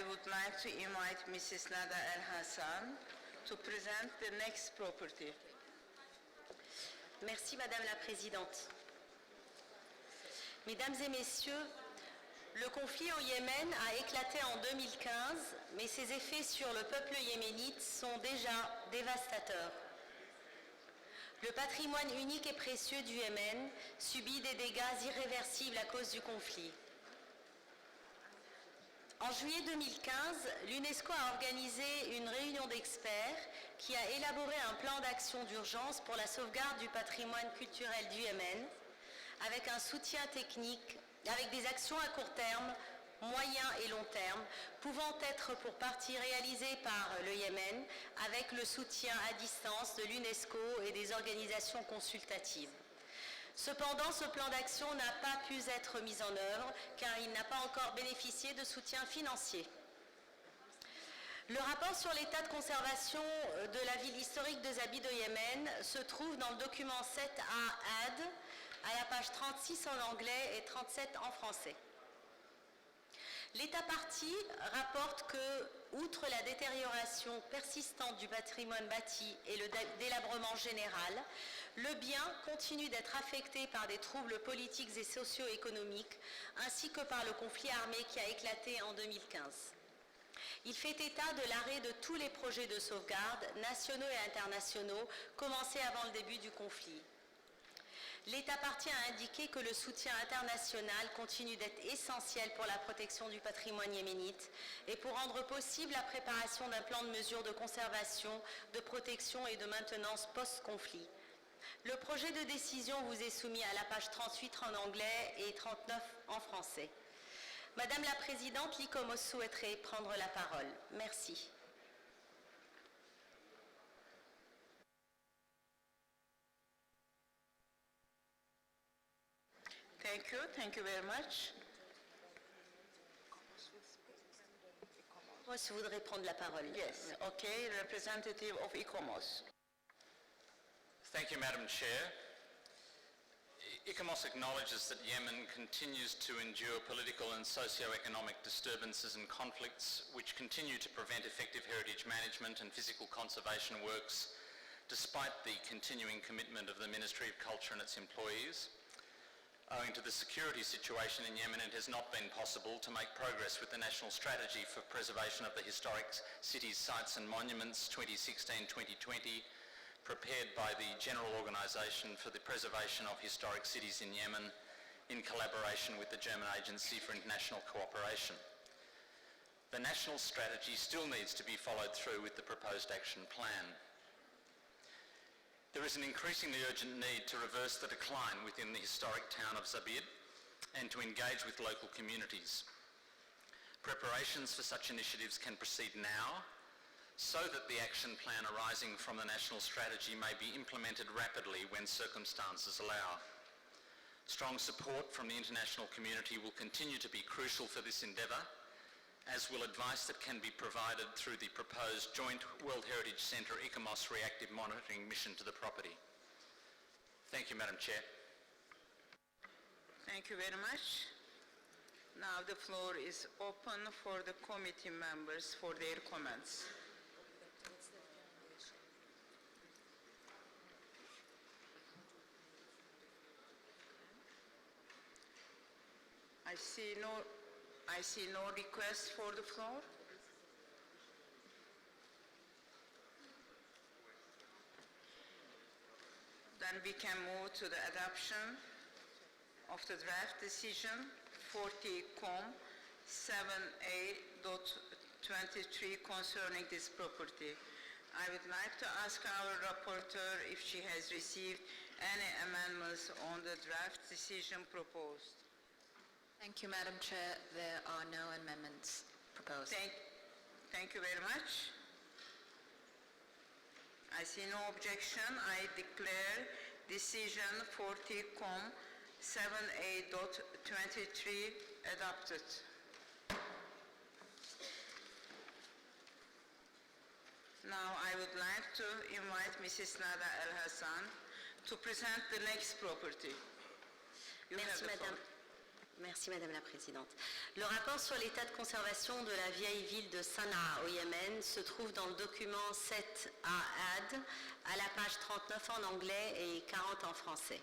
I would like to invite Mrs. Nada El Hassan to present the next property. Merci Madame la Présidente. Mesdames et Messieurs, le conflit au Yémen a éclaté en 2015, mais ses effets sur le peuple yéménite sont déjà dévastateurs. Le patrimoine unique et précieux du Yémen subit des dégâts irréversibles à cause du conflit. En juillet 2015, l'UNESCO a organisé une réunion d'experts qui a élaboré un plan d'action d'urgence pour la sauvegarde du patrimoine culturel du Yémen, avec un soutien technique, avec des actions à court terme, moyen et long terme, pouvant être pour partie réalisées par le Yémen, avec le soutien à distance de l'UNESCO et des organisations consultatives. Cependant, ce plan d'action n'a pas pu être mis en œuvre car il n'a pas encore bénéficié de soutien financier. Le rapport sur l'état de conservation de la ville historique de Zabid au Yémen se trouve dans le document 7A AD, à la page 36 en anglais et 37 en français. L'État partie rapporte que, outre la détérioration persistante du patrimoine bâti et le délabrement général, le bien continue d'être affecté par des troubles politiques et socio-économiques, ainsi que par le conflit armé qui a éclaté en 2015. Il fait état de l'arrêt de tous les projets de sauvegarde, nationaux et internationaux, commencés avant le début du conflit. L'État partie a indiqué que le soutien international continue d'être essentiel pour la protection du patrimoine yéménite et pour rendre possible la préparation d'un plan de mesures de conservation, de protection et de maintenance post-conflit. Le projet de décision vous est soumis à la page 38 en anglais et 39 en français. Madame la Présidente, l'ICOMOS souhaiterait prendre la parole. Merci. Thank you very much. Moi, je voudrais prendre la parole. Yes, okay, representative of ICOMOS. Thank you, Madam Chair. ICOMOS acknowledges that Yemen continues to endure political and socio-economic disturbances and conflicts which continue to prevent effective heritage management and physical conservation works despite the continuing commitment of the Ministry of Culture and its employees. Owing to the security situation in Yemen, it has not been possible to make progress with the National Strategy for Preservation of the Historic Cities, Sites and Monuments 2016-2020, prepared by the General Organisation for the Preservation of Historic Cities in Yemen in collaboration with the German Agency for International Cooperation. The National Strategy still needs to be followed through with the proposed action plan. There is an increasingly urgent need to reverse the decline within the historic town of Zabid and to engage with local communities. Preparations for such initiatives can proceed now so that the action plan arising from the national strategy may be implemented rapidly when circumstances allow. Strong support from the international community will continue to be crucial for this endeavour, as will advice that can be provided through the proposed joint World Heritage Centre ICOMOS reactive monitoring mission to the property. Thank you, Madam Chair. Thank you very much. Now the floor is open for the committee members for their comments. I see no request for the floor. Then we can move to the adoption of the draft decision 40-COM 7A.23 concerning this property. I would like to ask our rapporteur if she has received any amendments on the draft decision proposed. Thank you, Madam Chair. There are no amendments proposed. Thank you very much. I see no objection. I declare decision 40-COM 7A.23 adopted. Now I would like to invite Mrs. Nada El Hassan to present the next property. You have the floor. Merci Madame la Présidente. Le rapport sur l'état de conservation de la vieille ville de Sanaa au Yémen se trouve dans le document 7 AAD à la page 39 en anglais et 40 en français.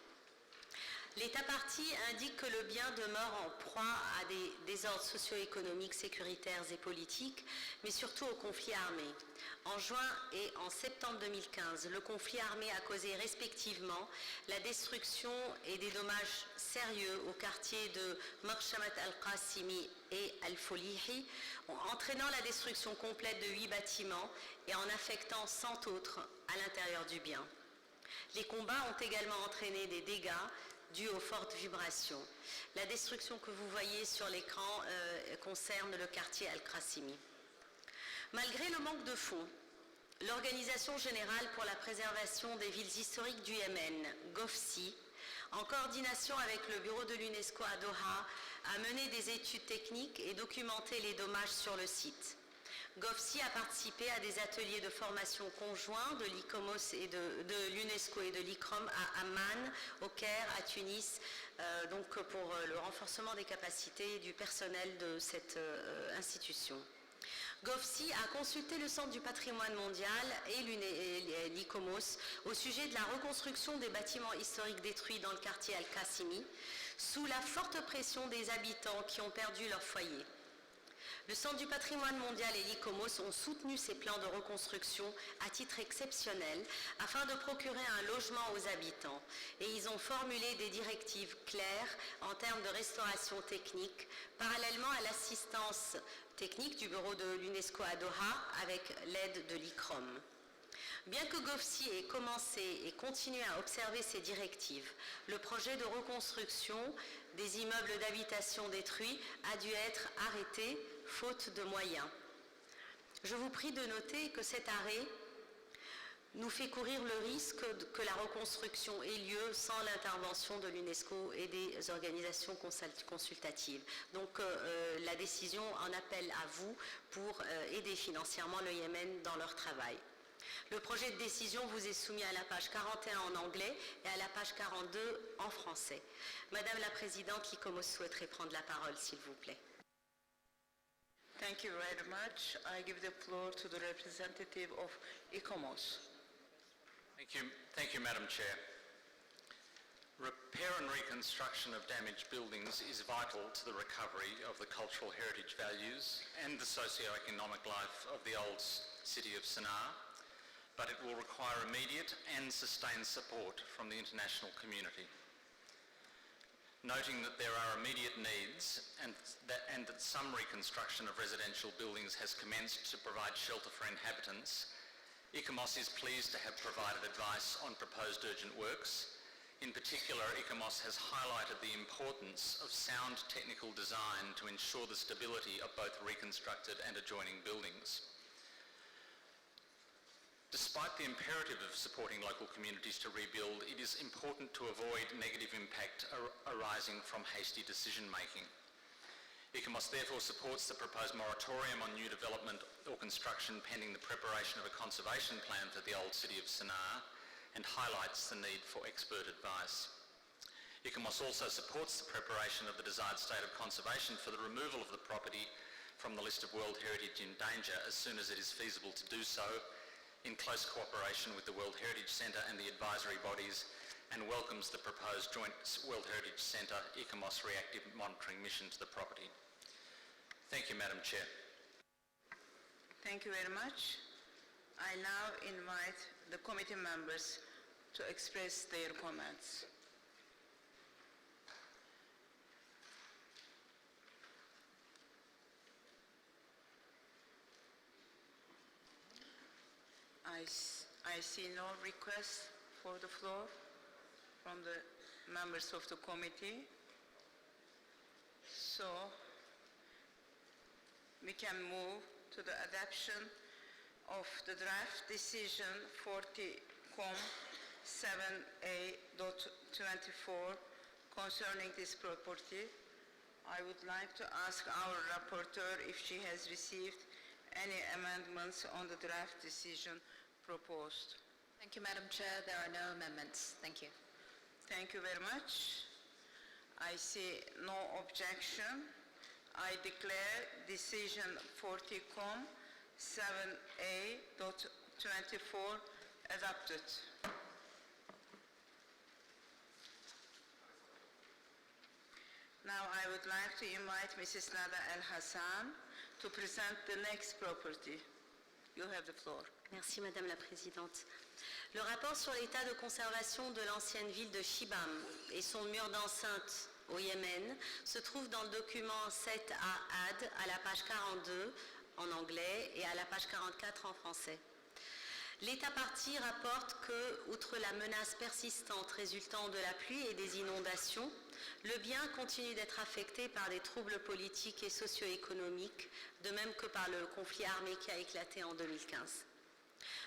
L'État partie indique que le bien demeure en proie à des désordres socio-économiques, sécuritaires et politiques, mais surtout aux conflits armés. En juin et en septembre 2015, le conflit armé a causé respectivement la destruction et des dommages sérieux aux quartiers de Marshamat al-Qasimi et al-Folihi, entraînant la destruction complète de 8 bâtiments et en affectant 100 autres à l'intérieur du bien. Les combats ont également entraîné des dégâts dus aux fortes vibrations. La destruction que vous voyez sur l'écran concerne le quartier Al-Qasimi. Malgré le manque de fonds, l'Organisation générale pour la préservation des villes historiques du Yémen, GOFSI, en coordination avec le bureau de l'UNESCO à Doha, a mené des études techniques et documenté les dommages sur le site. GOFSI a participé à des ateliers de formation conjoints de l'ICOMOS et de l'UNESCO et de l'ICROM à Amman, au Caire, à Tunis, donc pour le renforcement des capacités du personnel de cette institution. GOFSI a consulté le Centre du patrimoine mondial et l'ICOMOS au sujet de la reconstruction des bâtiments historiques détruits dans le quartier Al-Qasimi, sous la forte pression des habitants qui ont perdu leur foyer. Le Centre du patrimoine mondial et l'ICOMOS ont soutenu ces plans de reconstruction à titre exceptionnel afin de procurer un logement aux habitants. Et ils ont formulé des directives claires en termes de restauration technique, parallèlement à l'assistance technique du bureau de l'UNESCO à Doha avec l'aide de l'ICROM. Bien que GOFSI ait commencé et continue à observer ces directives, le projet de reconstruction des immeubles d'habitation détruits a dû être arrêté faute de moyens. Je vous prie de noter que cet arrêt nous fait courir le risque que la reconstruction ait lieu sans l'intervention de l'UNESCO et des organisations consultatives. Donc la décision en appelle à vous pour aider financièrement le Yémen dans leur travail. Le projet de décision vous est soumis à la page 41 en anglais et à la page 42 en français. Madame la Présidente, l'ICOMOS souhaiterait prendre la parole, s'il vous plaît. Thank you very much. I give the floor to the representative of ICOMOS. Thank you, Madam Chair. Repair and reconstruction of damaged buildings is vital to the recovery of the cultural heritage values and the socio-economic life of the old city of Sanaa, but it will require immediate and sustained support from the international community. Noting that there are immediate needs and that some reconstruction of residential buildings has commenced to provide shelter for inhabitants, ICOMOS is pleased to have provided advice on proposed urgent works. In particular, ICOMOS has highlighted the importance of sound technical design to ensure the stability of both reconstructed and adjoining buildings. Despite the imperative of supporting local communities to rebuild, it is important to avoid negative impact arising from hasty decision-making. ICOMOS therefore supports the proposed moratorium on new development or construction pending the preparation of a conservation plan for the old city of Sanaa and highlights the need for expert advice. ICOMOS also supports the preparation of the desired state of conservation for the removal of the property from the list of World Heritage in danger as soon as it is feasible to do so, in close cooperation with the World Heritage Centre and the advisory bodies, and welcomes the proposed joint World Heritage Centre ICOMOS reactive monitoring mission to the property. Thank you, Madam Chair. Thank you very much. I now invite the committee members to express their comments. I see no request for the floor from the members of the committee. So we can move to the adoption of the draft decision 40.7a.24 concerning this property. I would like to ask our rapporteur if she has received any amendments on the draft decision proposed. Thank you, Madam Chair. There are no amendments. Thank you. Thank you very much. I see no objection. I declare decision 40com 7A.24 adopted. Now I would like to invite Mrs. Nada El Hassan to present the next property. You have the floor. Merci Madame la Présidente. Le rapport sur l'état de conservation de l'ancienne ville de Shibam et son mur d'enceinte au Yémen se trouve dans le document 7A-AD à la page 42 en anglais et à la page 44 en français. L'État partie rapporte que, outre la menace persistante résultant de la pluie et des inondations, le bien continue d'être affecté par des troubles politiques et socio-économiques, de même que par le conflit armé qui a éclaté en 2015.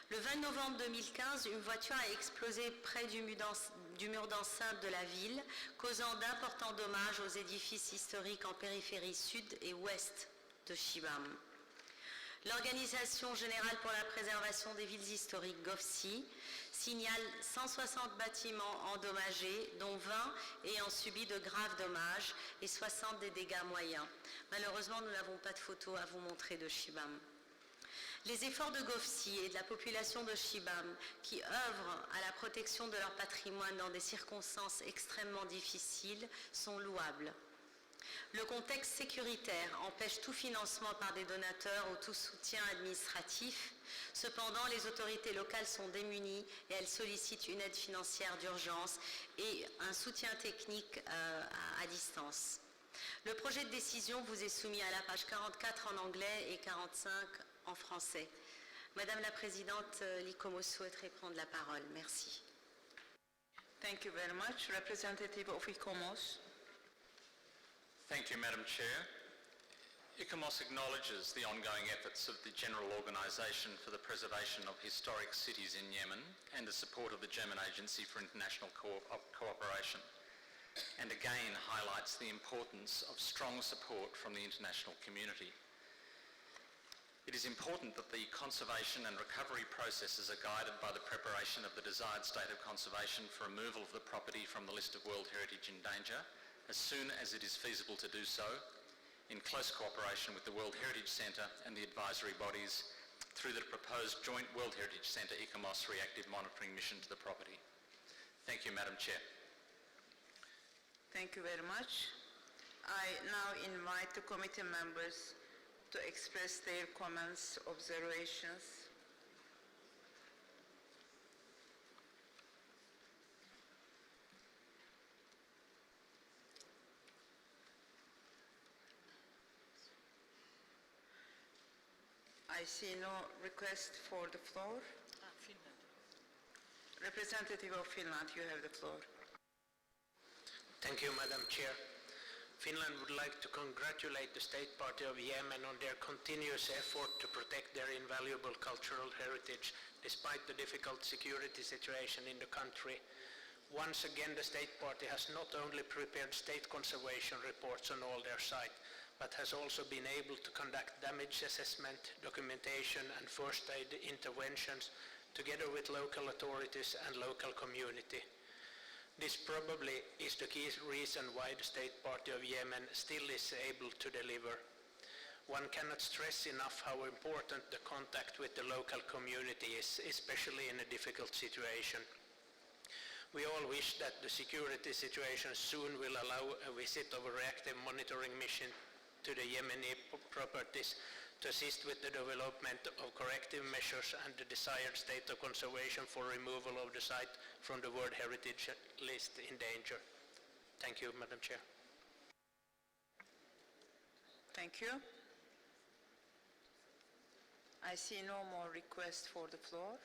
Le 20 novembre 2015, une voiture a explosé près du mur d'enceinte de la ville, causant d'importants dommages aux édifices historiques en périphérie sud et ouest de Shibam. L'Organisation générale pour la préservation des villes historiques, GOVSI, signale 160 bâtiments endommagés, dont 20 ayant subi de graves dommages et 60 des dégâts moyens. Malheureusement, nous n'avons pas de photos à vous montrer de Shibam. Les efforts de GOVSI et de la population de Shibam, qui œuvrent à la protection de leur patrimoine dans des circonstances extrêmement difficiles, sont louables. Le contexte sécuritaire empêche tout financement par des donateurs ou tout soutien administratif. Cependant, les autorités locales sont démunies et elles sollicitent une aide financière d'urgence et un soutien technique à distance. Le projet de décision vous est soumis à la page 44 en anglais et 45 en français. Madame la Présidente, l'ICOMOS souhaiterait prendre la parole. Merci. Thank you very much. Representative of ICOMOS. Thank you, Madam Chair. ICOMOS acknowledges the ongoing efforts of the General Organisation for the Preservation of Historic Cities in Yemen and the support of the German Agency for International Cooperation, and again highlights the importance of strong support from the international community. It is important that the conservation and recovery processes are guided by the preparation of the desired state of conservation for removal of the property from the list of World Heritage in danger as soon as it is feasible to do so, in close cooperation with the World Heritage Centre and the advisory bodies through the proposed joint World Heritage Centre ICOMOS reactive monitoring mission to the property. Thank you, Madam Chair. Thank you very much. I now invite the committee members to express their comments, observations. I see no request for the floor. Representative of Finland, you have the floor. Thank you, Madam Chair. Finland would like to congratulate the State Party of Yemen on their continuous effort to protect their invaluable cultural heritage despite the difficult security situation in the country. Once again, the State Party has not only prepared state conservation reports on all their sites, but has also been able to conduct damage assessment, documentation and first aid interventions together with local authorities and local community. This probably is the key reason why the State Party of Yemen still is able to deliver. One cannot stress enough how important the contact with the local community is, especially in a difficult situation. We all wish that the security situation soon will allow a visit of a reactive monitoring mission to the Yemeni properties to assist with the development of corrective measures and the desired state of conservation for removal of the site from the World Heritage List in danger. Thank you, Madam Chair. Thank you. I see no more requests for the floor.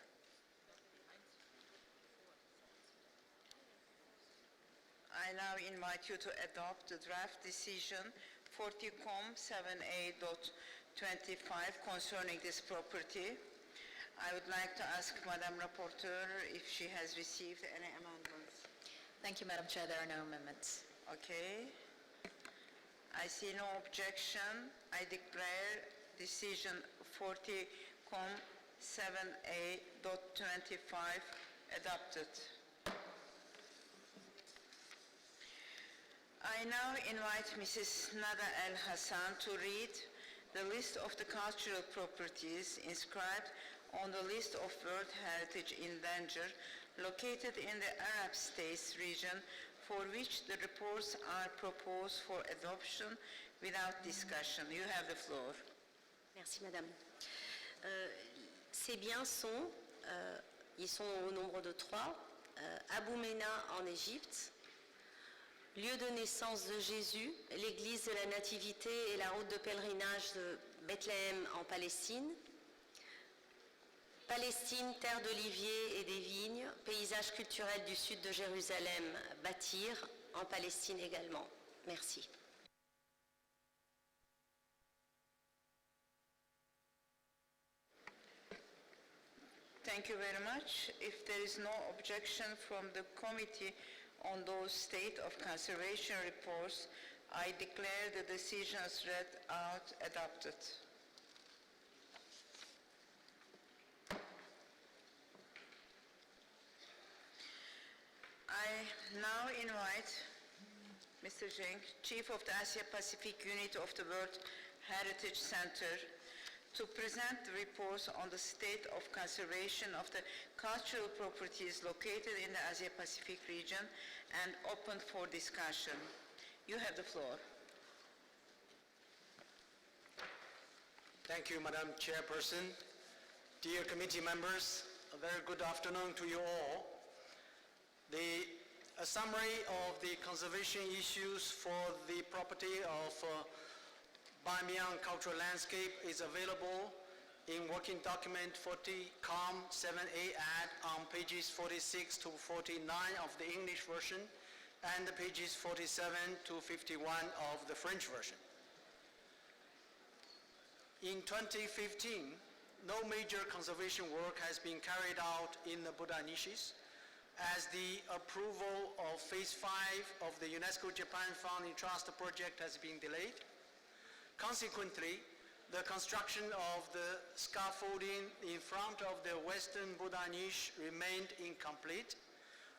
I now invite you to adopt the draft decision 40com 7A.25 concerning this property. I would like to ask Madam Rapporteur if she has received any amendments. Thank you, Madam Chair. There are no amendments. Okay. I see no objection. I declare decision 40com 7A.25 adopted. I now invite Mrs. Nada El Hassan to read the list of the cultural properties inscribed on the list of World Heritage in danger located in the Arab States region for which the reports are proposed for adoption without discussion. You have the floor. Merci, Madame. Ces biens sont, ils sont au nombre de 3, Abou Mena en Égypte, lieu de naissance de Jésus, l'église de la Nativité et la route de pèlerinage de Bethléem en Palestine, Palestine, terre d'oliviers et des vignes, paysage culturel du sud de Jérusalem, Bâtir, en Palestine également. Merci. Thank you very much. If there is no objection from the committee on those state of conservation reports, I declare the decisions read out adopted. I now invite Mr. Zheng, Chief of the Asia Pacific Unit of the World Heritage Center, to present the reports on the state of conservation of the cultural properties located in the Asia-Pacific region and open for discussion. You have the floor. Thank you, Madam Chairperson. Dear committee members, a very good afternoon to you all. A summary of the conservation issues for the property of Bamiyan Cultural Landscape is available in working document 40-COM-7A add on pages 46 to 49 of the English version and pages 47 to 51 of the French version. In 2015, no major conservation work has been carried out in the Buddha niches, as the approval of Phase 5 of the UNESCO Japan Founding Trust project has been delayed. Consequently, the construction of the scaffolding in front of the Western Buddha niche remained incomplete,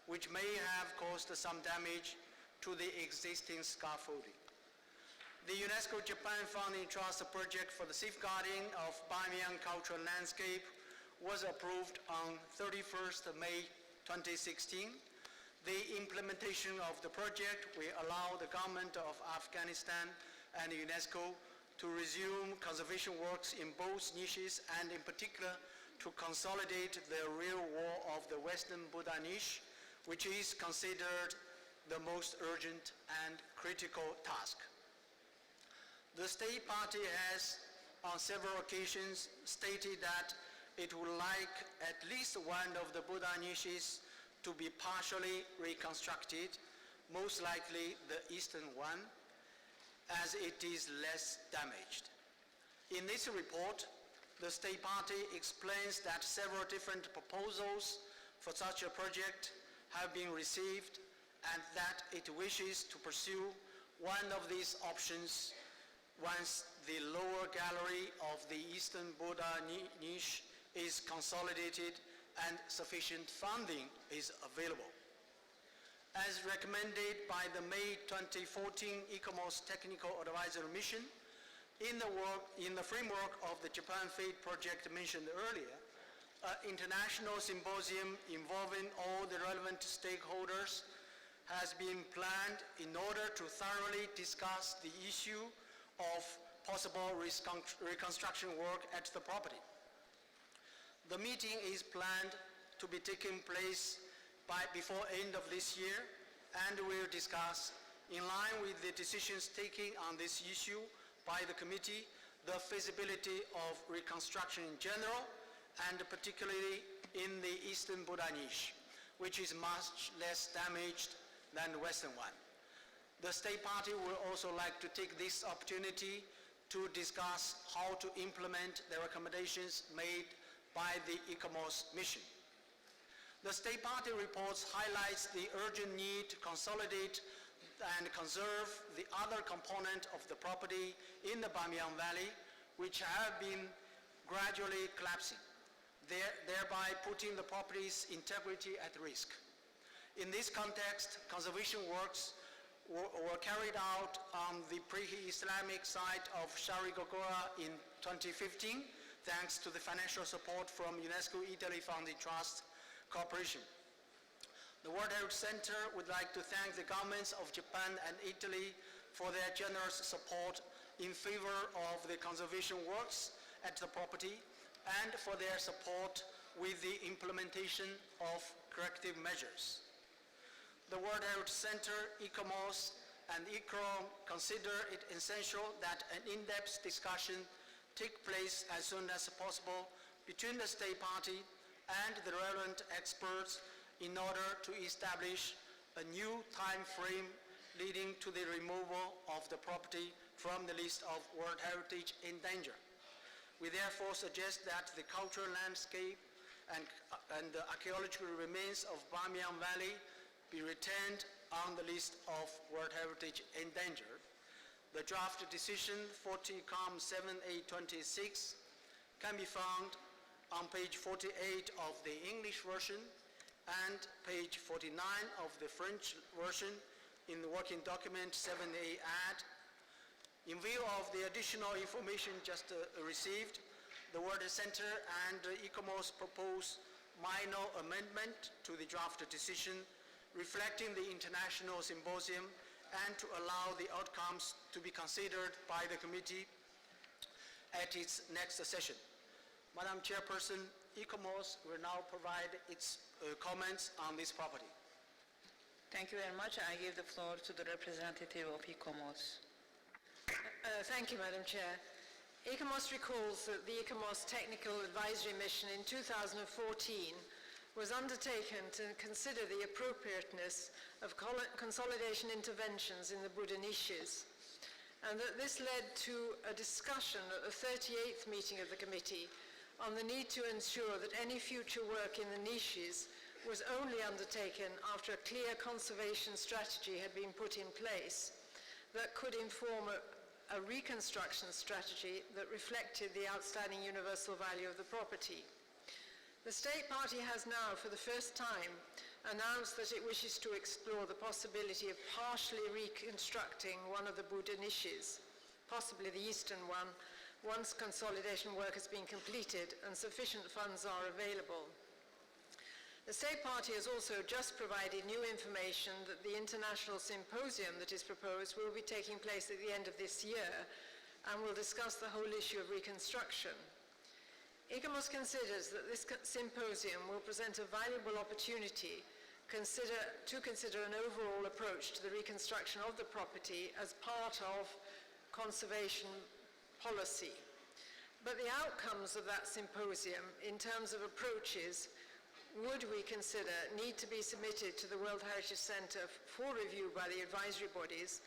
which may have caused some damage to the existing scaffolding. The UNESCO Japan Founding Trust project for the safeguarding of Bamiyan cultural landscape was approved on 31st May 2016. The implementation of the project will allow the government of Afghanistan and UNESCO to resume conservation works in both niches and in particular to consolidate the rear wall of the Western Buddha niche, which is considered the most urgent and critical task. The state party has on several occasions stated that it would like at least one of the Buddha niches to be partially reconstructed, most likely the eastern one, as it is less damaged. In this report, the state party explains that several different proposals for such a project have been received and that it wishes to pursue one of these options once the lower gallery of the Eastern Buddha niche is consolidated and sufficient funding is available. As recommended by the May 2014 ICOMOS Technical Advisory Mission, in the framework of the Japan Fate project mentioned earlier, an international symposium involving all the relevant stakeholders has been planned in order to thoroughly discuss the issue of possible reconstruction work at the property. The meeting is planned to be taking place before end of this year, and will discuss, in line with the decisions taken on this issue by the committee, the feasibility of reconstruction in general, and particularly in the Eastern Buddha niche, which is much less damaged than the Western one. The state party will also like to take this opportunity to discuss how to implement the recommendations made by the ICOMOS mission. The state party reports highlights the urgent need to consolidate and conserve the other component of the property in the Bamiyan Valley, which have been gradually collapsing, thereby putting the property's integrity at risk. In this context, conservation works were carried out on the pre-Islamic site of Shari Gogora in 2015, thanks to the financial support from UNESCO Italy Founding Trust Corporation. The World Heritage Center would like to thank the governments of Japan and Italy for their generous support in favor of the conservation works at the property and for their support with the implementation of corrective measures. The World Heritage Center, ICOMOS, and ICRO consider it essential that an in-depth discussion take place as soon as possible between the state party and the relevant experts in order to establish a new time frame leading to the removal of the property from the list of World Heritage in danger. We therefore suggest that the cultural landscape and the archaeological remains of Bamiyan Valley be retained on the list of World Heritage in danger. The draft decision 40-7826 can be found on page 48 of the English version and page 49 of the French version in the working document 7A add. In view of the additional information just received, the World Center and ICOMOS propose minor amendment to the draft decision reflecting the international symposium and to allow the outcomes to be considered by the committee at its next session. Madam Chairperson, ICOMOS will now provide its comments on this property. Thank you very much. I give the floor to the representative of ICOMOS. Thank you, Madam Chair. ICOMOS recalls that the ICOMOS Technical Advisory Mission in 2014 was undertaken to consider the appropriateness of consolidation interventions in the Buddha niches, and that this led to a discussion at the 38th meeting of the committee on the need to ensure that any future work in the niches was only undertaken after a clear conservation strategy had been put in place that could inform a reconstruction strategy that reflected the outstanding universal value of the property. The State Party has now, for the first time, announced that it wishes to explore the possibility of partially reconstructing one of the Buddha niches, possibly the eastern one, once consolidation work has been completed and sufficient funds are available. The State Party has also just provided new information that the international symposium that is proposed will be taking place at the end of this year and will discuss the whole issue of reconstruction. ICOMOS considers that this symposium will present a valuable opportunity to consider an overall approach to the reconstruction of the property as part of conservation policy. But the outcomes of that symposium, in terms of approaches, would we consider need to be submitted to the World Heritage Center for review by the advisory bodies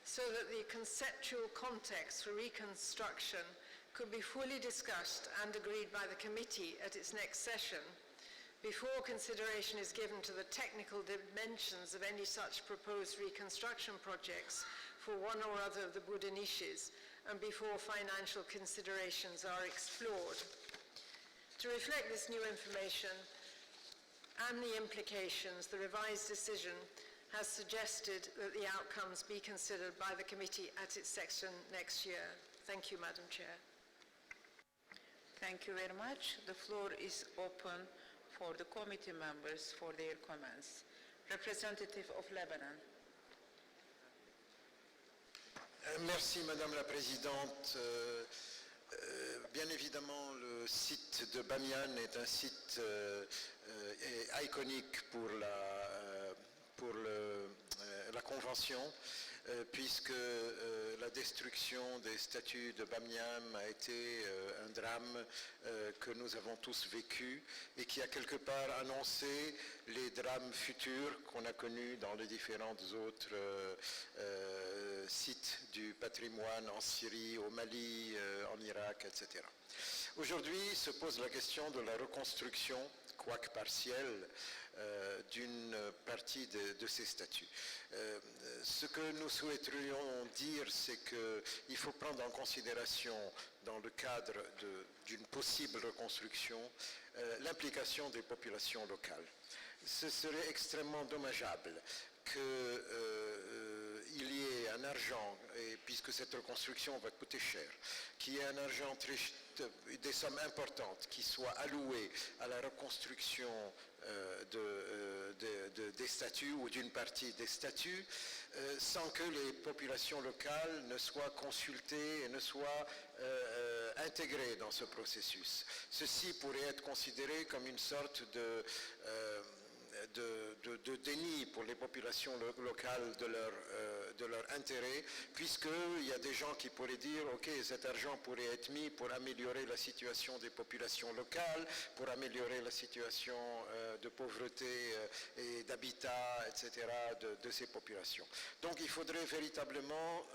so that the conceptual context for reconstruction could be fully discussed and agreed by the committee at its next session before consideration is given to the technical dimensions of any such proposed reconstruction projects for one or other of the Buddha niches and before financial considerations are explored. To reflect this new information and the implications, the revised decision has suggested that the outcomes be considered by the committee at its session next year. Thank you, Madam Chair. Thank you very much. The floor is open for the committee members for their comments. Representative of Lebanon. Merci Madame la Présidente. Bien évidemment, le site de Bamiyan est un site iconique pour la Convention, puisque la destruction des statues de Bamiyan a été un drame que nous avons tous vécu et qui a quelque part annoncé les drames futurs qu'on a connus dans les différents autres sites du patrimoine en Syrie, au Mali, en Irak, etc. Aujourd'hui se pose la question de la reconstruction, quoique partielle, d'une partie de ces statues. Ce que nous souhaiterions dire, c'est qu'il faut prendre en considération, dans le cadre d'une possible reconstruction, l'implication des populations locales. Ce serait extrêmement dommageable qu'il qu'il y ait un argent, et puisque cette reconstruction va coûter cher, qu'il y ait un argent, des sommes importantes qui soient allouées à la reconstruction des statues ou d'une partie des statues, sans que les populations locales ne soient consultées et ne soient intégrées dans ce processus. Ceci pourrait être considéré comme une sorte de déni pour les populations locales de leur intérêt, puisqu'il y a des gens qui pourraient dire « Ok, cet argent pourrait être mis pour améliorer la situation des populations locales, pour améliorer la situation de pauvreté et d'habitat, etc. de ces populations. » Donc il faudrait véritablement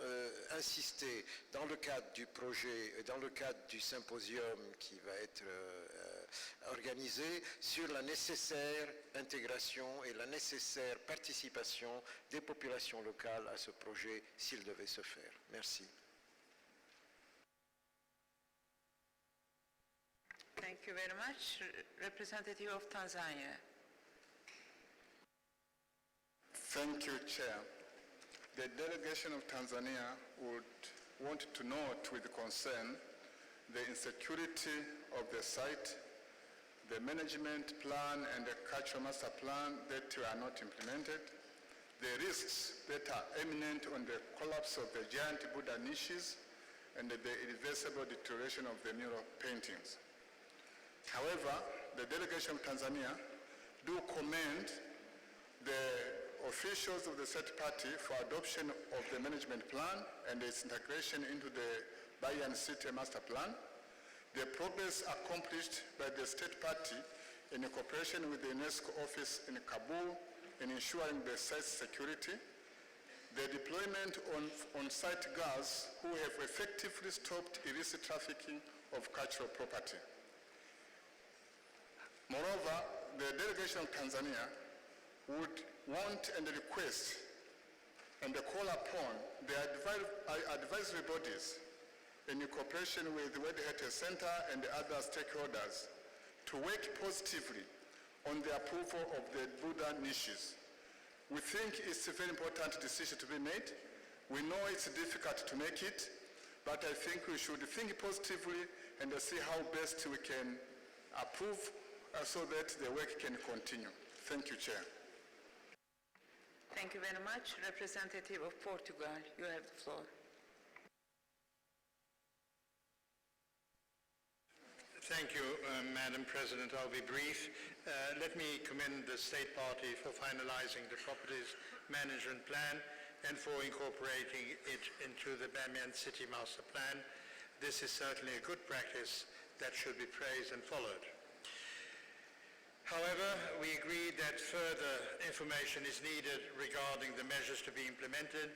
insister dans le cadre du projet, dans le cadre du symposium qui va être organisé, sur la nécessaire intégration et la nécessaire participation des populations locales à ce projet s'il devait se faire. Merci. Thank you very much. Representative of Tanzania. Thank you, Chair. The delegation of Tanzania would want to note with concern the insecurity of the site, the management plan and the cultural master plan that are not implemented, the risks that are imminent on the collapse of the giant Buddha niches, and the irreversible deterioration of the mural paintings. However, the delegation of Tanzania do commend the officials of the said party for adoption of the management plan and its integration into the Bayan City Master Plan, the progress accomplished by the state party in cooperation with the UNESCO office in Kabul in ensuring the site's security, the deployment on site guards who have effectively stopped illicit trafficking of cultural property. Moreover, the delegation of Tanzania would want and request and call upon the advisory bodies in cooperation with the World Heritage Center and the other stakeholders to work positively on the approval of the Buddha niches. We think it's a very important decision to be made. We know it's difficult to make it, but I think we should think positively and see how best we can approve so that the work can continue. Thank you, Chair. Thank you very much. Representative of Portugal, you have the floor. Thank you, Madam President. I'll be brief. Let me commend the State Party for finalizing the Properties Management Plan and for incorporating it into the Bamiyan City Master Plan. This is certainly a good practice that should be praised and followed. However, we agree that further information is needed regarding the measures to be implemented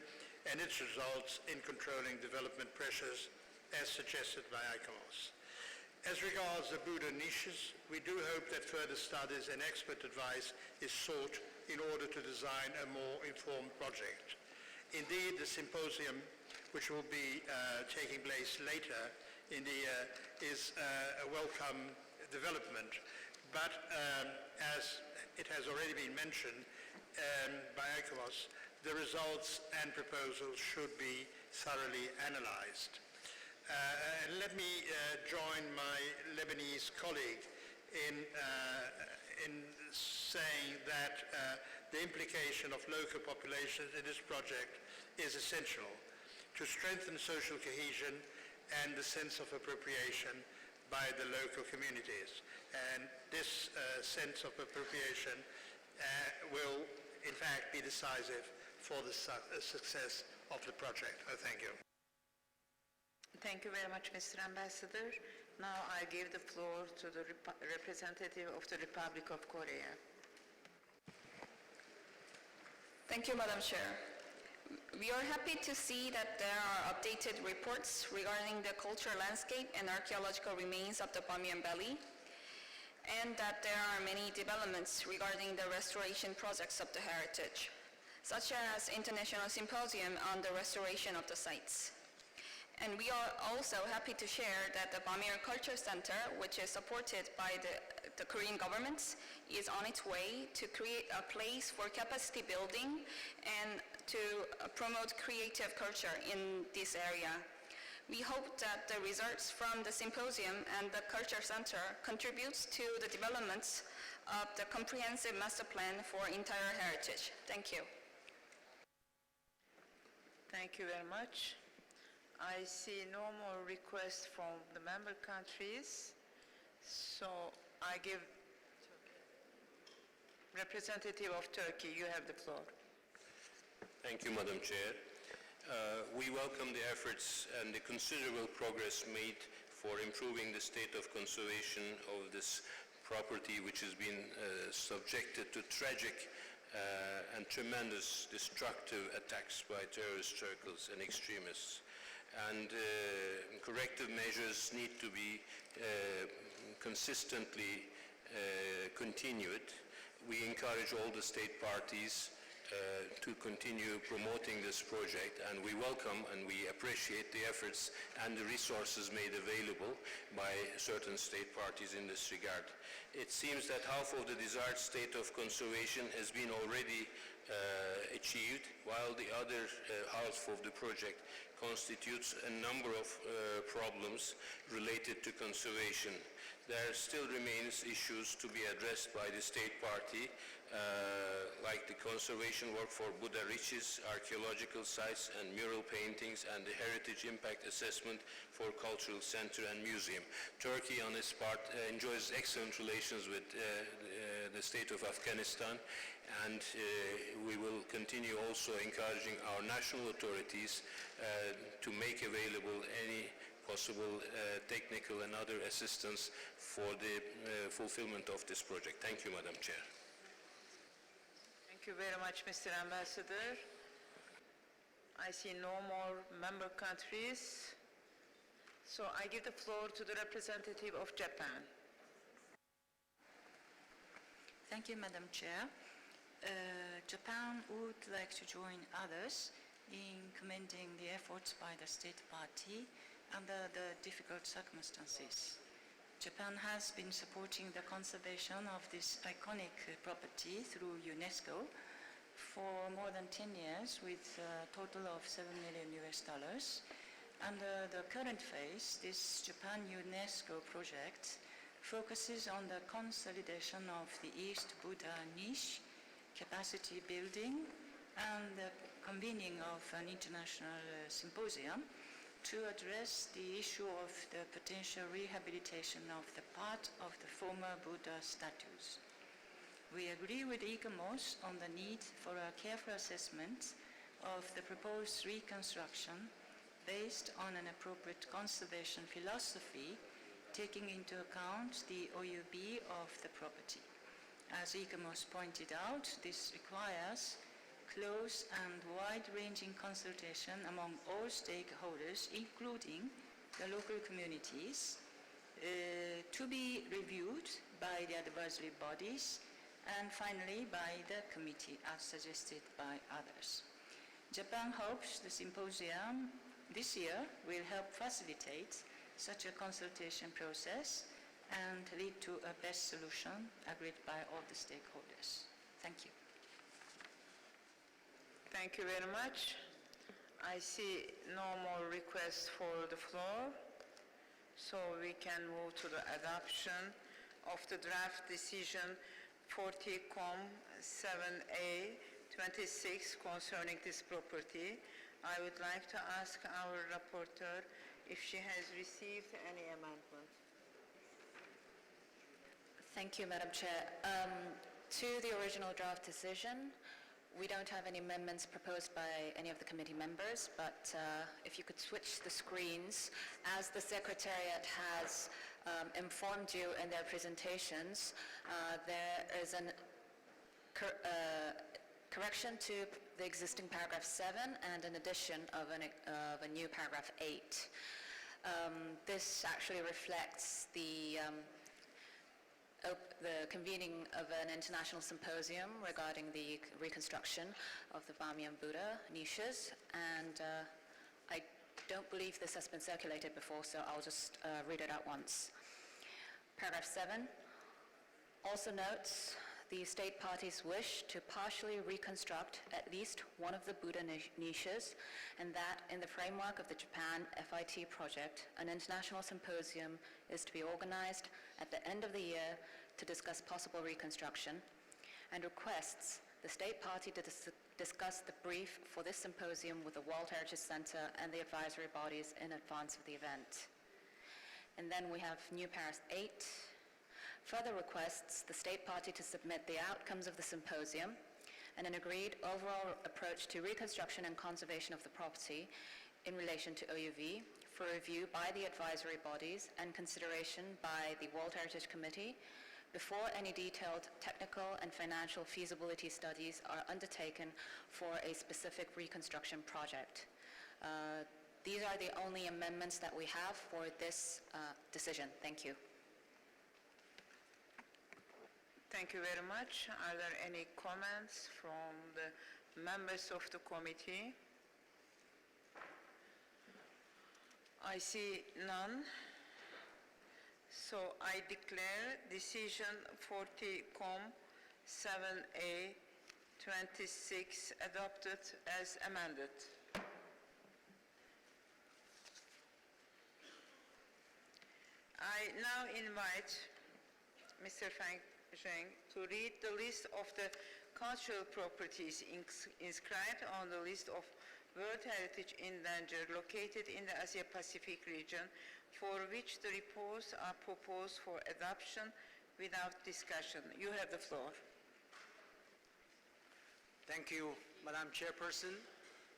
and its results in controlling development pressures as suggested by ICOMOS. As regards the Buddha niches, we do hope that further studies and expert advice is sought in order to design a more informed project. Indeed, the symposium, which will be taking place later in the year, is a welcome development. But as it has already been mentioned by ICOMOS, the results and proposals should be thoroughly analyzed. Let me join my Lebanese colleague in saying that the implication of local populations in this project is essential to strengthen social cohesion and the sense of appropriation by the local communities. And this sense of appropriation will, in fact, be decisive for the success of the project. Thank you. Thank you very much, Mr. Ambassador. Now I give the floor to the representative of the Republic of Korea. Thank you, Madam Chair. We are happy to see that there are updated reports regarding the cultural landscape and archaeological remains of the Bamiyan Valley, and that there are many developments regarding the restoration projects of the heritage, such as International Symposium on the restoration of the sites. And we are also happy to share that the Bamiyan Culture Center, which is supported by the Korean government, is on its way to create a place for capacity building and to promote creative culture in this area. We hope that the results from the symposium and the Culture Center contributes to the development of the comprehensive master plan for entire heritage. Thank you. Thank you very much. I see no more requests from the member countries, so I give representative of Turkey, you have the floor. Thank you, Madam Chair. We welcome the efforts and the considerable progress made for improving the state of conservation of this property, which has been subjected to tragic and tremendous destructive attacks by terrorist circles and extremists. And corrective measures need to be consistently continued. We encourage all the state parties to continue promoting this project, and we welcome and we appreciate the efforts and the resources made available by certain state parties in this regard. It seems that half of the desired state of conservation has been already achieved, while the other half of the project constitutes a number of problems related to conservation. There still remains issues to be addressed by the state party, like the conservation work for Buddha riches, archaeological sites and mural paintings, and the heritage impact assessment for cultural center and museum. Turkey, on its part, enjoys excellent relations with the state of Afghanistan, and we will continue also encouraging our national authorities to make available any possible technical and other assistance for the fulfillment of this project. Thank you, Madam Chair. Thank you very much, Mr. Ambassador. I see no more member countries, so I give the floor to the representative of Japan. Thank you, Madam Chair. Japan would like to join others in commending the efforts by the state party under the difficult circumstances. Japan has been supporting the conservation of this iconic property through UNESCO for more than 10 years with a total of $7 million. Under the current phase, this Japan UNESCO project focuses on the consolidation of the East Buddha niche, capacity building, and the convening of an international symposium to address the issue of the potential rehabilitation of the part of the former Buddha statues. We agree with ICOMOS on the need for a careful assessment of the proposed reconstruction based on an appropriate conservation philosophy, taking into account the OUB of the property. As ICOMOS pointed out, this requires close and wide-ranging consultation among all stakeholders, including the local communities, to be reviewed by the advisory bodies, and finally by the committee, as suggested by others. Japan hopes the symposium this year will help facilitate such a consultation process and lead to a best solution agreed by all the stakeholders. Thank you. Thank you very much. I see no more requests for the floor, so we can move to the adoption of the draft decision 40-COM 7A 26 concerning this property. I would like to ask our rapporteur if she has received any amendment. Thank you, Madam Chair. To the original draft decision, we don't have any amendments proposed by any of the committee members, but if you could switch the screens, as the Secretariat has informed you in their presentations, there is a correction to the existing paragraph 7 and an addition of a new paragraph 8. This actually reflects the convening of an international symposium regarding the reconstruction of the Bamiyan Buddha niches, and I don't believe this has been circulated before, so I'll just read it out once. Paragraph 7 also notes the state parties wish to partially reconstruct at least one of the Buddha niches, and that in the framework of the Japan FIT project, an international symposium is to be organized at the end of the year to discuss possible reconstruction, and requests the state party to discuss the brief for this symposium with the World Heritage Center and the advisory bodies in advance of the event. And then we have New Paris 8. Further requests the state party to submit the outcomes of the symposium and an agreed overall approach to reconstruction and conservation of the property in relation to OUV for review by the advisory bodies and consideration by the World Heritage Committee before any detailed technical and financial feasibility studies are undertaken for a specific reconstruction project. These are the only amendments that we have for this decision. Thank you. Thank you very much. Are there any comments from the members of the committee? I see none. So I declare decision 40-COM 7A 26 adopted as amended. I now invite Mr. Fang Zheng to read the list of the cultural properties inscribed on the list of World Heritage in Danger located in the Asia-Pacific region, for which the reports are proposed for adoption without discussion. You have the floor. Thank you, Madam Chairperson.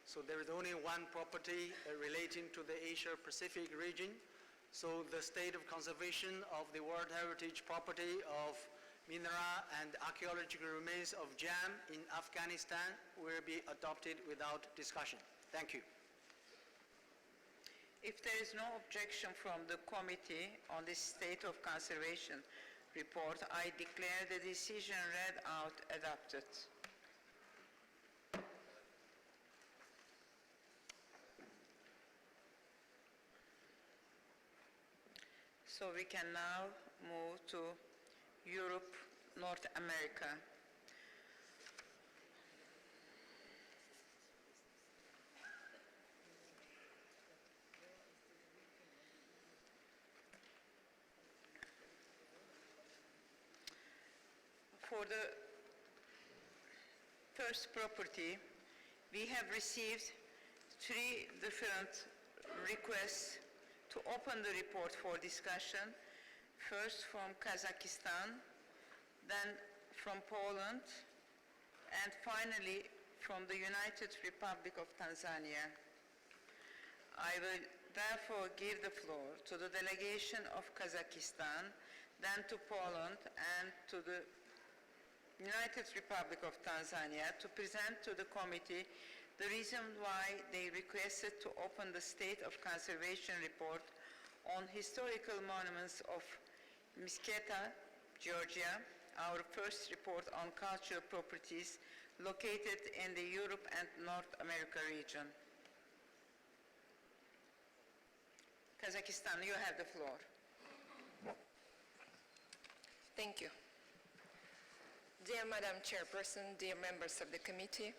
So there is only one property relating to the Asia-Pacific region. So the state of conservation of the World Heritage property of mineral and archaeological remains of Jam in Afghanistan will be adopted without discussion. Thank you. If there is no objection from the committee on this state of conservation report, I declare the decision read out adopted. So we can now move to Europe, North America. For the first property, we have received 3 different requests to open the report for discussion. First from Kazakhstan, then from Poland, and finally from the United Republic of Tanzania. I will therefore give the floor to the delegation of Kazakhstan, then to Poland, and to the United Republic of Tanzania to present to the committee the reason why they requested to open the State of Conservation report on historical monuments of Meskheta, Georgia, our first report on cultural properties located in the Europe and North America region. Kazakhstan, you have the floor. Thank you. Dear Madam Chairperson, dear members of the committee,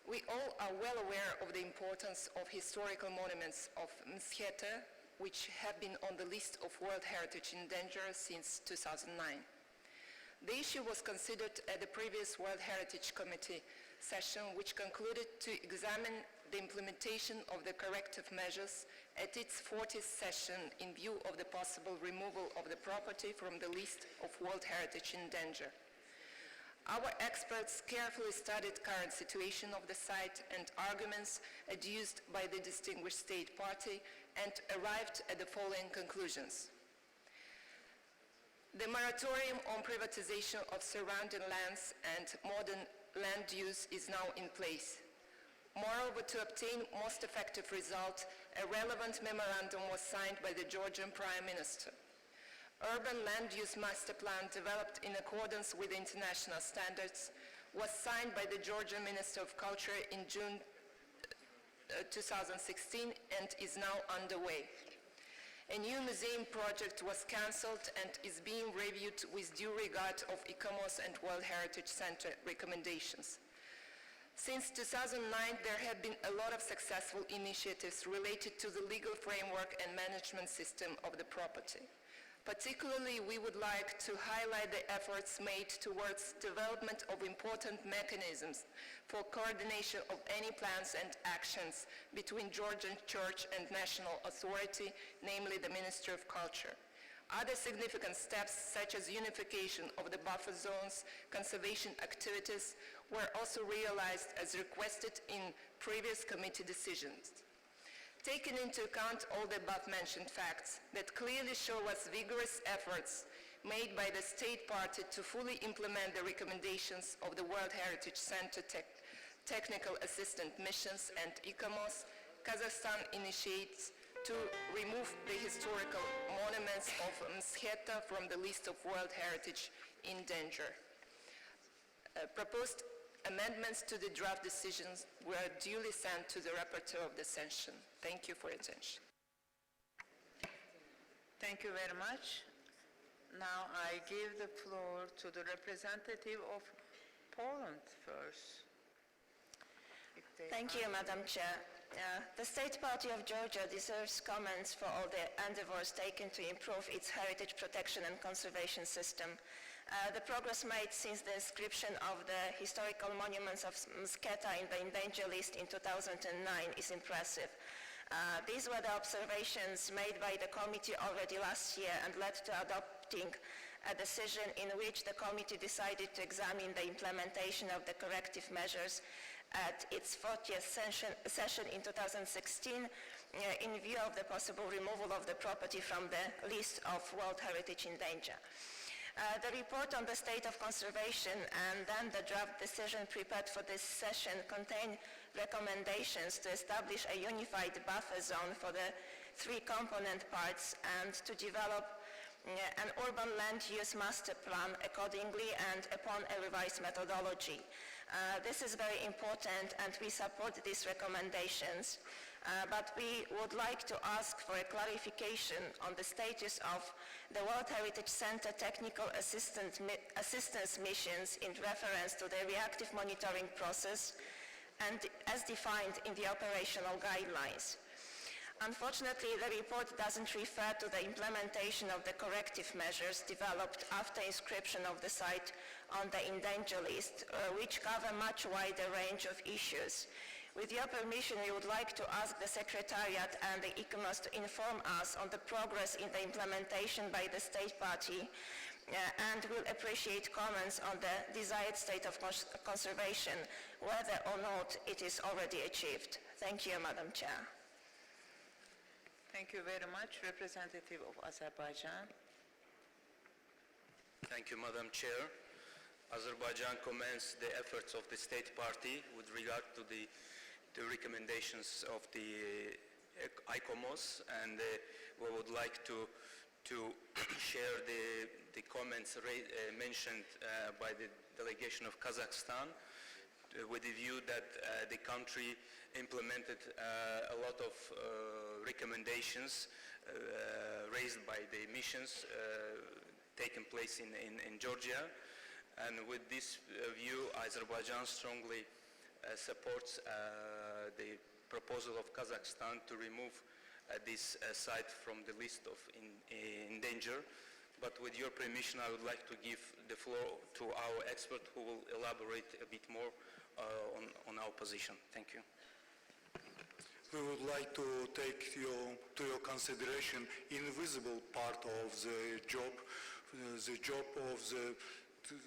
we all are well aware of the importance of historical monuments of Meskheta, which have been on the list of World Heritage in Danger since 2009. The issue was considered at the previous World Heritage Committee session, which concluded to examine the implementation of the corrective measures at its 40th session in view of the possible removal of the property from the list of World Heritage in Danger. Our experts carefully studied current situation of the site and arguments adduced by the distinguished state party and arrived at the following conclusions. The moratorium on privatization of surrounding lands and modern land use is now in place. Moreover, to obtain most effective result, a relevant memorandum was signed by the Georgian Prime Minister. Urban Land Use Master Plan, developed in accordance with international standards, was signed by the Georgian Minister of Culture in June 2016 and is now underway. A new museum project was cancelled and is being reviewed with due regard of ICOMOS and World Heritage Center recommendations. Since 2009, there have been a lot of successful initiatives related to the legal framework and management system of the property. Particularly, we would like to highlight the efforts made towards development of important mechanisms for coordination of any plans and actions between Georgian Church and national authority, namely the Ministry of Culture. Other significant steps, such as unification of the buffer zones, conservation activities, were also realized as requested in previous committee decisions. Taking into account all the above-mentioned facts that clearly show us vigorous efforts made by the state party to fully implement the recommendations of the World Heritage Center technical assistant missions and ICOMOS, Kazakhstan initiates to remove the historical monuments of Msketa from the list of World Heritage in danger. Proposed amendments to the draft decisions were duly sent to the rapporteur of the session. Thank you for your attention. Thank you very much. Now I give the floor to the representative of Poland first. Thank you, Madam Chair. The State Party of Georgia deserves comments for all the endeavors taken to improve its heritage protection and conservation system. The progress made since the inscription of the historical monuments of Msketa in the endangered list in 2009 is impressive. These were the observations made by the committee already last year and led to adopting a decision in which the committee decided to examine the implementation of the corrective measures at its 40th session in 2016 in view of the possible removal of the property from the list of World Heritage in danger. The report on the state of conservation and then the draft decision prepared for this session contain recommendations to establish a unified buffer zone for the three component parts and to develop an urban land use master plan accordingly and upon a revised methodology. This is very important and we support these recommendations. But we would like to ask for a clarification on the status of the World Heritage Center technical assistance missions in reference to the reactive monitoring process and as defined in the operational guidelines. Unfortunately, the report doesn't refer to the implementation of the corrective measures developed after inscription of the site on the endangered list, which cover much wider range of issues. With your permission, we would like to ask the Secretariat and the ICOMOS to inform us on the progress in the implementation by the State Party and will appreciate comments on the desired state of conservation, whether or not it is already achieved. Thank you, Madam Chair. Thank you very much. Representative of Azerbaijan. Thank you, Madam Chair. Azerbaijan commends the efforts of the State Party with regard to the recommendations of the ICOMOS, and we would like to share the comments mentioned by the delegation of Kazakhstan with the view that the country implemented a lot of recommendations raised by the missions taking place in Georgia. And with this view, Azerbaijan strongly supports the proposal of Kazakhstan to remove this site from the list of in danger. But with your permission, I would like to give the floor to our expert who will elaborate a bit more on our position. Thank you. We would like to take to your consideration invisible part of the job of the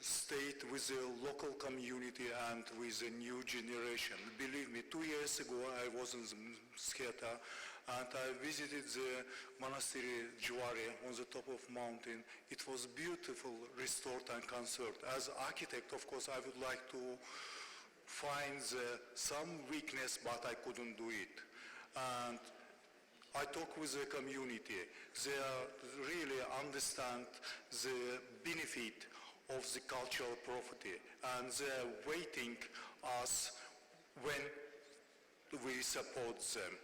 state with the local community and with the new generation. Believe me, 2 years ago I was in Msketa and I visited the monastery Jwari on the top of mountain. It was beautiful, restored and conserved. As architect, of course, I would like to find some weakness, but I couldn't do it. And I talk with the community. They really understand the benefit of the cultural property, and they're waiting us when we support them.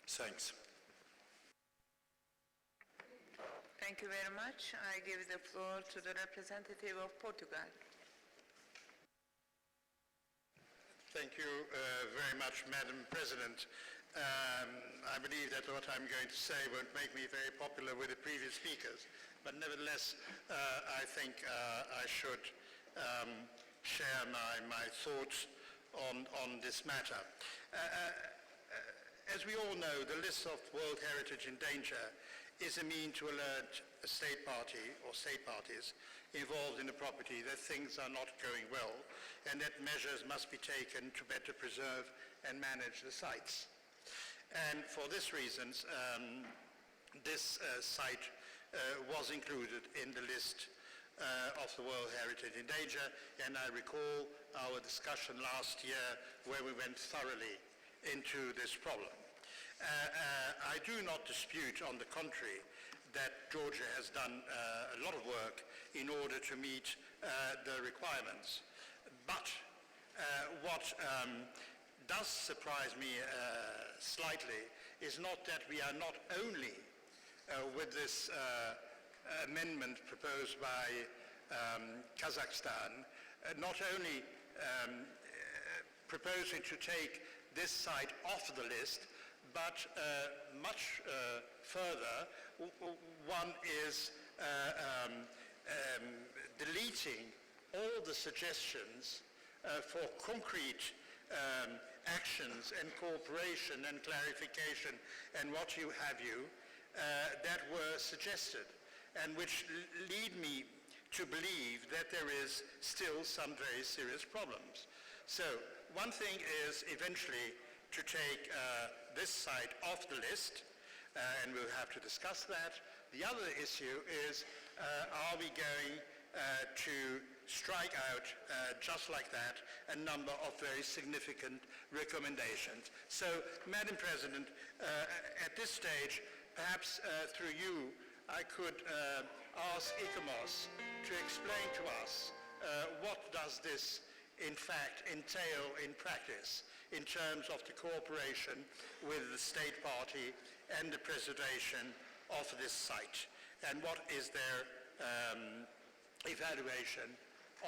Thanks. Thank you very much. I give the floor to the representative of Portugal. Thank you very much, Madam President. I believe that what I'm going to say won't make me very popular with the previous speakers, but nevertheless, I think I should share my thoughts on this matter. As we all know, the list of World Heritage in danger is a mean to alert a state party or state parties involved in the property that things are not going well and that measures must be taken to better preserve and manage the sites. And for this reason, this site was included in the list of the World Heritage in danger, and I recall our discussion last year where we went thoroughly into this problem. I do not dispute, on the contrary, that Georgia has done a lot of work in order to meet the requirements. But what does surprise me slightly is not that we are not only with this amendment proposed by Kazakhstan, not only proposing to take this site off the list, but much further, one is deleting all the suggestions for concrete actions and cooperation and clarification and what have you that were suggested, and which lead me to believe that there is still some very serious problems. So one thing is eventually to take this site off the list, and we'll have to discuss that. The other issue is, are we going to strike out, just like that, a number of very significant recommendations? So, Madam President, at this stage, perhaps through you, I could ask ICOMOS to explain to us what does this in fact entail in practice in terms of the cooperation with the state party and the preservation of this site, and what is their evaluation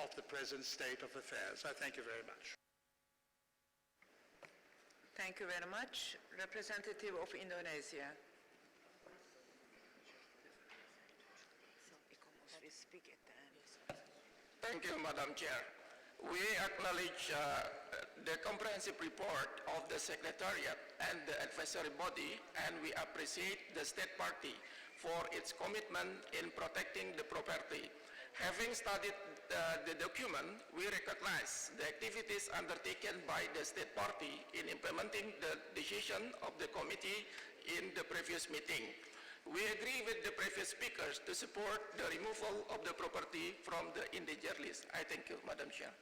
of the present state of affairs. I thank you very much. Thank you very much. Representative of Indonesia. Thank you, Madam Chair. We acknowledge the comprehensive report of the Secretariat and the advisory body, and we appreciate the state party for its commitment in protecting the property. Having studied the document, we recognize the activities undertaken by the state party in implementing the decision of the committee in the previous meeting. We agree with the previous speakers to support the removal of the property from the endangered list. I thank you, Madam Chair.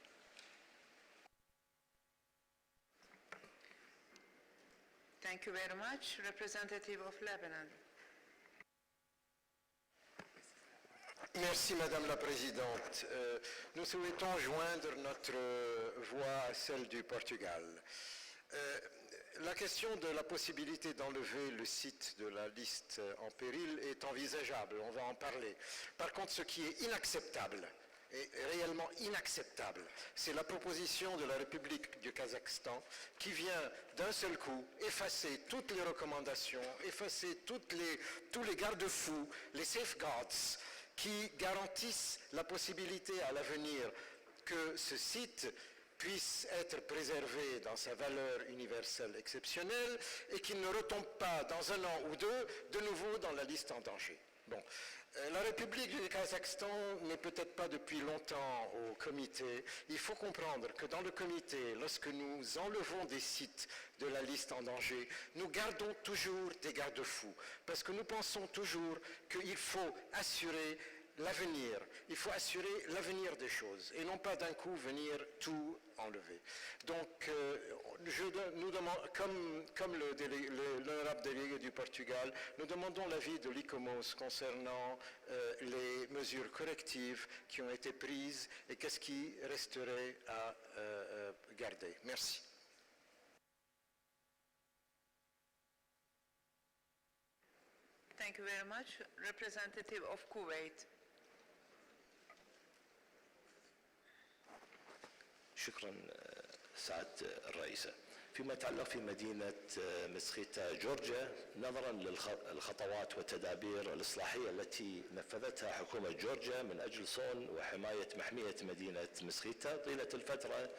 Thank you very much. Representative of Lebanon. Merci Madame la Présidente. Nous souhaitons joindre notre voix à celle du Portugal. La question de la possibilité d'enlever le site de la liste en péril est envisageable, on va en parler. Par contre, ce qui est inacceptable, et réellement inacceptable, c'est la proposition de la République du Kazakhstan qui vient d'un seul coup effacer toutes les recommandations, effacer tous les garde-fous, les safeguards qui garantissent la possibilité à l'avenir que ce site puisse être préservé dans sa valeur universelle exceptionnelle et qu'il ne retombe pas dans un an ou deux de nouveau dans la liste en danger. Bon. La République du Kazakhstan n'est peut-être pas depuis longtemps au comité. Il faut comprendre que dans le comité, lorsque nous enlevons des sites de la liste en danger, nous gardons toujours des garde-fous, parce que nous pensons toujours qu'il faut assurer l'avenir. Il faut assurer l'avenir des choses et non pas d'un coup venir tout enlever. Donc, nous demandons, comme l'honorable délégué du Portugal, nous demandons l'avis de l'ICOMOS concernant les mesures correctives qui ont été prises et qu'est-ce qui resterait à garder. Merci. Thank you very much. Representative of Kuwait. شكرا سعادة الرئيسة. فيما يتعلق في مدينة مسخيتا جورجيا نظرا للخطوات والتدابير الإصلاحية التي نفذتها حكومة جورجيا من أجل صون وحماية محمية مدينة مسخيتا طيلة الفترة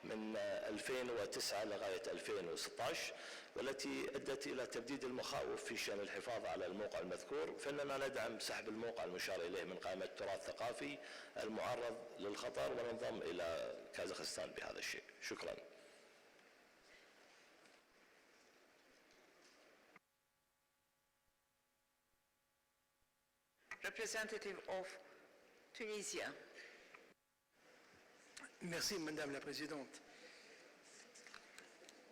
من 2009 لغاية 2016 والتي أدت إلى تبديد المخاوف في شأن الحفاظ على الموقع المذكور، فإننا ندعم سحب الموقع المشار إليه من قائمة التراث الثقافي المعرض للخطر وننضم إلى كازاخستان بهذا الشيء. شكرا. Representative of Tunisia. Merci, Madame la Présidente.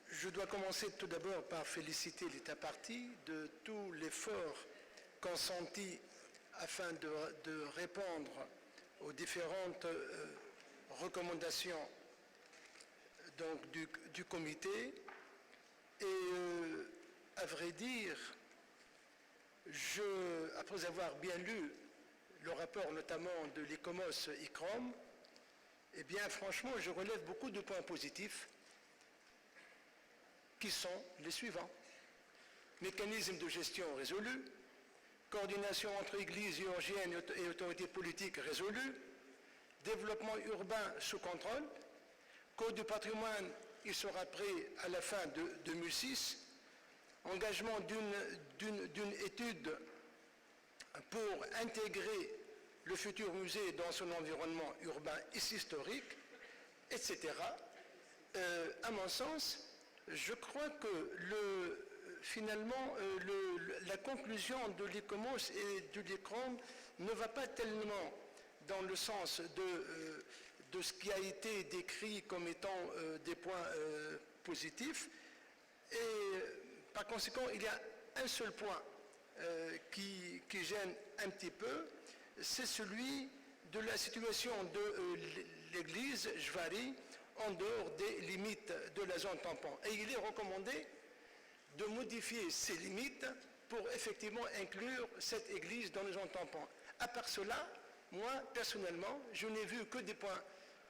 Je dois commencer tout d'abord par féliciter l'État partie de tout l'effort consenti afin de répondre aux différentes recommandations donc, du comité. Et à vrai dire, après avoir bien lu le rapport notamment de l'ICOMOS ICROM, eh bien franchement je relève beaucoup de points positifs qui sont les suivants. Mécanisme de gestion résolu, coordination entre églises géorgiennes et autorités politiques résolues, développement urbain sous contrôle, code du patrimoine, il sera prêt à la fin de 2006, engagement d'une étude pour intégrer le futur musée dans son environnement urbain et historique, etc. À mon sens, je crois que finalement la conclusion de l'ICOMOS et de l'ICROM ne va pas tellement dans le sens de ce qui a été décrit comme étant des points positifs. Et par conséquent, il y a un seul point qui gêne un petit peu, c'est celui de la situation de l'église Jvari en dehors des limites de la zone tampon. Et il est recommandé de modifier ces limites pour effectivement inclure cette église dans les zones tampons. À part cela, moi, personnellement, je n'ai vu que des points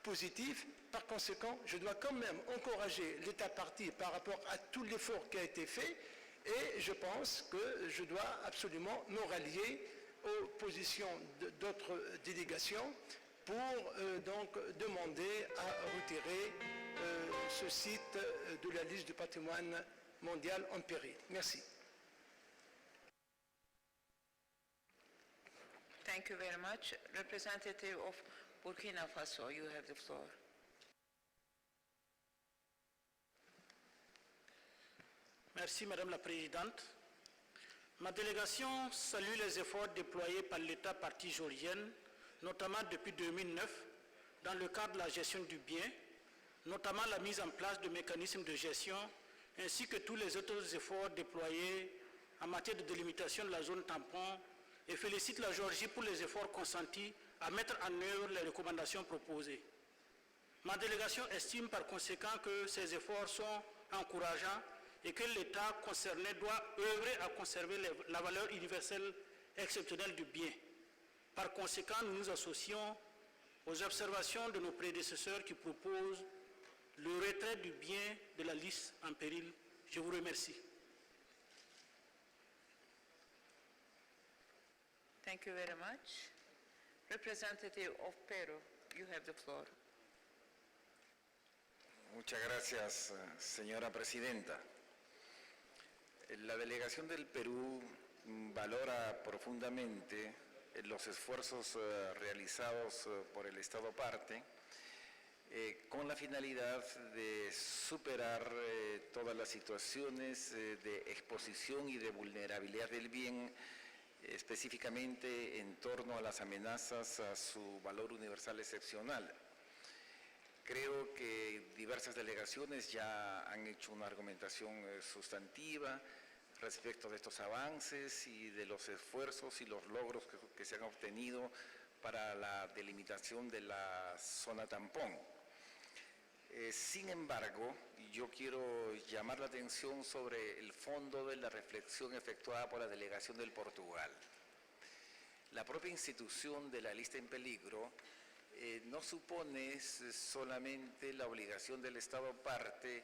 positifs. Par conséquent, je dois quand même encourager l'État partie par rapport à tout l'effort qui a été fait et je pense que je dois absolument me rallier aux positions d'autres délégations pour donc demander à retirer ce site de la liste du patrimoine mondial en péril. Merci. Thank you very much. Representative of Burkina Faso, you have the floor. Merci Madame la Présidente. Ma délégation salue les efforts déployés par l'État partie géorgienne, notamment depuis 2009, dans le cadre de la gestion du bien, notamment la mise en place de mécanismes de gestion, ainsi que tous les autres efforts déployés en matière de délimitation de la zone tampon, et félicite la Géorgie pour les efforts consentis à mettre en œuvre les recommandations proposées. Ma délégation estime par conséquent que ces efforts sont encourageants et que l'État concerné doit œuvrer à conserver la valeur universelle exceptionnelle du bien. Par conséquent, nous nous associons aux observations de nos prédécesseurs qui proposent le retrait du bien de la liste en péril. Je vous remercie. Thank you very much. Representative of Peru, you have the floor. Muchas gracias, señora presidenta. La delegación del Perú valora profundamente los esfuerzos realizados por el Estado parte con la finalidad de superar todas las situaciones de exposición y de vulnerabilidad del bien, específicamente en torno a las amenazas a su valor universal excepcional. Creo que diversas delegaciones ya han hecho una argumentación sustantiva respecto de estos avances y de los esfuerzos y los logros que se han obtenido para la delimitación de la zona tampón. Sin embargo, yo quiero llamar la atención sobre el fondo de la reflexión efectuada por la delegación del Portugal. La propia institución de la lista en peligro no supone solamente la obligación del Estado parte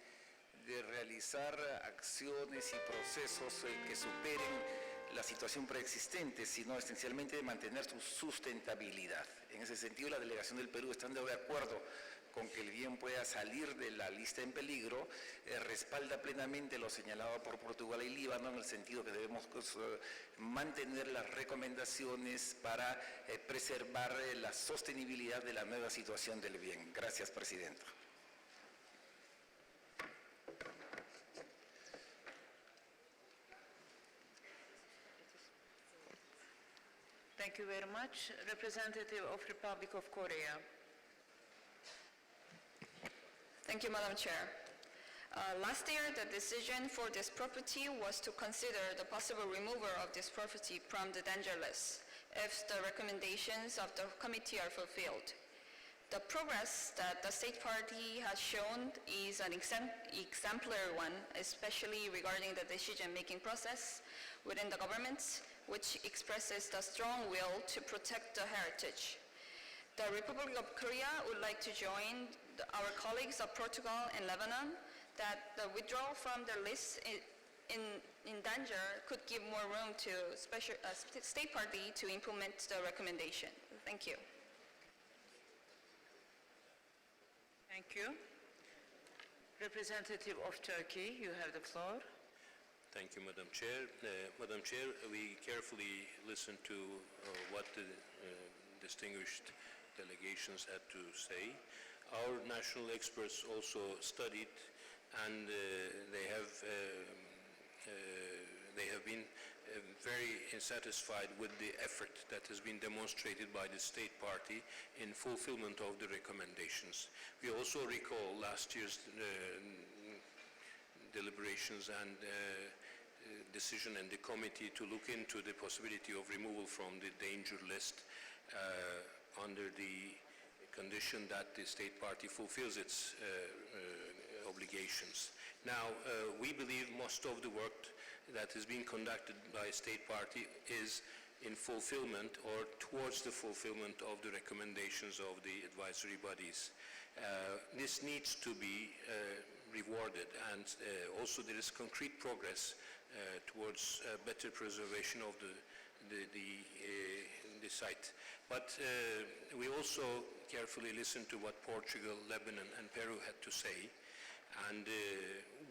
de realizar acciones y procesos que superen la situación preexistente, sino esencialmente de mantener su sustentabilidad. En ese sentido, la delegación del Perú, estando de acuerdo con que el bien pueda salir de la lista en peligro, respalda plenamente lo señalado por Portugal y Líbano en el sentido que debemos mantener las recomendaciones para preservar la sostenibilidad de la nueva situación del bien. Gracias, Presidenta. Thank you very much. Representative of Republic of Korea. Thank you, Madam Chair. Last year, the decision for this property was to consider the possible removal of this property from the danger list if the recommendations of the committee are fulfilled. The progress that the state party has shown is an exemplary one, especially regarding the decision-making process within the government, which expresses the strong will to protect the heritage. The Republic of Korea would like to join our colleagues of Portugal and Lebanon that the withdrawal from the list in danger could give more room to state party to implement the recommendation. Thank you. Thank you. Representative of Turkey, you have the floor. Thank you, Madam Chair. Madam Chair, we carefully listened to what the distinguished delegations had to say. Our national experts also studied, and they have been very satisfied with the effort that has been demonstrated by the state party in fulfillment of the recommendations. We also recall last year's deliberations and decision in the committee to look into the possibility of removal from the danger list under the condition that the state party fulfills its obligations. Now, we believe most of the work that is being conducted by state party is in fulfillment or towards the fulfillment of the recommendations of the advisory bodies. This needs to be rewarded, and also there is concrete progress towards better preservation of the site. But we also carefully listened to what Portugal, Lebanon, and Peru had to say, and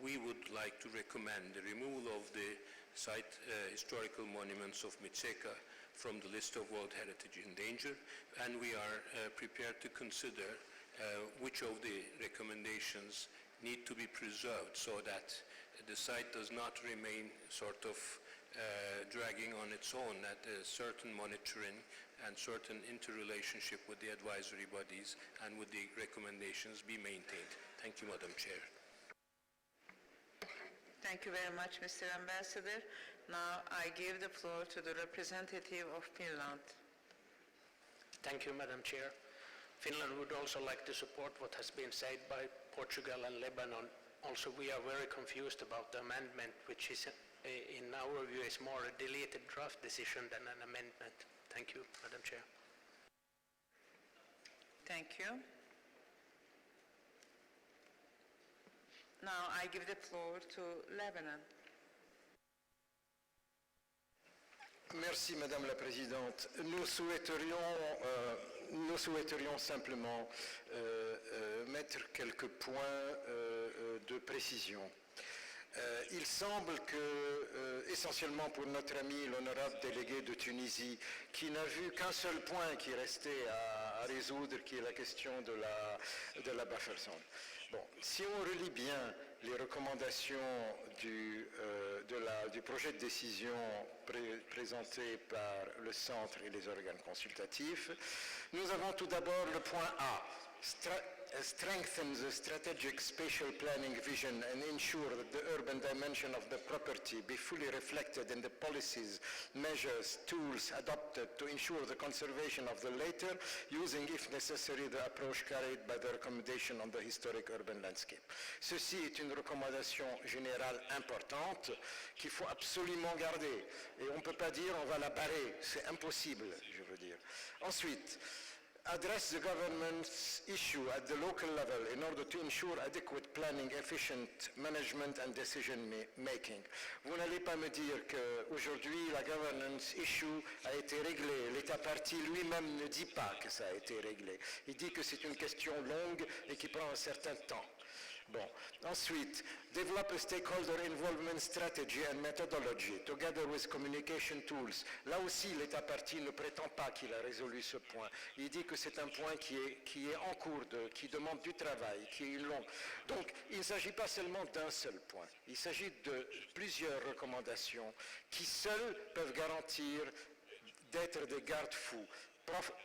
we would like to recommend the removal of the site historical monuments of Mitseka from the list of World Heritage in danger, and we are prepared to consider which of the recommendations need to be preserved so that the site does not remain sort of dragging on its own, that certain monitoring and certain interrelationship with the advisory bodies and with the recommendations be maintained. Thank you, Madam Chair. Thank you very much, Mr. Ambassador. Now I give the floor to the representative of Finland. Thank you, Madam Chair. Finland would also like to support what has been said by Portugal and Lebanon. Also, we are very confused about the amendment, which is, in our view, is more a deleted draft decision than an amendment. Thank you, Madam Chair. Thank you. Now I give the floor to Lebanon. Merci, Madame la Présidente. Nous souhaiterions simplement mettre quelques points de précision. Il semble que, essentiellement pour notre ami l'honorable délégué de Tunisie, qui n'a vu qu'un seul point qui restait à résoudre, qui est la question de la buffer zone. Bon, si on relit bien les recommandations du projet de décision présenté par le Centre et les organes consultatifs, nous avons tout d'abord le point A, strengthen the strategic spatial planning vision and ensure that the urban dimension of the property be fully reflected in the policies, measures, tools adopted to ensure the conservation of the later, using, if necessary, the approach carried by the recommendation on the historic urban landscape. Ceci est une recommandation générale importante qu'il faut absolument garder. Et on ne peut pas dire on va la barrer, c'est impossible, je veux dire. Ensuite, address the government's issue at the local level in order to ensure adequate planning, efficient management and decision making. Vous n'allez pas me dire qu'aujourd'hui la governance issue a été réglée. L'État partie lui-même ne dit pas que ça a été réglé. Il dit que c'est une question longue et qui prend un certain temps. Bon. Ensuite, develop a stakeholder involvement strategy and methodology together with communication tools. Là aussi, l'État partie ne prétend pas qu'il a résolu ce point. Il dit que c'est un point qui est en cours, qui demande du travail, qui est long. Donc, il ne s'agit pas seulement d'un seul point. Il s'agit de plusieurs recommandations qui seules peuvent garantir d'être des garde-fous.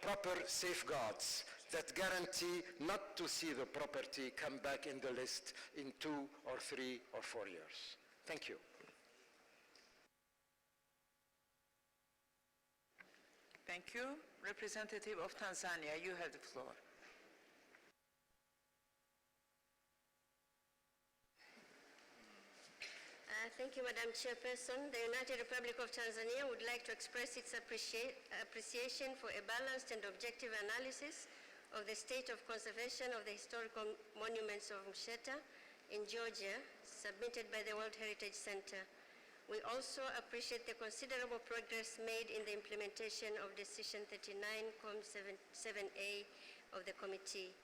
Proper safeguards that guarantee not to see the property come back in the list in 2 or 3 or 4 years. Thank you. Thank you. Representative of Tanzania, you have the floor. Thank you, Madam Chairperson. The United Republic of Tanzania would like to express its appreciation for a balanced and objective analysis of the state of conservation of the historical monuments of Msheta in Georgia, submitted by the World Heritage Center. We also appreciate the considerable progress made in the implementation of Decision 39-7A of the committee.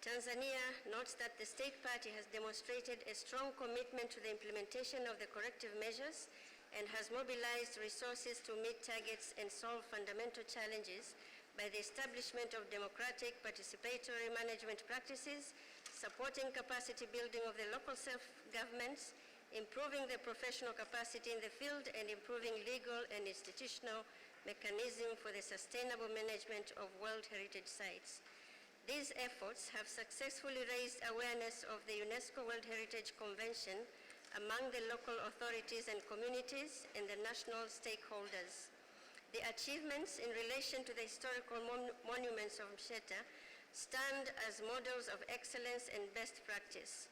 Tanzania notes that the state party has demonstrated a strong commitment to the implementation of the corrective measures and has mobilized resources to meet targets and solve fundamental challenges by the establishment of democratic participatory management practices, supporting capacity building of the local self-governments, improving the professional capacity in the field, and improving legal and institutional mechanism for the sustainable management of World Heritage Sites. These efforts have successfully raised awareness of the UNESCO World Heritage Convention among the local authorities and communities and the national stakeholders. The achievements in relation to the historical monuments of Msheta stand as models of excellence and best practice.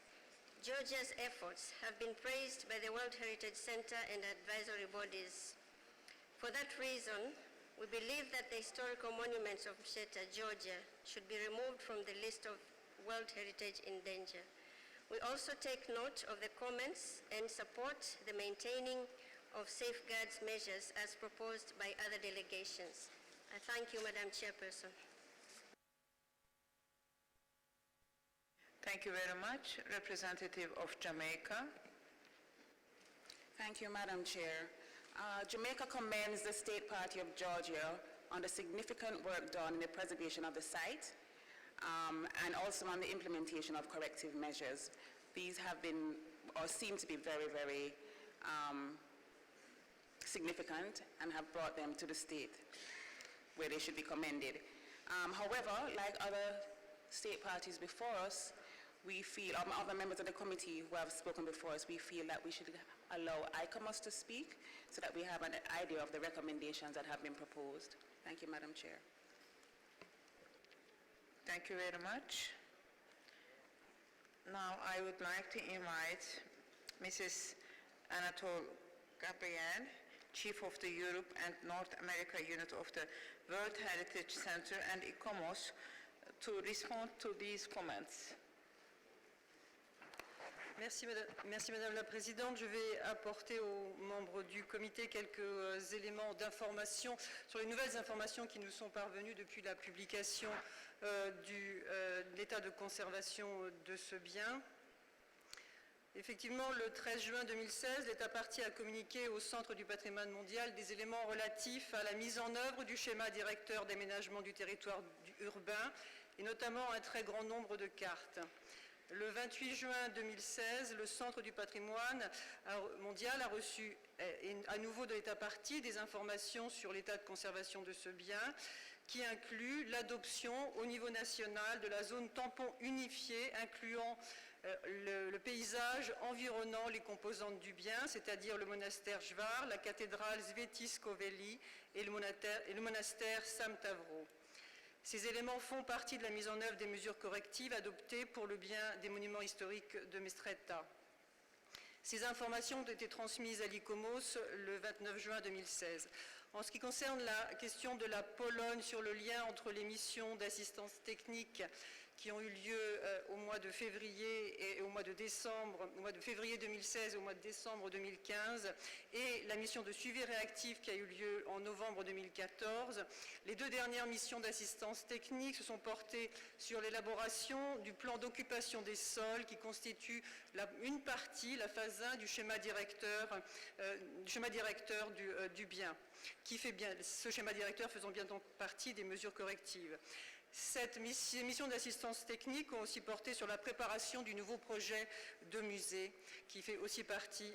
Georgia's efforts have been praised by the World Heritage Center and advisory bodies. For that reason, we believe that the historical monuments of Msheta, Georgia, should be removed from the list of World Heritage in danger. We also take note of the comments and support the maintaining of safeguards measures as proposed by other delegations. I thank you, Madam Chairperson. Thank you very much. Representative of Jamaica. Thank you, Madam Chair. Jamaica commends the State Party of Georgia on the significant work done in the preservation of the site and also on the implementation of corrective measures. These have been or seem to be very, very significant and have brought them to the state where they should be commended. However, like other state parties before us, we feel, other members of the committee who have spoken before us, we feel that we should allow ICOMOS to speak so that we have an idea of the recommendations that have been proposed. Thank you, Madam Chair. Thank you very much. Now I would like to invite Mrs. Anatole Gabriel, Chief of the Europe and North America Unit of the World Heritage Center and ICOMOS, to respond to these comments. Merci Madame la Présidente. Je vais apporter aux membres du comité quelques éléments d'information sur les nouvelles informations qui nous sont parvenues depuis la publication de l'état de conservation de ce bien. Effectivement, le 13 juin 2016, l'État partie a communiqué au Centre du patrimoine mondial des éléments relatifs à la mise en œuvre du schéma directeur d'aménagement du territoire urbain et notamment un très grand nombre de cartes. Le 28 juin 2016, le Centre du patrimoine mondial a reçu à nouveau de l'État partie des informations sur l'état de conservation de ce bien, qui inclut l'adoption au niveau national de la zone tampon unifiée incluant le paysage environnant les composantes du bien, c'est-à-dire le monastère Jvar, la cathédrale Svetisko-Veli et le monastère Samtavro. Ces éléments font partie de la mise en œuvre des mesures correctives adoptées pour le bien des monuments historiques de Mistretta. Ces informations ont été transmises à l'ICOMOS le 29 juin 2016. En ce qui concerne la question de la Pologne sur le lien entre les missions d'assistance technique qui ont eu lieu au mois de février et au mois de décembre, au mois de février 2016 et au mois de décembre 2015, et la mission de suivi réactif qui a eu lieu en novembre 2014. Les deux dernières missions d'assistance technique se sont portées sur l'élaboration du plan d'occupation des sols qui constitue une partie, la phase 1 du schéma directeur du bien, ce schéma directeur faisant bien donc partie des mesures correctives. Ces missions d'assistance technique ont aussi porté sur la préparation du nouveau projet de musée qui fait aussi partie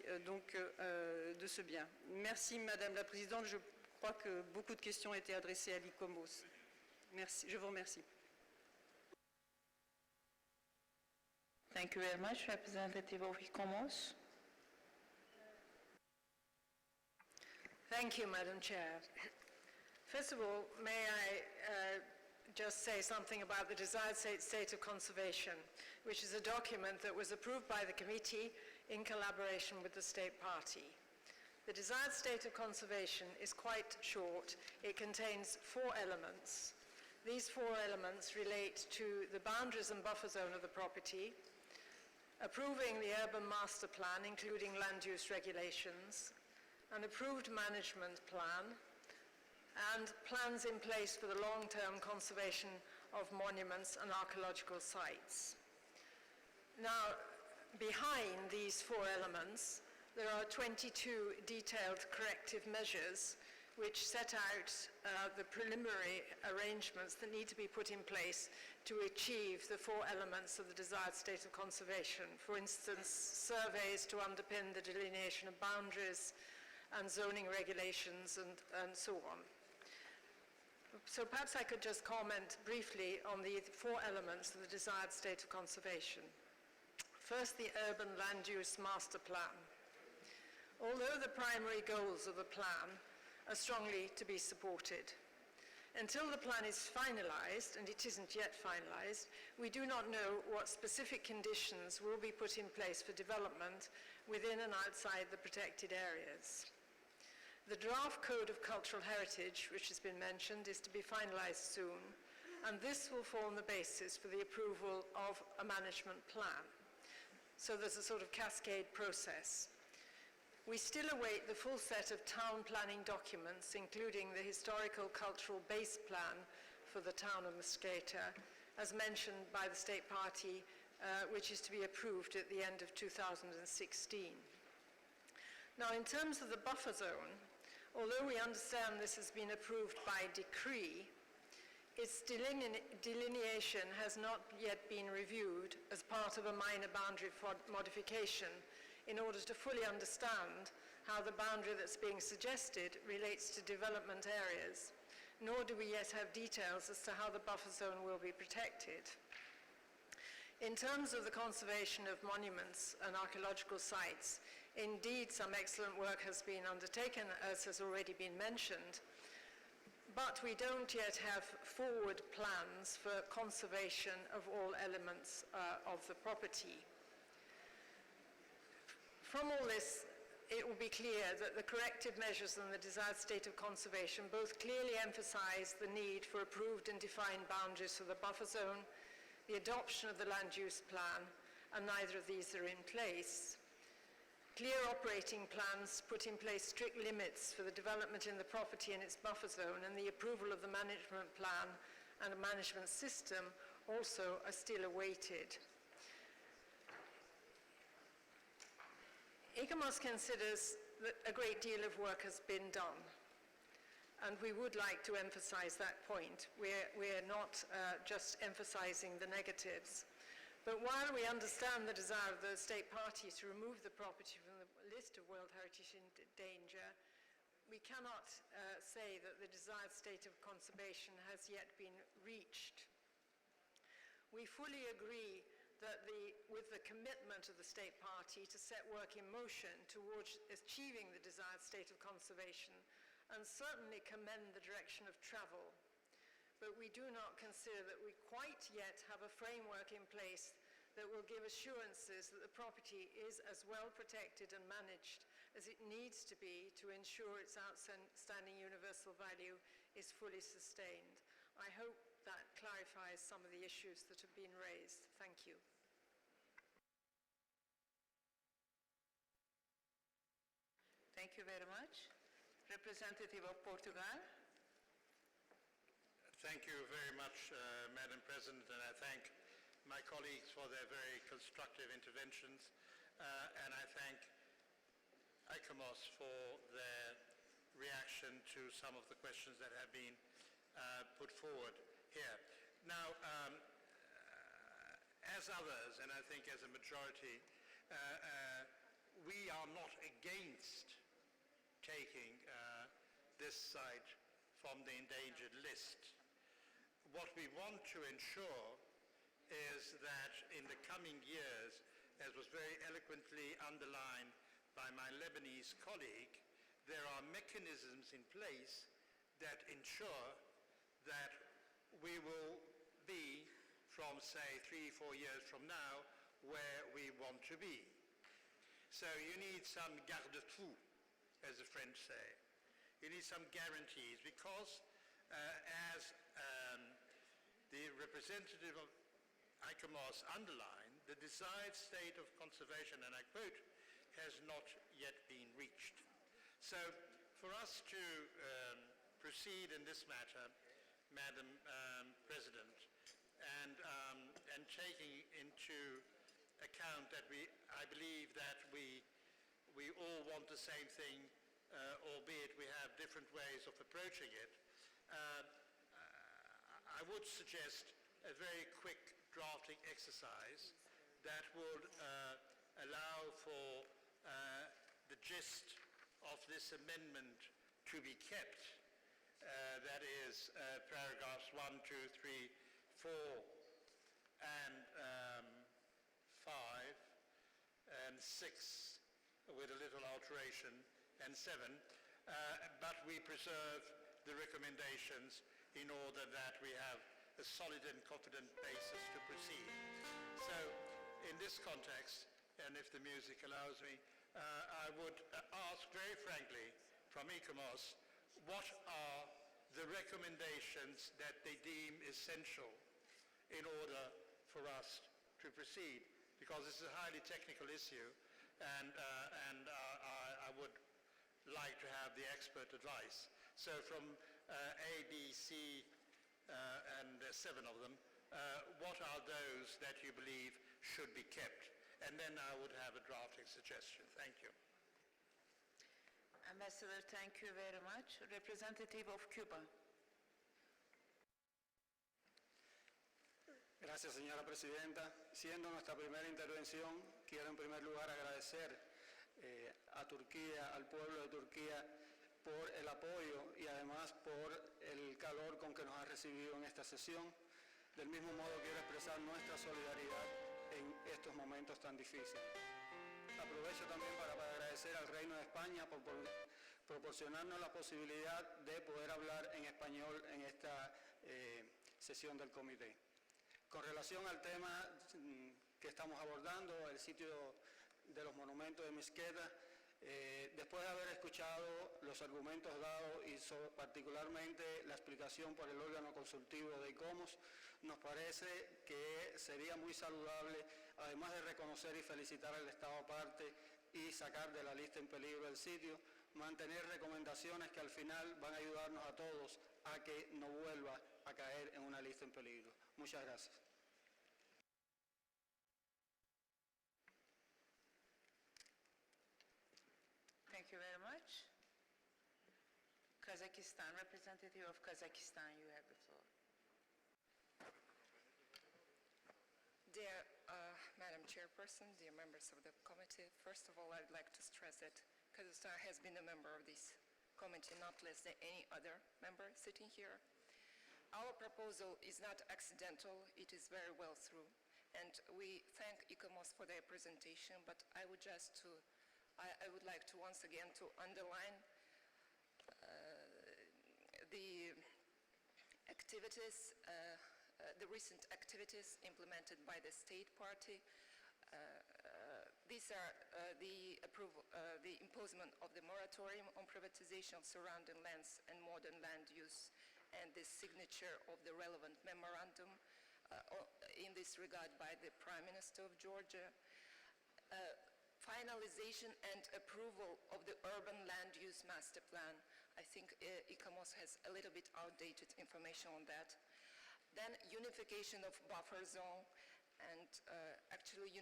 de ce bien. Merci Madame la Présidente, je crois que beaucoup de questions ont été adressées à l'ICOMOS. Merci, je vous remercie. Thank you very much, representative of ICOMOS. Thank you, Madam Chair. First of all, may I just say something about the desired state of conservation, which is a document that was approved by the committee in collaboration with the state party. The desired state of conservation is quite short. It contains 4 elements. These 4 elements relate to the boundaries and buffer zone of the property, approving the urban master plan, including land use regulations, an approved management plan, and plans in place for the long-term conservation of monuments and archaeological sites. Now, behind these 4 elements, there are 22 detailed corrective measures which set out the preliminary arrangements that need to be put in place to achieve the 4 elements of the desired state of conservation. For instance, surveys to underpin the delineation of boundaries and zoning regulations and so on. So perhaps I could just comment briefly on the 4 elements of the desired state of conservation. First, the urban land use master plan. Although the primary goals of the plan are strongly to be supported, until the plan is finalized, and it isn't yet finalized, we do not know what specific conditions will be put in place for development within and outside the protected areas. The draft Code of Cultural Heritage, which has been mentioned, is to be finalized soon, and this will form the basis for the approval of a management plan. So there's a sort of cascade process. We still await the full set of town planning documents, including the historical cultural base plan for the town of Mosqueta, as mentioned by the state party, which is to be approved at the end of 2016. Now, in terms of the buffer zone, although we understand this has been approved by decree, its delineation has not yet been reviewed as part of a minor boundary modification in order to fully understand how the boundary that's being suggested relates to development areas, nor do we yet have details as to how the buffer zone will be protected. In terms of the conservation of monuments and archaeological sites, indeed, some excellent work has been undertaken, as has already been mentioned, but we don't yet have forward plans for conservation of all elements of the property. From all this, it will be clear that the corrective measures and the desired state of conservation both clearly emphasize the need for approved and defined boundaries for the buffer zone, the adoption of the land use plan, and neither of these are in place. Clear operating plans put in place strict limits for the development in the property and its buffer zone, and the approval of the management plan and a management system also are still awaited. ICOMOS considers that a great deal of work has been done, and we would like to emphasize that point. We're not just emphasizing the negatives. But while we understand the desire of the state party to remove the property from the list of World Heritage in danger, we cannot say that the desired state of conservation has yet been reached. We fully agree that with the commitment of the state party to set work in motion towards achieving the desired state of conservation, and certainly commend the direction of travel. But we do not consider that we quite yet have a framework in place that will give assurances that the property is as well protected and managed as it needs to be to ensure its outstanding universal value is fully sustained. I hope that clarifies some of the issues that have been raised. Thank you. Thank you very much. Representative of Portugal. Thank you very much, Madam President, and I thank my colleagues for their very constructive interventions, and I thank ICOMOS for their reaction to some of the questions that have been put forward here. Now, as others, and I think as a majority, we are not against taking this site from the endangered list. What we want to ensure is that in the coming years, as was very eloquently underlined by my Lebanese colleague, there are mechanisms in place that ensure that we will be from, say, 3-4 years from now, where we want to be. So you need some garde-fous, as the French say. You need some guarantees, because as the representative of ICOMOS underlined, the desired state of conservation, and I quote, has not yet been reached. So for us to proceed in this matter, Madam President, and taking into account that I believe that we all want the same thing, albeit we have different ways of approaching it, I would suggest a very quick drafting exercise that would allow for the gist of this amendment to be kept. That is paragraphs 1, 2, 3, 4, and 5, and 6, with a little alteration, and 7, but we preserve the recommendations in order that we have a solid and confident basis to proceed. So in this context, and if the music allows me, I would ask very frankly from ICOMOS, what are the recommendations that they deem essential in order for us to proceed? Because this is a highly technical issue, and I would like to have the expert advice. So from A, B, C, and 7 of them, what are those that you believe should be kept? And then I would have a drafting suggestion. Thank you. Ambassador, thank you very much. Representative of Cuba. Gracias, señora presidenta. Siendo nuestra primera intervención, quiero en primer lugar agradecer a Turquía, al pueblo de Turquía, por el apoyo y además por el calor con que nos ha recibido en esta sesión. Del mismo modo quiero expresar nuestra solidaridad en estos momentos tan difíciles. Aprovecho también para agradecer al Reino de España por proporcionarnos la posibilidad de poder hablar en español en esta sesión del comité. Con relación al tema que estamos abordando, el sitio de los monumentos de Mezquita, después de haber escuchado los argumentos dados y particularmente la explicación por el órgano consultivo de ICOMOS, nos parece que sería muy saludable, además de reconocer y felicitar al Estado parte y sacar de la lista en peligro el sitio, mantener recomendaciones que al final van a ayudarnos a todos a que no vuelva a caer en una lista en peligro. Muchas gracias. Thank you very much. Kazakhstan, representative of Kazakhstan, you have the floor. Dear Chairperson, dear members of the committee, first of all, I'd like to stress that Kazakhstan has been a member of this committee not less than any other member sitting here. Our proposal is not accidental, it is very well through, and we thank ICOMOS for their presentation, but I would like to once again to underline the activities, the recent activities implemented by the state party. These are the imposition of the moratorium on privatization of surrounding lands and modern land use, and the signature of the relevant memorandum in this regard by the Prime Minister of Georgia. Finalization and approval of the urban land use master plan. I think ICOMOS has a little bit outdated information on that. Then unification of buffer zone, and actually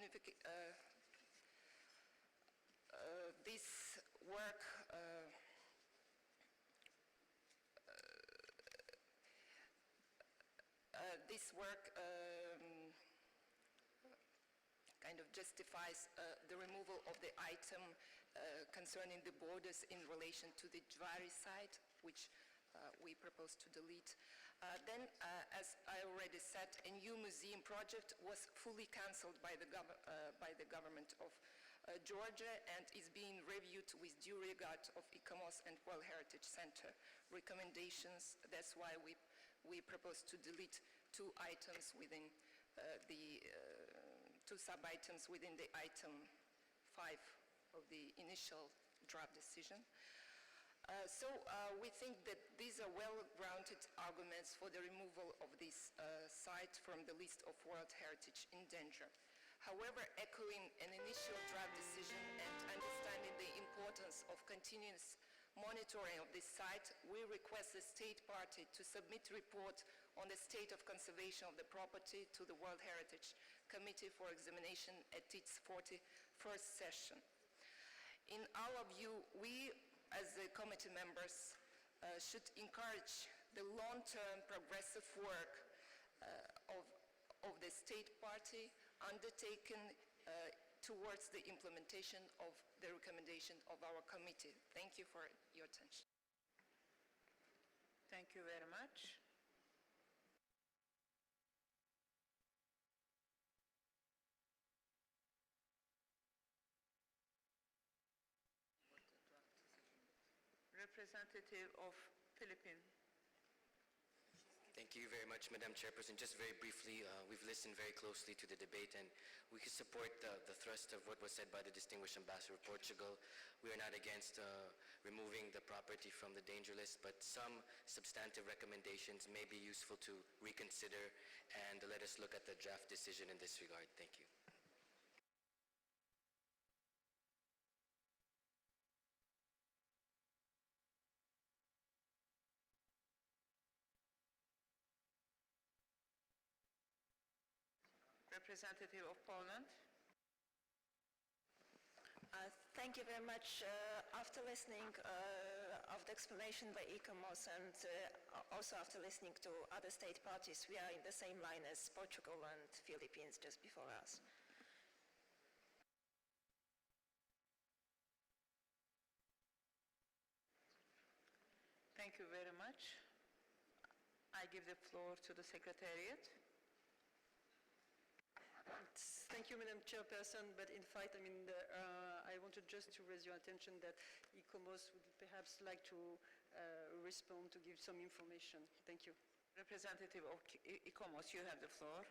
this work kind of justifies the removal of the item concerning the borders in relation to the Jvari site, which we propose to delete. Then, as I already said, a new museum project was fully cancelled by the government of Georgia and is being reviewed with due regard of ICOMOS and World Heritage Center recommendations. That's why we propose to delete two items within two sub-items within the item 5 of the initial draft decision. So we think that these are well-grounded arguments for the removal of this site from the list of World Heritage in danger. However, echoing an initial draft decision and understanding the importance of continuous monitoring of this site, we request the state party to submit a report on the state of conservation of the property to the World Heritage Committee for examination at its 41st session. In our view, we as the committee members should encourage the long-term progressive work of the state party undertaken towards the implementation of the recommendation of our committee. Thank you for your attention. Thank you very much. Representative of Philippines. Thank you very much, Madam Chairperson. Just very briefly, we've listened very closely to the debate, and we can support the thrust of what was said by the distinguished ambassador of Portugal. We are not against removing the property from the danger list, but some substantive recommendations may be useful to reconsider, and let us look at the draft decision in this regard. Thank you. Representative of Poland. Thank you very much. After listening of the explanation by ICOMOS and also after listening to other state parties, we are in the same line as Portugal and Philippines just before us. Thank you very much. I give the floor to the Secretariat. Thank you, Madam Chairperson, but in fact, I wanted just to raise your attention that ICOMOS would perhaps like to respond to give some information. Thank you. Representative of ICOMOS, you have the floor.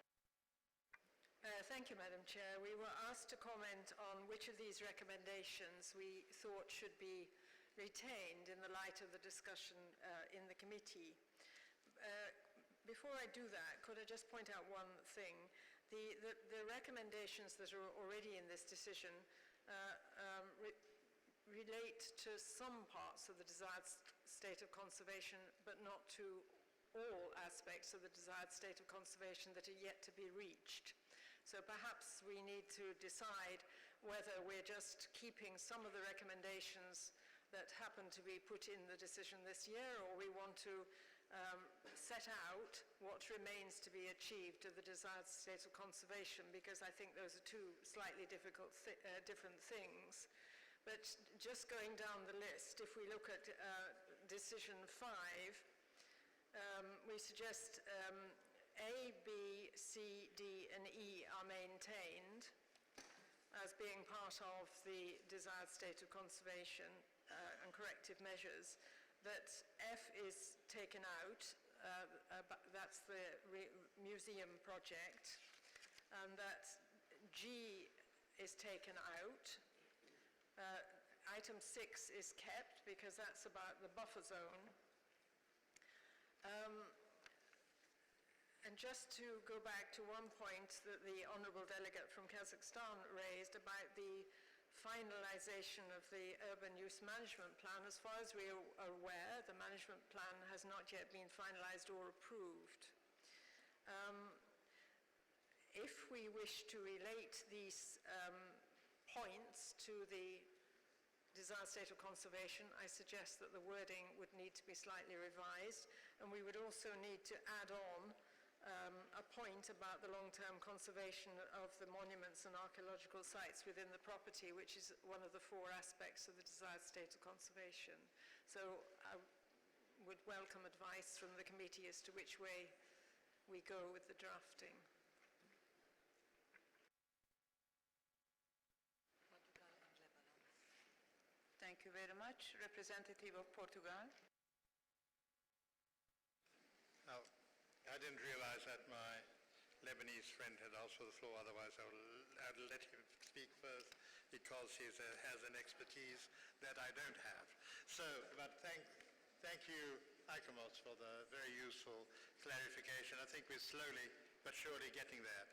Thank you, Madam Chair. We were asked to comment on which of these recommendations we thought should be retained in the light of the discussion in the committee. Before I do that, could I just point out one thing? The recommendations that are already in this decision relate to some parts of the desired state of conservation, but not to all aspects of the desired state of conservation that are yet to be reached. So perhaps we need to decide whether we're just keeping some of the recommendations that happen to be put in the decision this year, or we want to set out what remains to be achieved of the desired state of conservation, because I think those are two slightly different things. But just going down the list, if we look at decision 5, we suggest A, B, C, D, and E are maintained as being part of the desired state of conservation and corrective measures, that F is taken out, that's the museum project, and that G is taken out. Item 6 is kept because that's about the buffer zone. And just to go back to one point that the Honourable Delegate from Kazakhstan raised about the finalisation of the Urban Use Management Plan, as far as we are aware, the management plan has not yet been finalised or approved. If we wish to relate these points to the desired state of conservation, I suggest that the wording would need to be slightly revised, and we would also need to add on a point about the long-term conservation of the monuments and archaeological sites within the property, which is one of the 4 aspects of the desired state of conservation. So I would welcome advice from the committee as to which way we go with the drafting. Thank you very much. Representative of Portugal. Now, I didn't realize that my Lebanese friend had asked for the floor, otherwise I'd let him speak first because he has an expertise that I don't have. So, but thank you, ICOMOS, for the very useful clarification. I think we're slowly but surely getting there.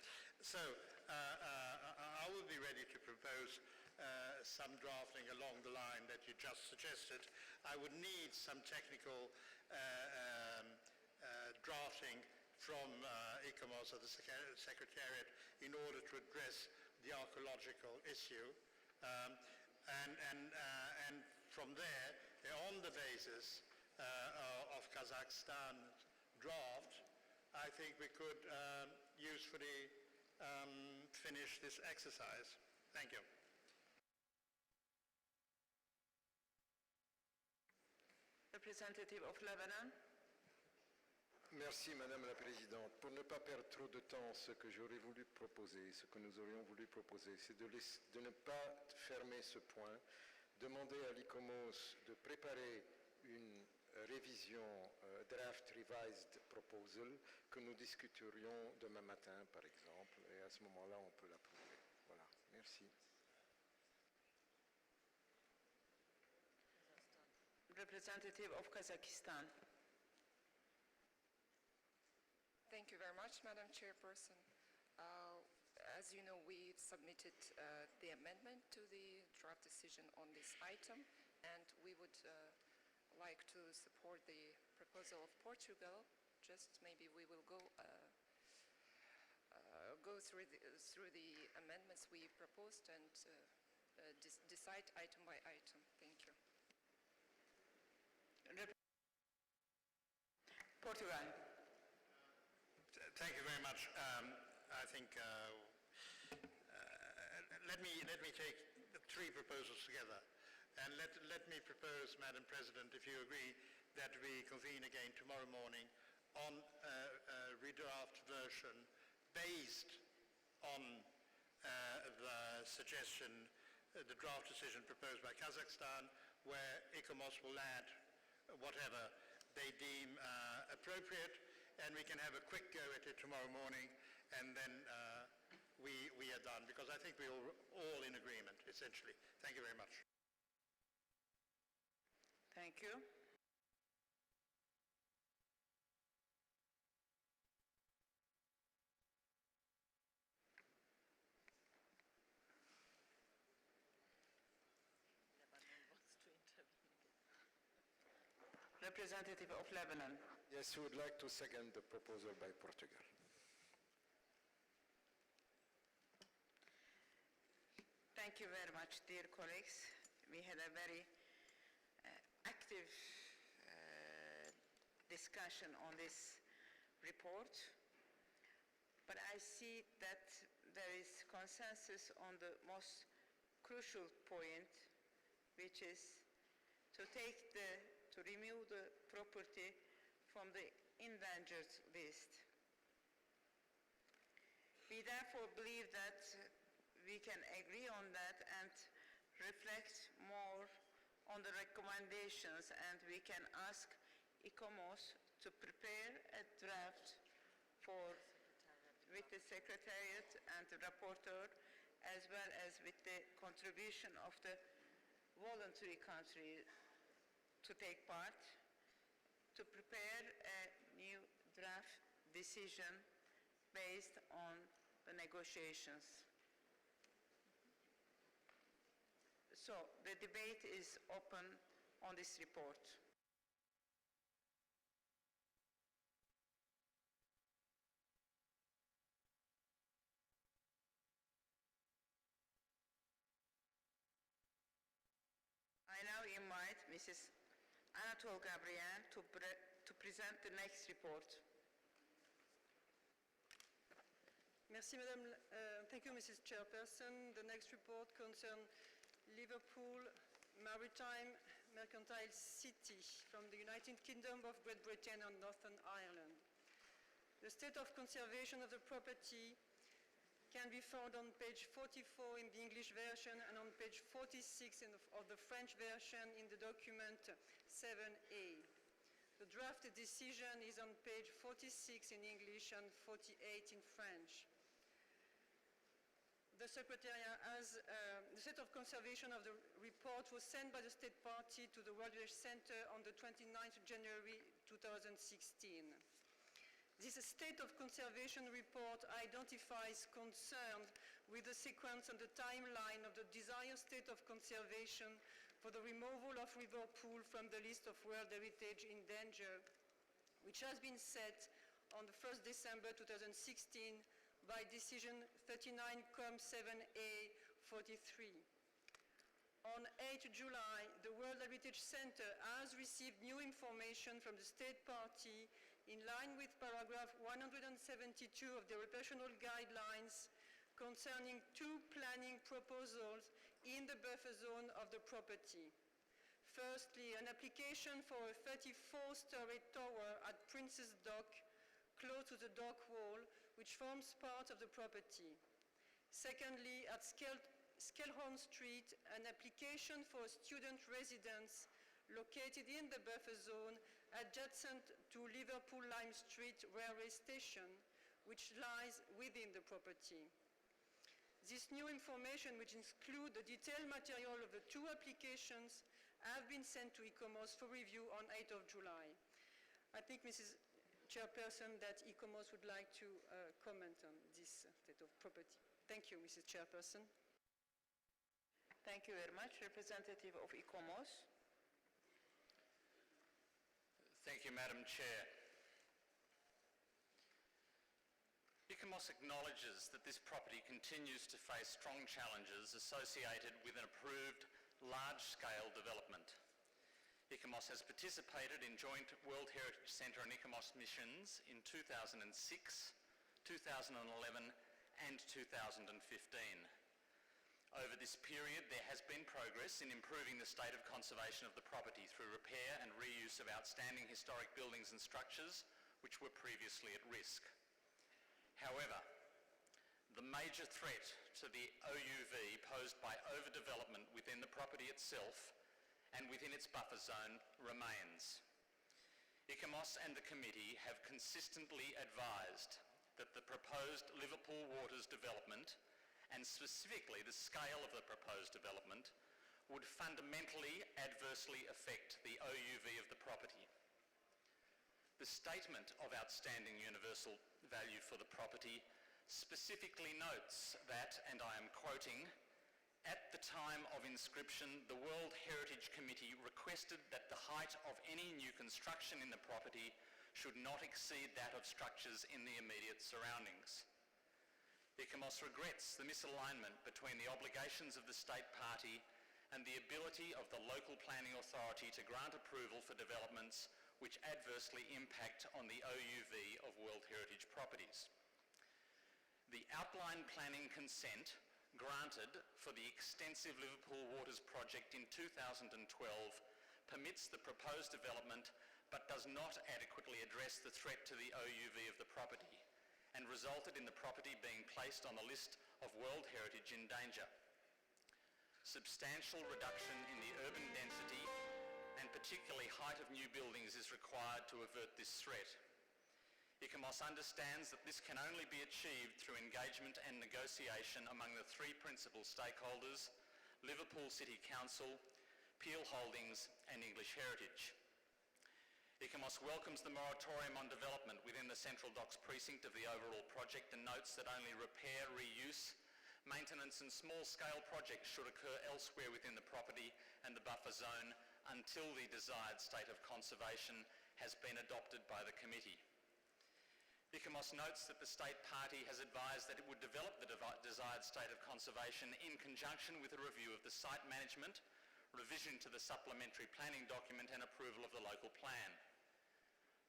So, I will be ready to propose some drafting along the line that you just suggested. I would need some technical drafting from ICOMOS or the Secretariat in order to address the archaeological issue. And from there, on the basis of Kazakhstan's draft, I think we could usefully finish this exercise. Thank you. Representative of Lebanon. Merci Madame la Présidente. Pour ne pas perdre trop de temps, ce que j'aurais voulu proposer, ce que nous aurions voulu proposer, c'est de ne pas fermer ce point, demander à l'ICOMOS de préparer une révision, draft revised proposal, que nous discuterions demain matin par exemple, et à ce moment-là on peut l'approuver. Voilà, merci. Representative of Kazakhstan. Thank you very much, Madam Chairperson. As you know, we submitted the amendment to the draft decision on this item, and we would like to support the proposal of Portugal. Just maybe we will go through the amendments we proposed and decide item by item. Thank you. Portugal. Thank you very much. I think let me take the 3 proposals together, and let me propose, Madam President, if you agree, that we convene again tomorrow morning on a redraft version based on the suggestion, the draft decision proposed by Kazakhstan, where ICOMOS will add whatever they deem appropriate, and we can have a quick go at it tomorrow morning, and then we are done, because I think we're all in agreement, essentially. Thank you very much. Thank you. Representative of Lebanon. Yes, we would like to second the proposal by Portugal. Thank you very much, dear colleagues. We had a very active discussion on this report, but I see that there is consensus on the most crucial point, which is to remove the property from the endangered list. We therefore believe that we can agree on that and reflect more on the recommendations, and we can ask ICOMOS to prepare a draft with the Secretariat and the Rapporteur, as well as with the contribution of the voluntary country to take part, to prepare a new draft decision based on the negotiations. So the debate is open on this report. I now invite Mrs. Anatole Gabriel to present the next report. Thank you, Mrs. Chairperson. The next report concerns Liverpool Maritime Mercantile City from the United Kingdom of Great Britain and Northern Ireland. The state of conservation of the property can be found on page 44 in the English version and on page 46 of the French version in the document 7A. The draft decision is on page 46 in English and 48 in French. The Secretariat has the state of conservation of the report was sent by the State Party to the World Heritage Center on the 29th of January 2016. This state of conservation report identifies concerns with the sequence and the timeline of the desired state of conservation for the removal of Liverpool from the list of World Heritage in danger, which has been set on the 1st December 2016 by decision 39-7A 43. On 8 July, the World Heritage Center has received new information from the State Party in line with paragraph 172 of the operational guidelines concerning two planning proposals in the buffer zone of the property. Firstly, an application for a 34-story tower at Prince's Dock, close to the dock wall, which forms part of the property. Secondly, at Skelhorn Street, an application for a student residence located in the buffer zone adjacent to Liverpool Lime Street railway station, which lies within the property. This new information, which includes the detailed material of the two applications, have been sent to ICOMOS for review on 8th of July. I think, Mrs. Chairperson, that ICOMOS would like to comment on this state of property. Thank you, Mrs. Chairperson. Thank you very much. Representative of ICOMOS. Thank you, Madam Chair. ICOMOS acknowledges that this property continues to face strong challenges associated with an approved large-scale development. ICOMOS has participated in joint World Heritage Centre and ICOMOS missions in 2006, 2011 and 2015. Over this period, there has been progress in improving the state of conservation of the property through repair and reuse of outstanding historic buildings and structures which were previously at risk. However, the major threat to the OUV posed by overdevelopment within the property itself and within its buffer zone remains. ICOMOS and the committee have consistently advised that the proposed Liverpool Waters development, and specifically the scale of the proposed development, would fundamentally adversely affect the OUV of the property. The statement of outstanding universal value for the property specifically notes that, and I am quoting, "At the time of inscription, the World Heritage Committee requested that the height of any new construction in the property should not exceed that of structures in the immediate surroundings." ICOMOS regrets the misalignment between the obligations of the State Party and the ability of the local planning authority to grant approval for developments which adversely impact on the OUV of World Heritage properties. The outline planning consent granted for the extensive Liverpool Waters project in 2012 permits the proposed development but does not adequately address the threat to the OUV of the property and resulted in the property being placed on the list of World Heritage in danger. Substantial reduction in the urban density and particularly height of new buildings is required to avert this threat. ICOMOS understands that this can only be achieved through engagement and negotiation among the three principal stakeholders, Liverpool City Council, Peel Holdings and English Heritage. ICOMOS welcomes the moratorium on development within the Central Docks precinct of the overall project and notes that only repair, reuse, maintenance and small-scale projects should occur elsewhere within the property and the buffer zone until the desired state of conservation has been adopted by the committee. ICOMOS notes that the state party has advised that it would develop the desired state of conservation in conjunction with a review of the site management, revision to the supplementary planning document and approval of the local plan.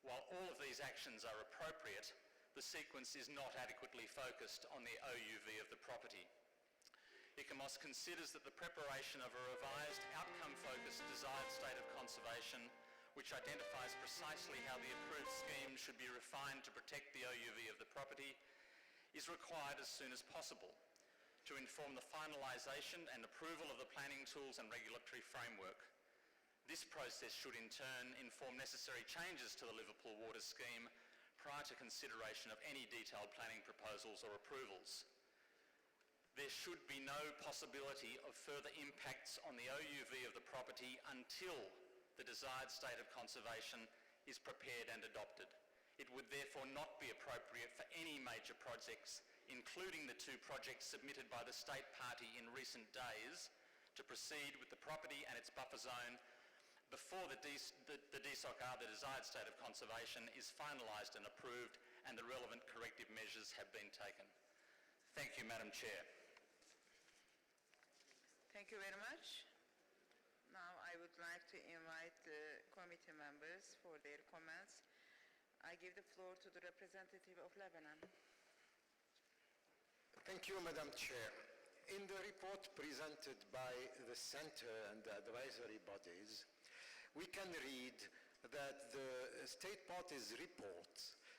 While all of these actions are appropriate, the sequence is not adequately focused on the OUV of the property. ICOMOS considers that the preparation of a revised outcome-focused desired state of conservation, which identifies precisely how the approved scheme should be refined to protect the OUV of the property, is required as soon as possible to inform the finalisation and approval of the planning tools and regulatory framework. This process should in turn inform necessary changes to the Liverpool Water Scheme prior to consideration of any detailed planning proposals or approvals. There should be no possibility of further impacts on the OUV of the property until the desired state of conservation is prepared and adopted. It would therefore not be appropriate for any major projects, including the two projects submitted by the state party in recent days, to proceed with the property and its buffer zone before the DSOC-R, the desired state of conservation, is finalised and approved and the relevant corrective measures have been taken. Thank you, Madam Chair. Thank you very much. Now I would like to invite the committee members for their comments. I give the floor to the representative of Lebanon. Thank you, Madam Chair. In the report presented by the Centre and the advisory bodies, we can read that the State Party's report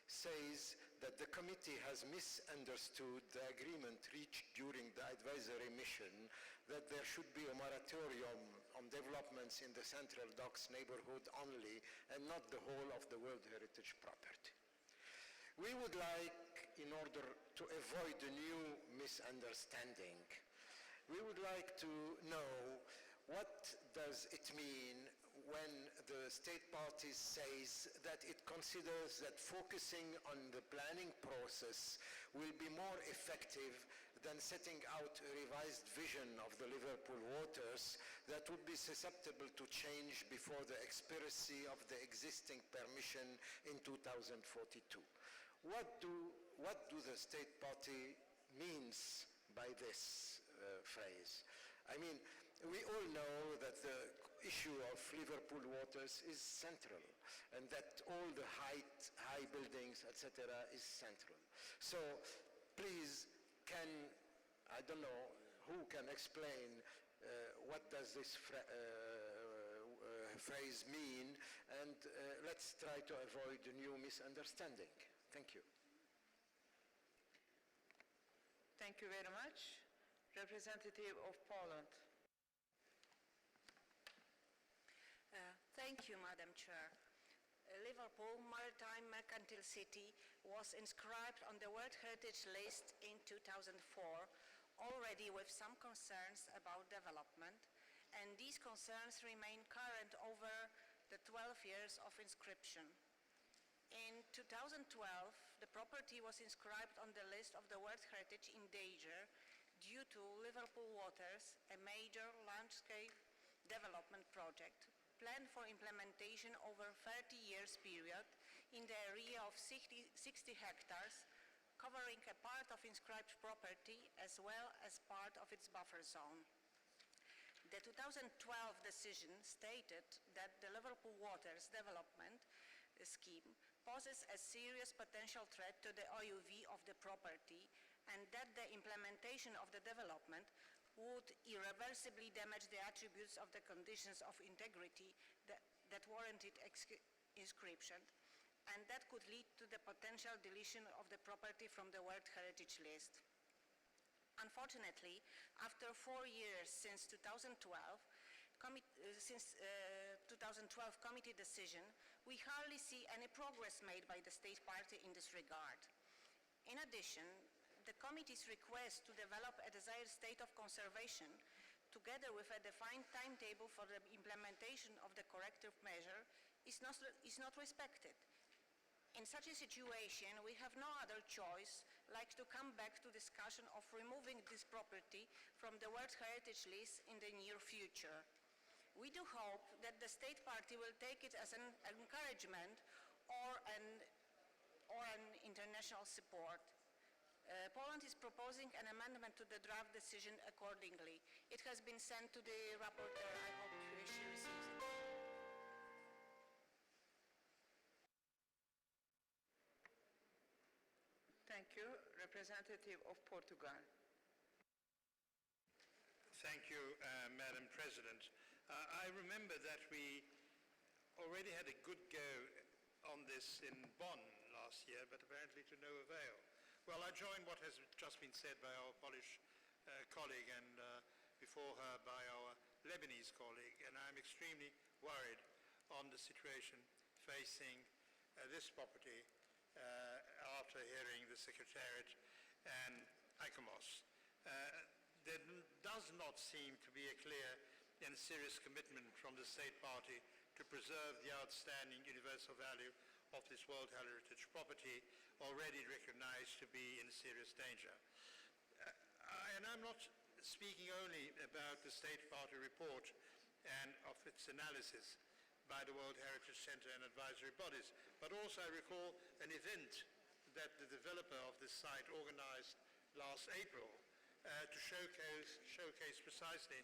says that the committee has misunderstood the agreement reached during the advisory mission that there should be a moratorium on developments in the Central Docks neighborhood only and not the whole of the World Heritage property. We would like, in order to avoid a new misunderstanding, we would like to know what does it mean when the state party says that it considers that focusing on the planning process will be more effective than setting out a revised vision of the Liverpool waters that would be susceptible to change before the expiry of the existing permission in 2042. What do the state party means by this phrase? I mean, we all know that the issue of Liverpool waters is central and that all the high buildings, etc., is central. So please, I don't know who can explain what does this phrase mean, and let's try to avoid a new misunderstanding. Thank you. Thank you very much. Representative of Poland. Thank you, Madam Chair. Liverpool, maritime mercantile city, was inscribed on the World Heritage List in 2004, already with some concerns about development, and these concerns remain current over the 12 years of inscription. In 2012, the property was inscribed on the list of the World Heritage in danger due to Liverpool Waters, a major landscape development project planned for implementation over a 30 years period in the area of 60 hectares, covering a part of inscribed property as well as part of its buffer zone. The 2012 decision stated that the Liverpool Waters development scheme poses a serious potential threat to the OUV of the property, and that the implementation of the development would irreversibly damage the attributes of the conditions of integrity that warranted inscription, and that could lead to the potential deletion of the property from the World Heritage List. Unfortunately, after 4 years since 2012 committee decision, we hardly see any progress made by the state party in this regard. In addition, the committee's request to develop a desired state of conservation, together with a defined timetable for the implementation of the corrective measure, is not respected. In such a situation, we have no other choice like to come back to discussion of removing this property from the World Heritage List in the near future. We do hope that the state party will take it as an encouragement or an international support. Poland is proposing an amendment to the draft decision accordingly. It has been sent to the rapporteur. I hope she receives it. Thank you. Representative of Portugal. Thank you, Madam President. I remember that we already had a good go on this in Bonn last year, but apparently to no avail. Well, I join what has just been said by our Polish colleague and before her by our Lebanese colleague, and I'm extremely worried on the situation facing this property after hearing the Secretariat and ICOMOS. There does not seem to be a clear and serious commitment from the state party to preserve the outstanding universal value of this World Heritage property, already recognized to be in serious danger. And I'm not speaking only about the state party report and of its analysis by the World Heritage Center and advisory bodies, but also I recall an event that the developer of this site organized last April to showcase precisely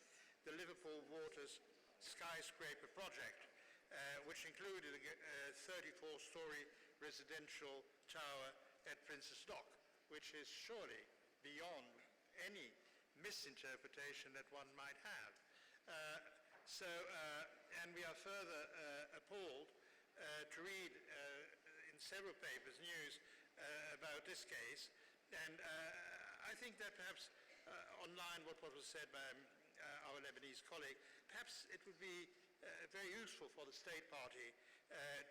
the Liverpool Waters skyscraper project, which included a 34-story residential tower at Prince's Dock, which is surely beyond any misinterpretation that one might have. And we are further appalled to read in several papers news about this case, and I think that perhaps online what was said by our Lebanese colleague, perhaps it would be very useful for the state party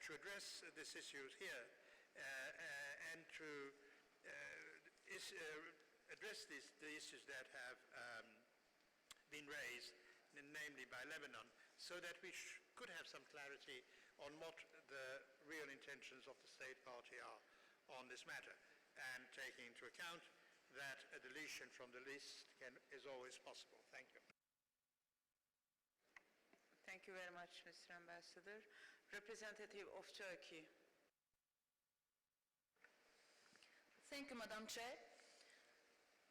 to address these issues here and to address the issues that have been raised, namely by Lebanon, so that we could have some clarity on what the real intentions of the state party are on this matter, and taking into account that a deletion from the list is always possible. Thank you. Thank you very much, Mr. Ambassador. Representative of Turkey. Thank you, Madam Chair.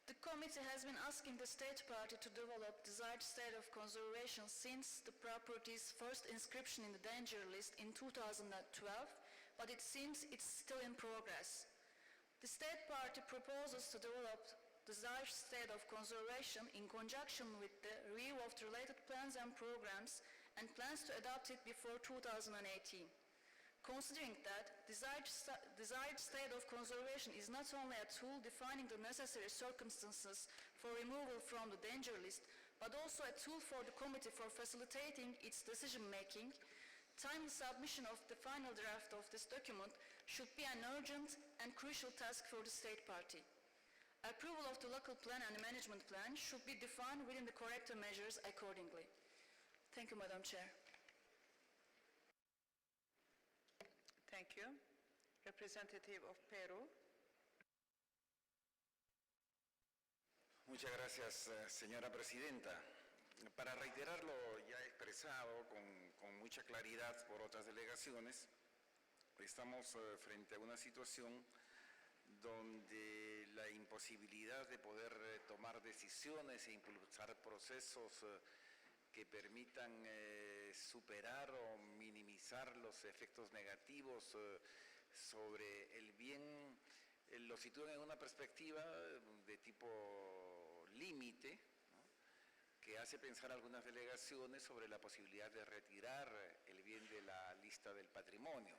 The committee has been asking the state party to develop desired state of conservation since the property's first inscription in the danger list in 2012, but it seems it's still in progress. The state party proposes to develop desired state of conservation in conjunction with the review of the related plans and programs and plans to adopt it before 2018. Considering that desired state of conservation is not only a tool defining the necessary circumstances for removal from the danger list, but also a tool for the committee for facilitating its decision-making, timely submission of the final draft of this document should be an urgent and crucial task for the state party. Approval of the local plan and management plan should be defined within the corrective measures accordingly. Thank you, Madam Chair. Thank you. Representative of Peru. Muchas gracias, señora presidenta. Para reiterar lo ya expresado con mucha claridad por otras delegaciones, estamos frente a una situación donde la imposibilidad de poder tomar decisiones e impulsar procesos que permitan superar o minimizar minimizar los efectos negativos sobre el bien, lo sitúan en una perspectiva de tipo límite, ¿no?, que hace pensar a algunas delegaciones sobre la posibilidad de retirar el bien de la lista del patrimonio.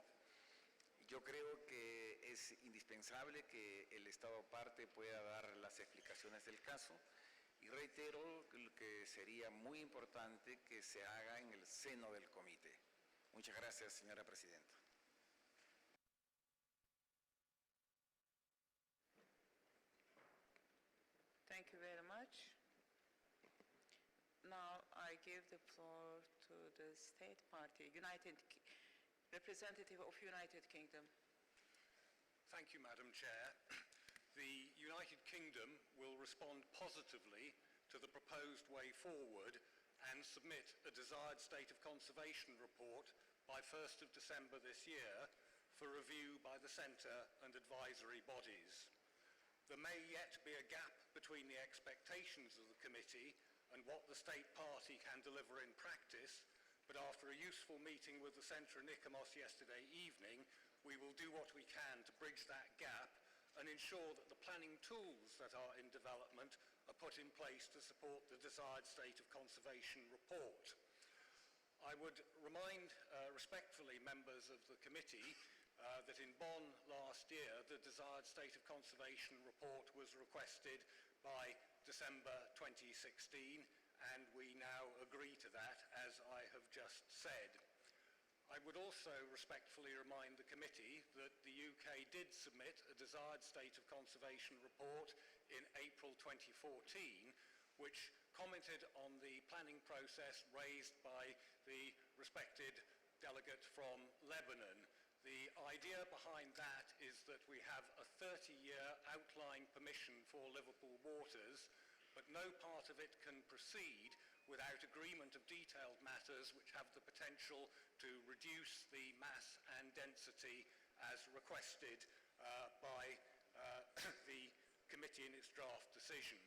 Yo creo que es indispensable que el Estado parte pueda dar las explicaciones del caso y reitero que sería muy importante que se haga en el seno del comité. Muchas gracias, señora presidenta. Thank you very much. Now I give the floor to the State Party, representative of United Kingdom. Thank you, Madam Chair. The United Kingdom will respond positively to the proposed way forward and submit a desired state of conservation report by 1st of December this year for review by the Centre and advisory bodies. There may yet be a gap between the expectations of the committee and what the State Party can deliver in practice, but after a useful meeting with the Centre in Icamos yesterday evening, we will do what we can to bridge that gap and ensure that the planning tools that are in development are put in place to support the desired state of conservation report. I would remind respectfully members of the committee that in Bonn last year, the desired state of conservation report was requested by December 2016, and we now agree to that, as I have just said. I would also respectfully remind the committee that the UK did submit a desired state of conservation report in April 2014, which commented on the planning process raised by the respected delegate from Lebanon. The idea behind that is that we have a 30-year outline permission for Liverpool waters, but no part of it can proceed without agreement of detailed matters which have the potential to reduce the mass and density as requested by the committee in its draft decision.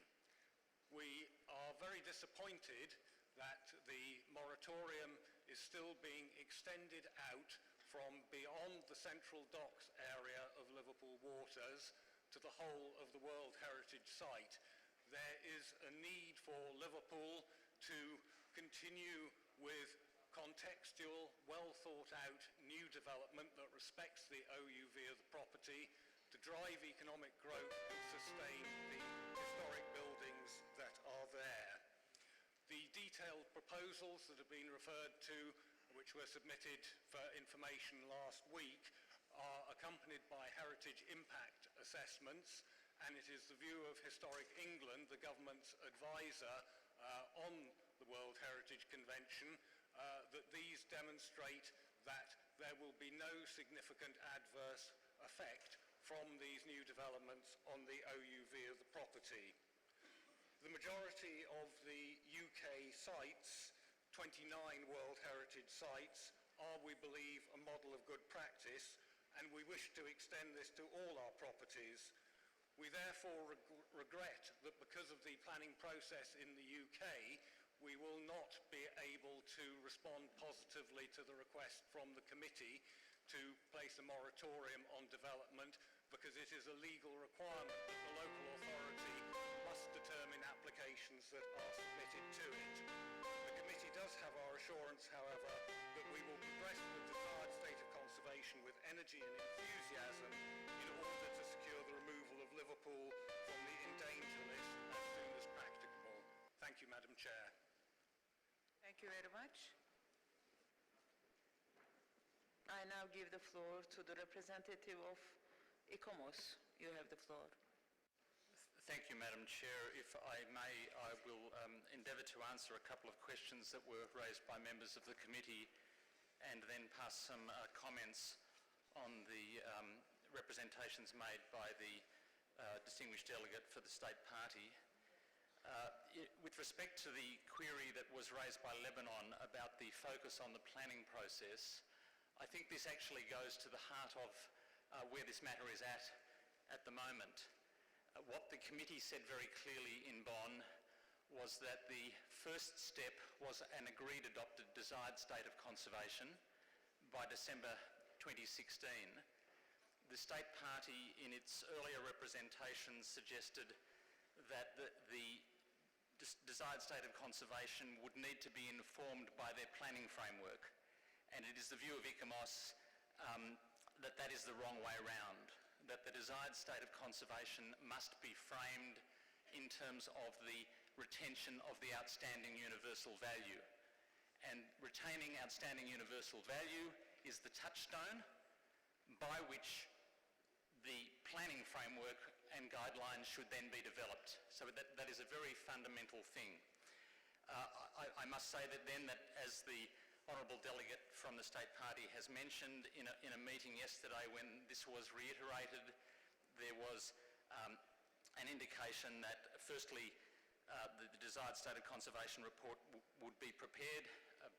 We are very disappointed that the moratorium is still being extended out from beyond the central docks area of Liverpool waters to the whole of the World Heritage Site. There is a need for Liverpool to continue with contextual, well thought out new development that respects the OUV of the property, to drive economic growth and sustain the historic buildings that are there. The detailed proposals that have been referred to, which were submitted for information last week, are accompanied by heritage impact assessments, and it is the view of Historic England, the government's advisor on the World Heritage Convention, that these demonstrate that there will be no significant adverse effect from these new developments on the OUV of the property. The majority of the UK sites, 29 World Heritage sites, are, we believe, a model of good practice, and we wish to extend this to all our properties. We therefore regret that because of the planning process in the UK, we will not be able to respond positively to the request from the committee to place a moratorium on development, because it is a legal requirement that the local authority must determine applications that are submitted to it. The committee does have our assurance, however, that we will progress the desired state of conservation with energy and enthusiasm in order to secure the removal of Liverpool from the in danger list as soon as practicable. Thank you, Madam Chair. Thank you very much. I now give the floor to the representative of ICOMOS. You have the floor. Thank you, Madam Chair. If I may, I will endeavour to answer a couple of questions that were raised by members of the committee and then pass some comments on the representations made by the distinguished delegate for the State Party. With respect to the query that was raised by Lebanon about the focus on the planning process, I think this actually goes to the heart of where this matter is at the moment. What the committee said very clearly in Bonn was that the first step was an agreed adopted desired state of conservation, by December 2016. The State Party, in its earlier representations, suggested that the desired state of conservation would need to be informed by their planning framework. And it is the view of ICOMOS that that is the wrong way around, that the desired state of conservation must be framed in terms of the retention of the outstanding universal value. And retaining outstanding universal value is the touchstone by which the planning framework and guidelines should then be developed. So that is a very fundamental thing. I must say that then that, as the Honourable Delegate from the State Party has mentioned in a meeting yesterday when this was reiterated, there was an indication that firstly the desired state of conservation report would be prepared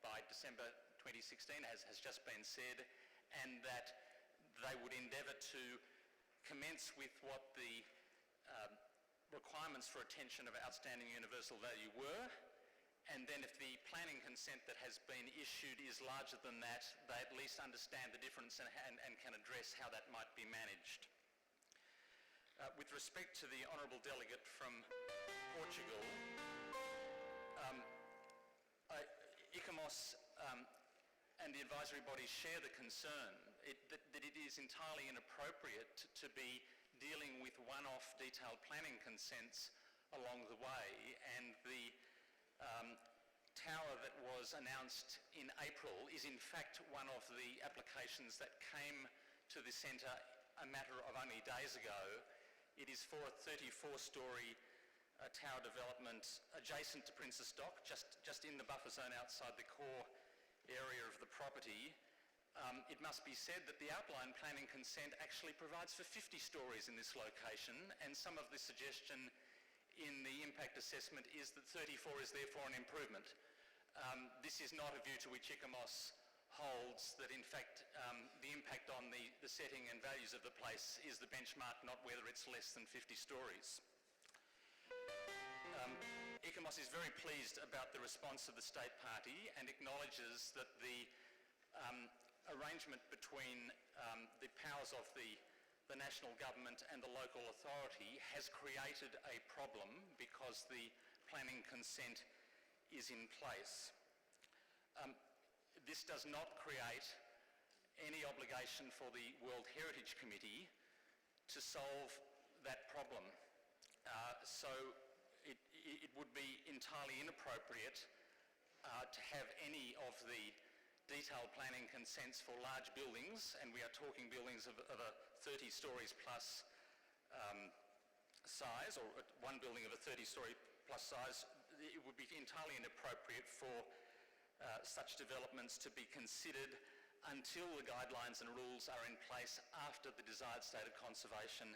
by December 2016, as has just been said, and that they would endeavour to commence with what the requirements for retention of outstanding universal value were, and then if the planning consent that has been issued is larger than that, they at least understand the difference and can address how that might be managed. With respect to the Honourable Delegate from Portugal, ICOMOS and the advisory bodies share the concern that it is entirely inappropriate to be dealing with one-off detailed planning consents along the way, and the tower that was announced in April is in fact one of the applications that came to the centre a matter of only days ago. It is for a 34-storey tower development adjacent to Princess Dock, just in the buffer zone outside the core area of the property. It must be said that the outline planning consent actually provides for 50 storeys in this location, and some of the suggestion in the impact assessment is that 34 is therefore an improvement. This is not a view to which ICOMOS holds, that in fact the impact on the setting and values of the place is the benchmark, not whether it's less than 50 storeys. ICOMOS is very pleased about the response of the State Party and acknowledges that the arrangement between the powers of the national government and the local authority has created a problem because the planning consent is in place. This does not create any obligation for the World Heritage Committee to solve that problem. So it would be entirely inappropriate to have any of the detailed planning consents for large buildings, and we are talking buildings of a 30 stories plus size, or one building of a 30-storey plus size. It would be entirely inappropriate for such developments to be considered until the guidelines and rules are in place after the desired state of conservation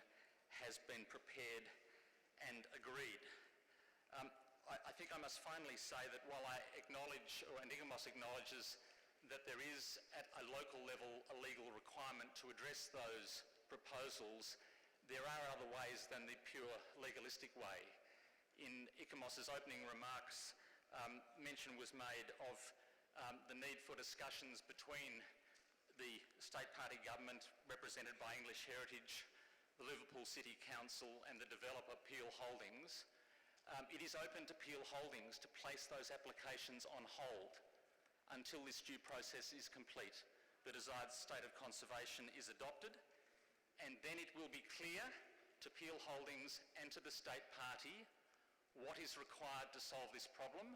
has been prepared and agreed. I think I must finally say that while I acknowledge, and ICOMOS acknowledges, that there is at a local level a legal requirement to address those proposals, there are other ways than the pure legalistic way. In ICOMOS's opening remarks, mention was made of the need for discussions between the State Party government, represented by English Heritage, the Liverpool City Council and the developer Peel Holdings. It is open to Peel Holdings to place those applications on hold until this due process is complete, the desired state of conservation is adopted, and then it will be clear to Peel Holdings and to the State Party what is required to solve this problem,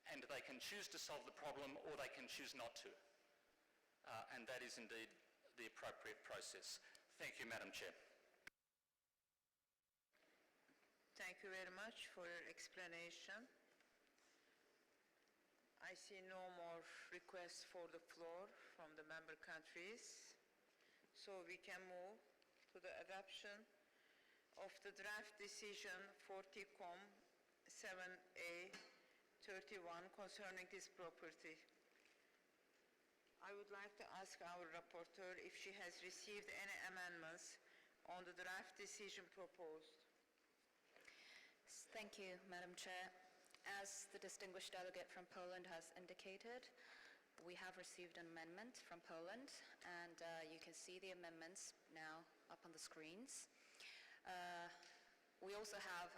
and they can choose to solve the problem or they can choose not to. And that is indeed the appropriate process. Thank you, Madam Chair. Thank you very much for your explanation. I see no more requests for the floor from the member countries, so we can move to the adoption of the draft decision 40-COM 7A 31 concerning this property. I would like to ask our rapporteur if she has received any amendments on the draft decision proposed. Thank you, Madam Chair. As the distinguished delegate from Poland has indicated, we have received an amendment from Poland, and you can see the amendments now up on the screens. We also have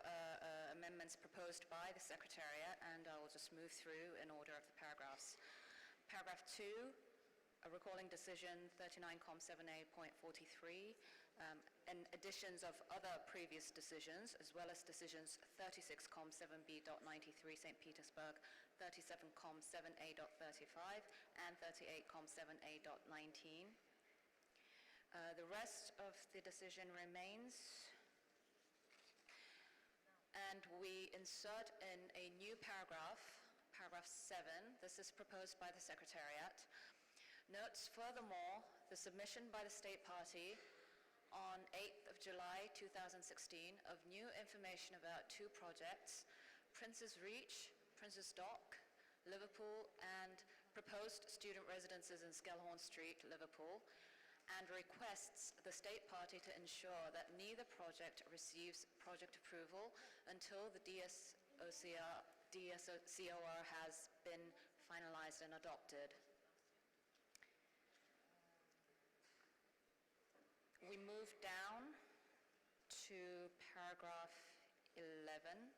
amendments proposed by the Secretariat, and I will just move through in order of the paragraphs. Paragraph 2, a recalling decision 39.7a.43, and additions of other previous decisions, as well as decisions 36.7b.93 St. Petersburg, 37.7a.35, and 38.7a.19. The rest of the decision remains, and we insert in a new paragraph, paragraph 7, this is proposed by the Secretariat, notes furthermore the submission by the State Party on 8th of July 2016 of new information about two projects, Prince's Reach, Prince's Dock, Liverpool, and proposed student residences in Skelhorn Street, Liverpool, and requests the State Party to ensure that neither project receives project approval until the DSCOR has been finalized and adopted. We move down to paragraph 11.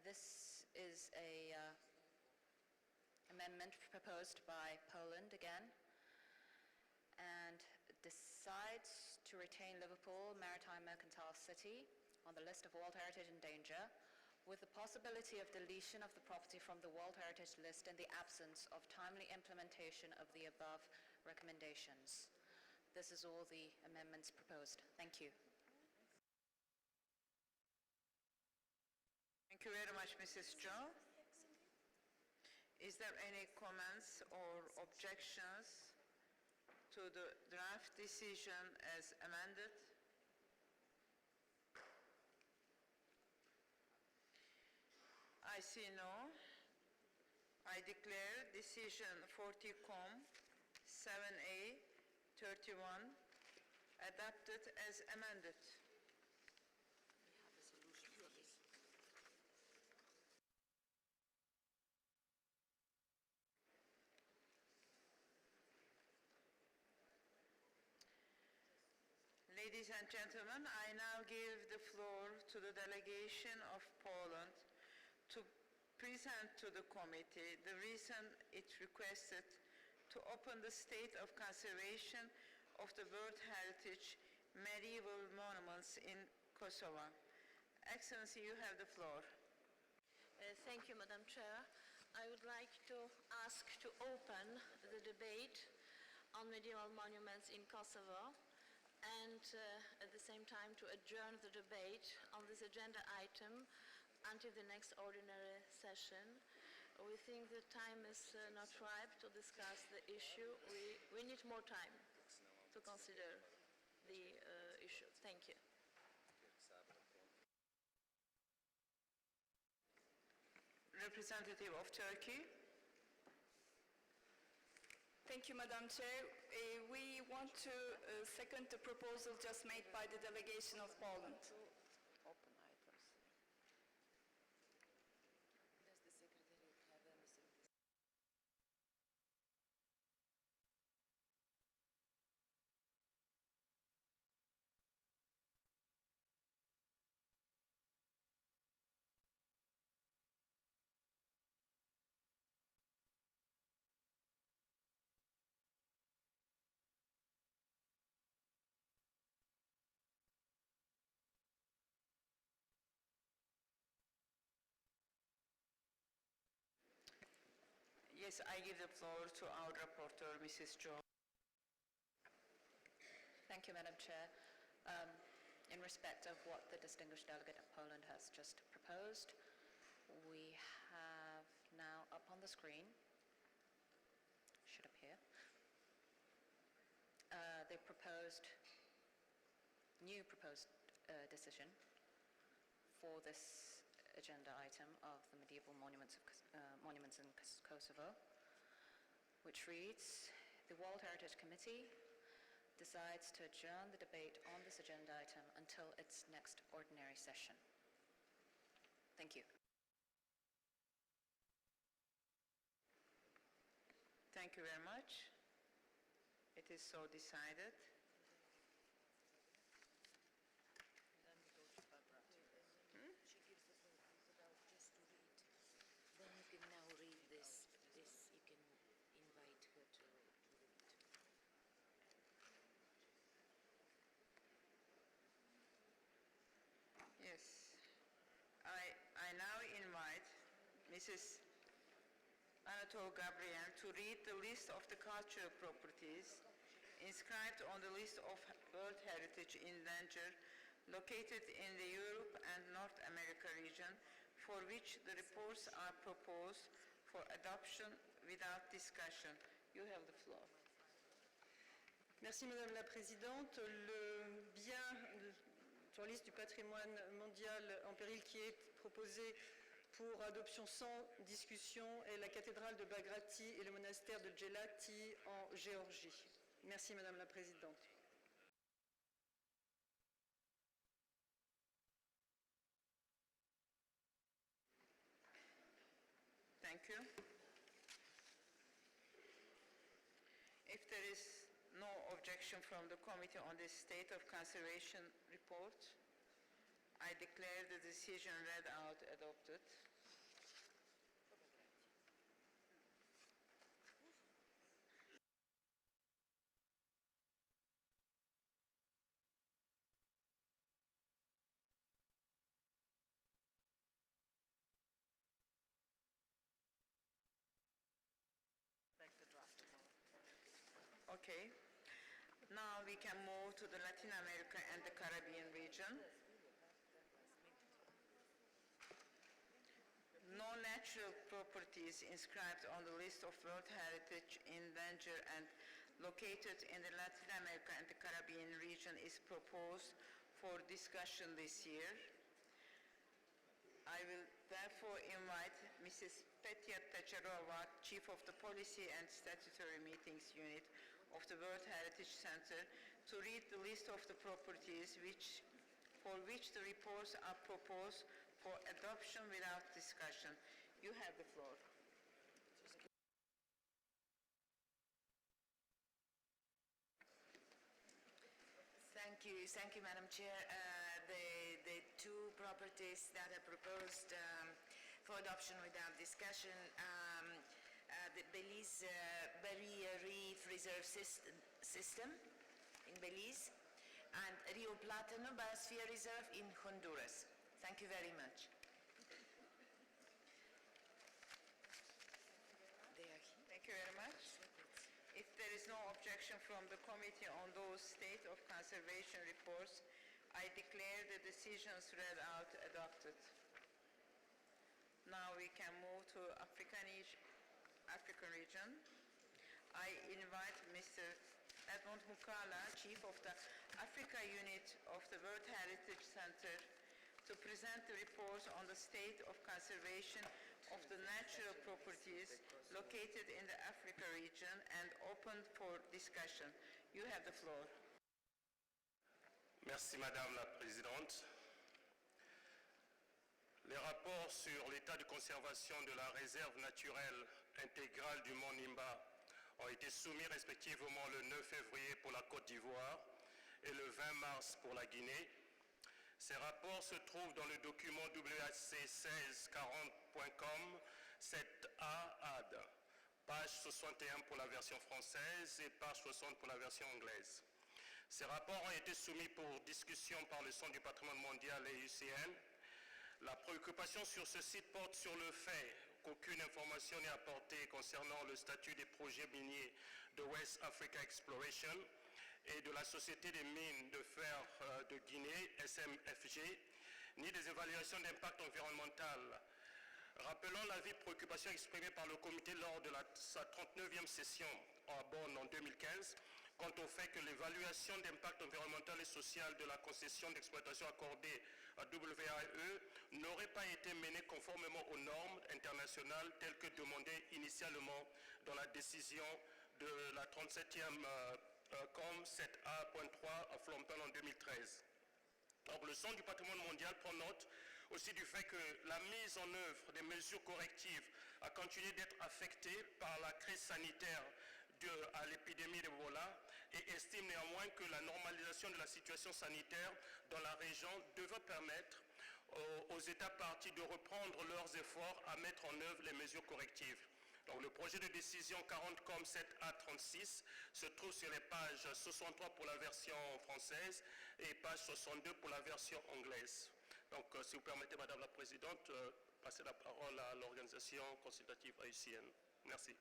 This is a amendment proposed by Poland again, and decides to retain Liverpool Maritime Mercantile City on the list of World Heritage in danger, with the possibility of deletion of the property from the World Heritage list in the absence of timely implementation of the above recommendations. This is all the amendments proposed. Thank you. Thank you very much, Mrs. Joe. Is there any comments or objections to the draft decision as amended? I see no. I declare decision 40.7a 31 adopted as amended. Ladies and gentlemen, I now give the floor to the delegation of Poland to present to the committee the reason it requested to open the state of conservation of the World Heritage medieval monuments in Kosovo. Excellency, you have the floor. Thank you, Madam Chair. I would like to ask to open the debate on medieval monuments in Kosovo, and at the same time to adjourn the debate on this agenda item until the next ordinary session. We think the time is not ripe to discuss the issue. We need more time to consider the issue. Thank you. Representative of Turkey. Thank you, Madam Chair. We want to second the proposal just made by the delegation of Poland. Open items. Yes, I give the floor to our rapporteur, Mrs. Jo. Thank you, Madam Chair. In respect of what the distinguished delegate of Poland has just proposed, we have now up on the screen, should appear, the new proposed decision for this agenda item of the medieval monuments in Kosovo, which reads, the World Heritage Committee decides to adjourn the debate on this agenda item until its next ordinary session. Thank you. Thank you very much. It is so decided. She gives the floor just to read. Then you can now read this. You can invite her to read. Yes. I now invite Mrs. Anatole Gabriel to read the list of the cultural properties inscribed on the list of World Heritage in danger located in the Europe and North America region, for which the reports are proposed for adoption without discussion. You have the floor. Merci Madame la Présidente. Le bien sur la liste du patrimoine mondial en péril qui est proposé pour adoption sans discussion est la cathédrale de Bagrati et le monastère de Gelati en Géorgie. Merci Madame la Présidente. Thank you. If there is no objection from the committee on the state of conservation report, I declare the decision read out adopted. Okay. Now we can move to the Latin America and the Caribbean region. No natural properties inscribed on the list of World Heritage in danger and located in the Latin America and the Caribbean region is proposed for discussion this year. I will therefore invite Mrs. Petya Tacharova, Chief of the Policy and Statutory Meetings Unit of the World Heritage Center, to read the list of the properties for which the reports are proposed for adoption without discussion. You have the floor. Thank you, Madam Chair. The two properties that are proposed for adoption without discussion, the Belize Barrier Reef Reserve System in Belize and Rio Plátano Biosphere Reserve in Honduras. Thank you very much. Thank you very much. If there is no objection from the committee on those state of conservation reports, I declare the decisions read out adopted. Now we can move to African region. I invite Mr. Edmond Mukala, Chief of the Africa Unit of the World Heritage Center, to present the reports on the state of conservation of the natural properties located in the Africa region and open for discussion. You have the floor. Merci Madame la Présidente. Les rapports sur l'état de conservation de la réserve naturelle intégrale du mont Nimba ont été soumis respectivement le 9 février pour la Côte d'Ivoire et le 20 mars pour la Guinée. Ces rapports se trouvent dans le document WHC 1640.com 7A AD, page 61 pour la version française et page 60 pour la version anglaise. Ces rapports ont été soumis pour discussion par le Centre du patrimoine mondial et UCN. La préoccupation sur ce site porte sur le fait qu'aucune information n'est apportée concernant le statut des projets miniers de West Africa Exploration et de la Société des mines de fer de Guinée, SMFG, ni des évaluations d'impact environnemental. Rappelons l'avis de préoccupation exprimé par le comité lors de sa 39e session à Bonn en 2015, quant au fait que l'évaluation d'impact environnemental et social de la concession d'exploitation accordée à WAE n'aurait pas été menée conformément aux normes internationales telles que demandées initialement dans la décision de la 37e COM 7A.3 à Phnom en 2013. Or, le Centre du patrimoine mondial prend note aussi du fait que la mise en œuvre des mesures correctives a continué d'être affectée par la crise sanitaire due à l'épidémie d'Ebola et estime néanmoins que la normalisation de la situation sanitaire dans la région devrait permettre aux États parties de reprendre leurs efforts à mettre en œuvre les mesures correctives. Donc, le projet de décision 40-7A36 se trouve sur les pages 63 pour la version française et page 62 pour la version anglaise. Donc, si vous permettez, Madame la Présidente, passer la parole à l'organisation consultative haïtienne. Merci.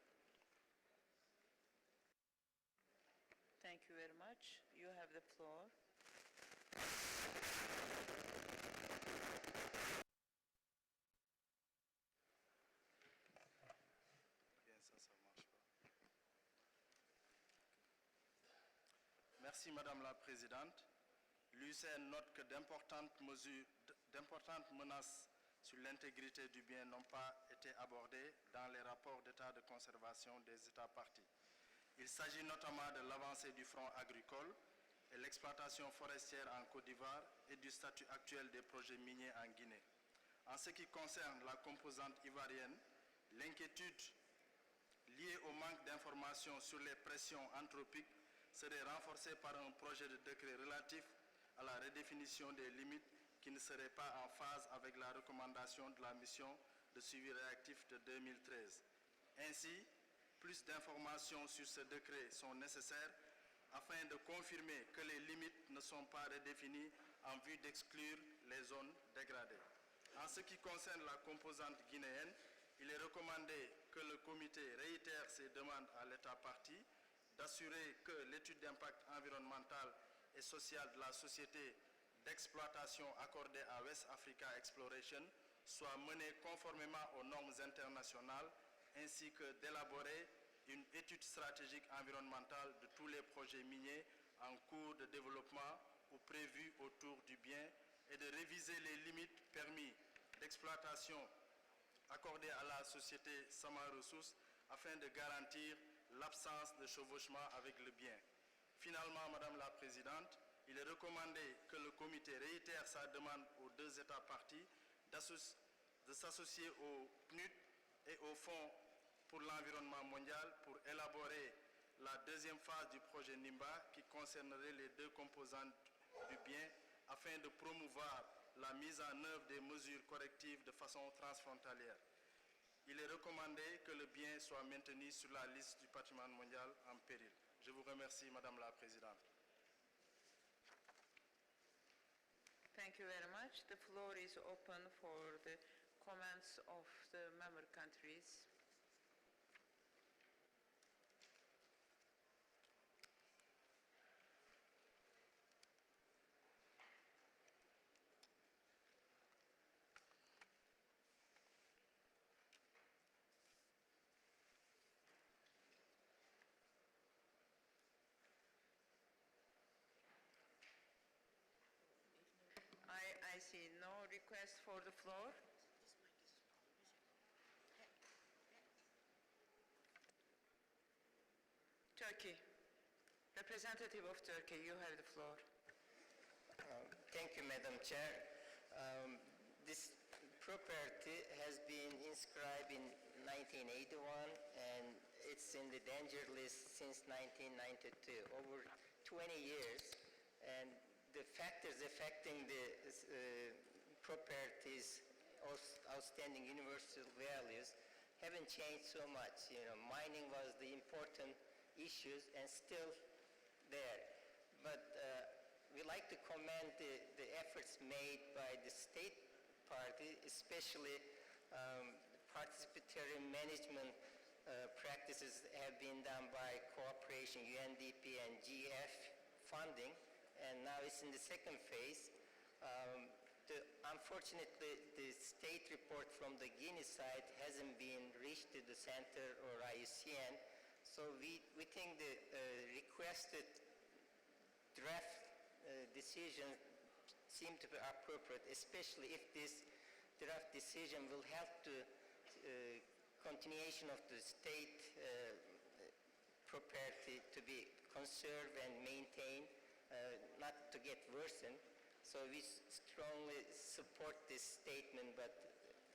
Thank you very much. You have the floor. Merci Madame la Présidente. L'UCN note que d'importantes menaces sur l'intégrité du bien n'ont pas été abordées dans les rapports d'état de conservation des États parties. Il s'agit notamment de l'avancée du front agricole et l'exploitation forestière en Côte d'Ivoire et du statut actuel des projets miniers en Guinée. En ce qui concerne la composante ivoirienne, l'inquiétude liée au manque d'informations sur les pressions anthropiques serait renforcée par un projet de décret relatif à la redéfinition des limites qui ne serait pas en phase avec la recommandation de la mission de suivi réactif de 2013. Ainsi, plus d'informations sur ce décret sont nécessaires afin de confirmer que les limites ne sont pas redéfinies en vue d'exclure les zones dégradées. En ce qui concerne la composante guinéenne, il est recommandé que le comité réitère ses demandes à l'État partie d'assurer que l'étude d'impact environnemental et social de la société d'exploitation accordée à West Africa Exploration soit menée conformément aux normes internationales ainsi que d'élaborer une étude stratégique environnementale de tous les projets miniers en cours de développement ou prévus autour du bien et de réviser les limites permis d'exploitation accordées à la société Sama Ressources afin de garantir l'absence de chevauchement avec le bien. Finalement, Madame la Présidente, il est recommandé que le comité réitère sa demande aux deux États parties de s'associer au PNUD et au Fonds pour l'environnement mondial pour élaborer la deuxième phase du projet NIMBA qui concernerait les deux composantes du bien afin de promouvoir la mise en œuvre des mesures correctives de façon transfrontalière. Il est recommandé que le bien soit maintenu sur la liste du patrimoine mondial en péril. Je vous remercie, Madame la Présidente. Thank you very much. The floor is open for the comments of the member countries. I see no request for the floor. Turkey. Representative of Turkey, you have the floor. Thank you, Madam Chair. This property has been inscribed in 1981 and it's in the danger list since 1992, over 20 years. And the factors affecting the property's outstanding universal values haven't changed so much. You know, mining was the important issues and still there. But we like to commend the efforts made by the state party, especially participatory management practices have been done by cooperation, UNDP and GF funding, and now it's in the second phase. Unfortunately, the state report from the Guinea side hasn't been reached to the center or IUCN, so we think the requested draft decision seem to be appropriate, especially if this draft decision will help to continuation of the state property to be conserved and maintained, not to get worsened. So we strongly support this statement, but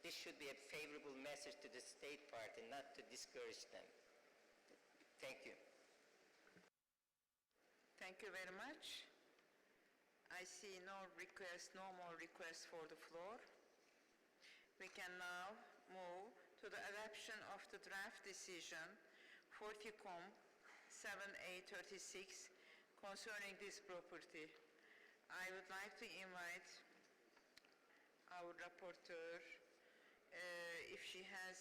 this should be a favorable message to the state party, not to discourage them. Thank you. Thank you very much. I see no more requests for the floor. We can now move to the adoption of the draft decision 40-com 7A36 concerning this property. I would like to invite our rapporteur if she has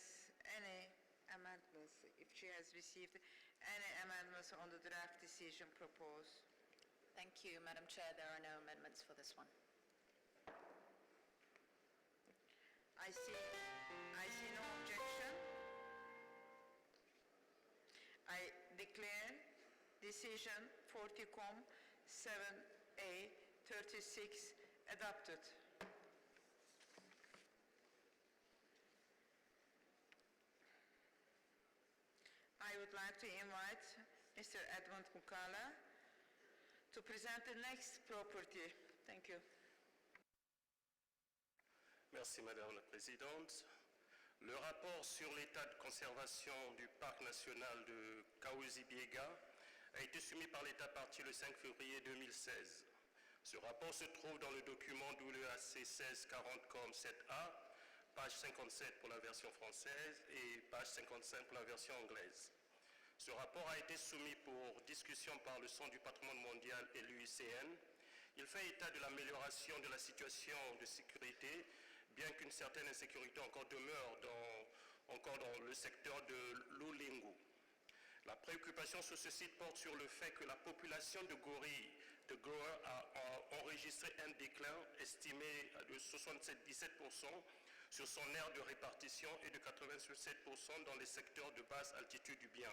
any amendments, if she has received any amendments on the draft decision proposed. Thank you, Madam Chair. There are no amendments for this one. I see no objection. I declare decision 40-com 7A36 adopted. I would like to invite Mr. Edmond Mukala to present the next property. Thank you. Merci Madame la Présidente. Le rapport sur l'état de conservation du parc national de Kahuzi-Biega a été soumis par l'État partie le 5 février 2016. Ce rapport se trouve dans le document WAC 1640-com 7A, page 57 pour la version française et page 55 pour la version anglaise. Ce rapport a été soumis pour discussion par le Centre du patrimoine mondial et l'UICN. Il fait état de l'amélioration de la situation de sécurité, bien qu'une certaine insécurité encore demeure dans le secteur de l'Ulingu. La préoccupation sur ce site porte sur le fait que la population de gorilles de growers a enregistré un déclin estimé de 77% sur son aire de répartition et de 87% dans les secteurs de basse altitude du bien,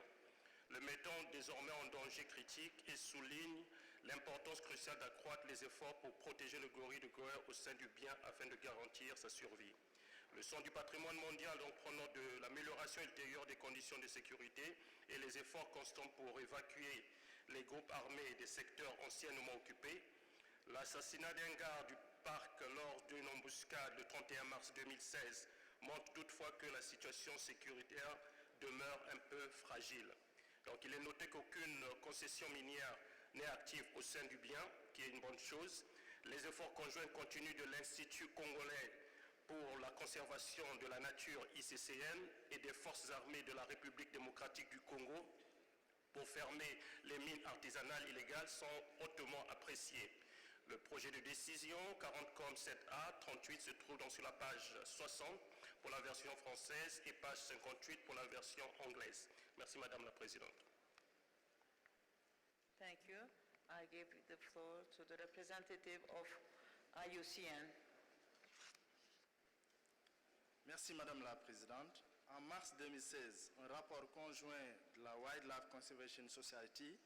le mettant désormais en danger critique et souligne l'importance cruciale d'accroître les efforts pour protéger le gorille de grower au sein du bien afin de garantir sa survie. Le Centre du patrimoine mondial, donc prenant de l'amélioration ultérieure des conditions de sécurité et les efforts constants pour évacuer les groupes armés des secteurs anciennement occupés, l'assassinat d'un garde du parc lors d'une embuscade le 31 mars 2016 montre toutefois que la situation sécuritaire demeure un peu fragile. Donc il est noté qu'aucune concession minière n'est active au sein du bien, qui est une bonne chose. Les efforts conjoints continuent de l'Institut congolais pour la conservation de la nature ICCN et des forces armées de la République démocratique du Congo pour fermer les mines artisanales illégales sont hautement appréciés. Le projet de décision 40-com 7A 38 se trouve donc sur la page 60 pour la version française et page 58 pour la version anglaise. Merci Madame la Présidente. Thank you. I give the floor to the representative of IUCN. Merci Madame la Présidente. En mars 2016, un rapport conjoint de la Wildlife Conservation Society,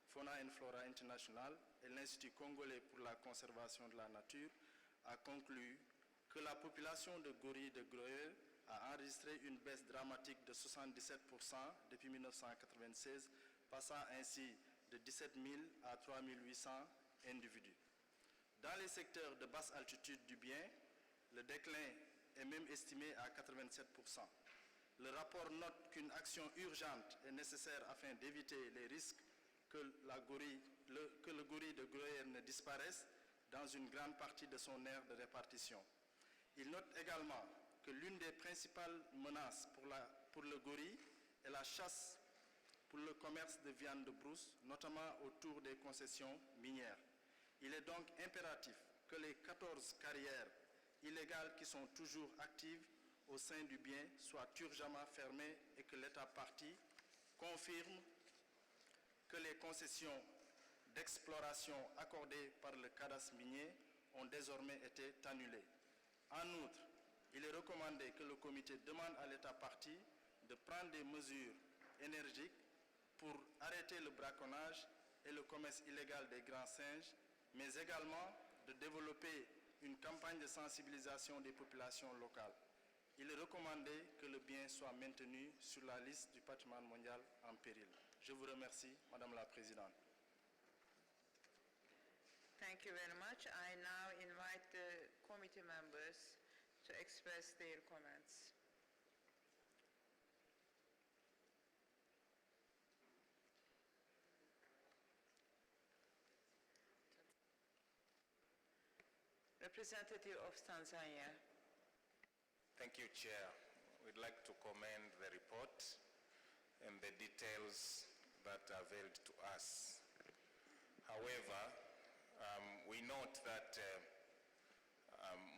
Fauna and Flora International et l'Institut congolais pour la conservation de la nature a conclu que la population de gorilles de Greuel a enregistré une baisse dramatique de 77% depuis 1996, passant ainsi de 17 000 à 3 800 individus. Dans les secteurs de basse altitude du bien, le déclin est même estimé à 87%. Le rapport note qu'une action urgente est nécessaire afin d'éviter les risques que le gorille de Greuel ne disparaisse dans une grande partie de son aire de répartition. Il note également que l'une des principales menaces pour le gorille est la chasse pour le commerce de viande de brousse, notamment autour des concessions minières. Il est donc impératif que les 14 carrières illégales qui sont toujours actives au sein du bien soient urgemment fermées et que l'État partie confirme que les concessions d'exploration accordées par le cadastre minier ont désormais été annulées. En outre, il est recommandé que le comité demande à l'État partie de prendre des mesures énergiques pour arrêter le braconnage et le commerce illégal des grands singes, mais également de développer une campagne de sensibilisation des populations locales. Il est recommandé que le bien soit maintenu sur la liste du patrimoine mondial en péril. Je vous remercie, Madame la Présidente. Thank you very much. I now invite the committee members to express their comments. Representative of Tanzania. Thank you, Chair. We'd like to commend the report and the details that are availed to us. However, we note that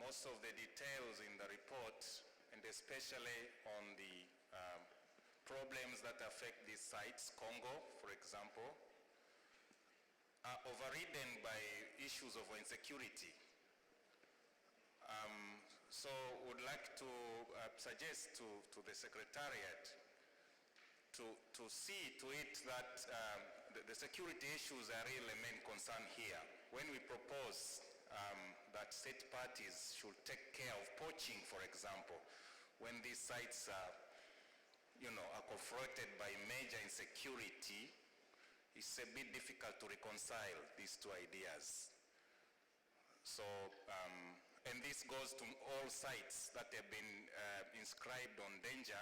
most of the details in the report, and especially on the problems that affect these sites, Congo, for example, are overridden by issues of insecurity. So would like to suggest to the Secretariat to see to it that the security issues are really the main concern here. When we propose that state parties should take care of poaching, for example, when these sites are, are confronted by major insecurity, it's a bit difficult to reconcile these two ideas. So, and this goes to all sites that have been inscribed on danger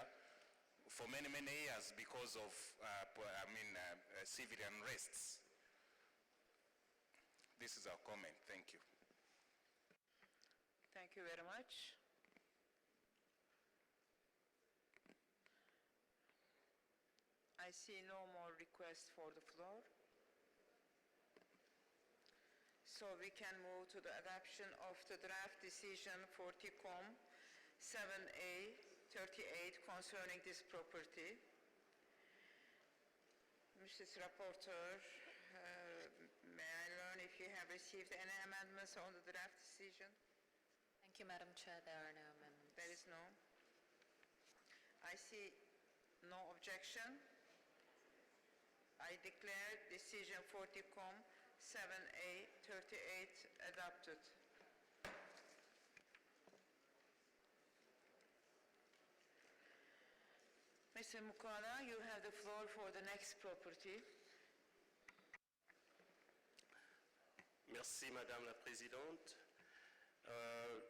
for many, many years because of, civilian unrests. This is our comment. Thank you. Thank you very much. I see no more requests for the floor. So we can move to the adoption of the draft decision for TCOM 7A 38 concerning this property. Mrs. Rapporteur, may I learn if you have received any amendments on the draft decision? Thank you, Madam Chair. There are no amendments. There is no. I see no objection. I declare decision for TCOM 7A 38 adopted. Mr. Mukala, you have the floor for the next property. Merci Madame la Présidente.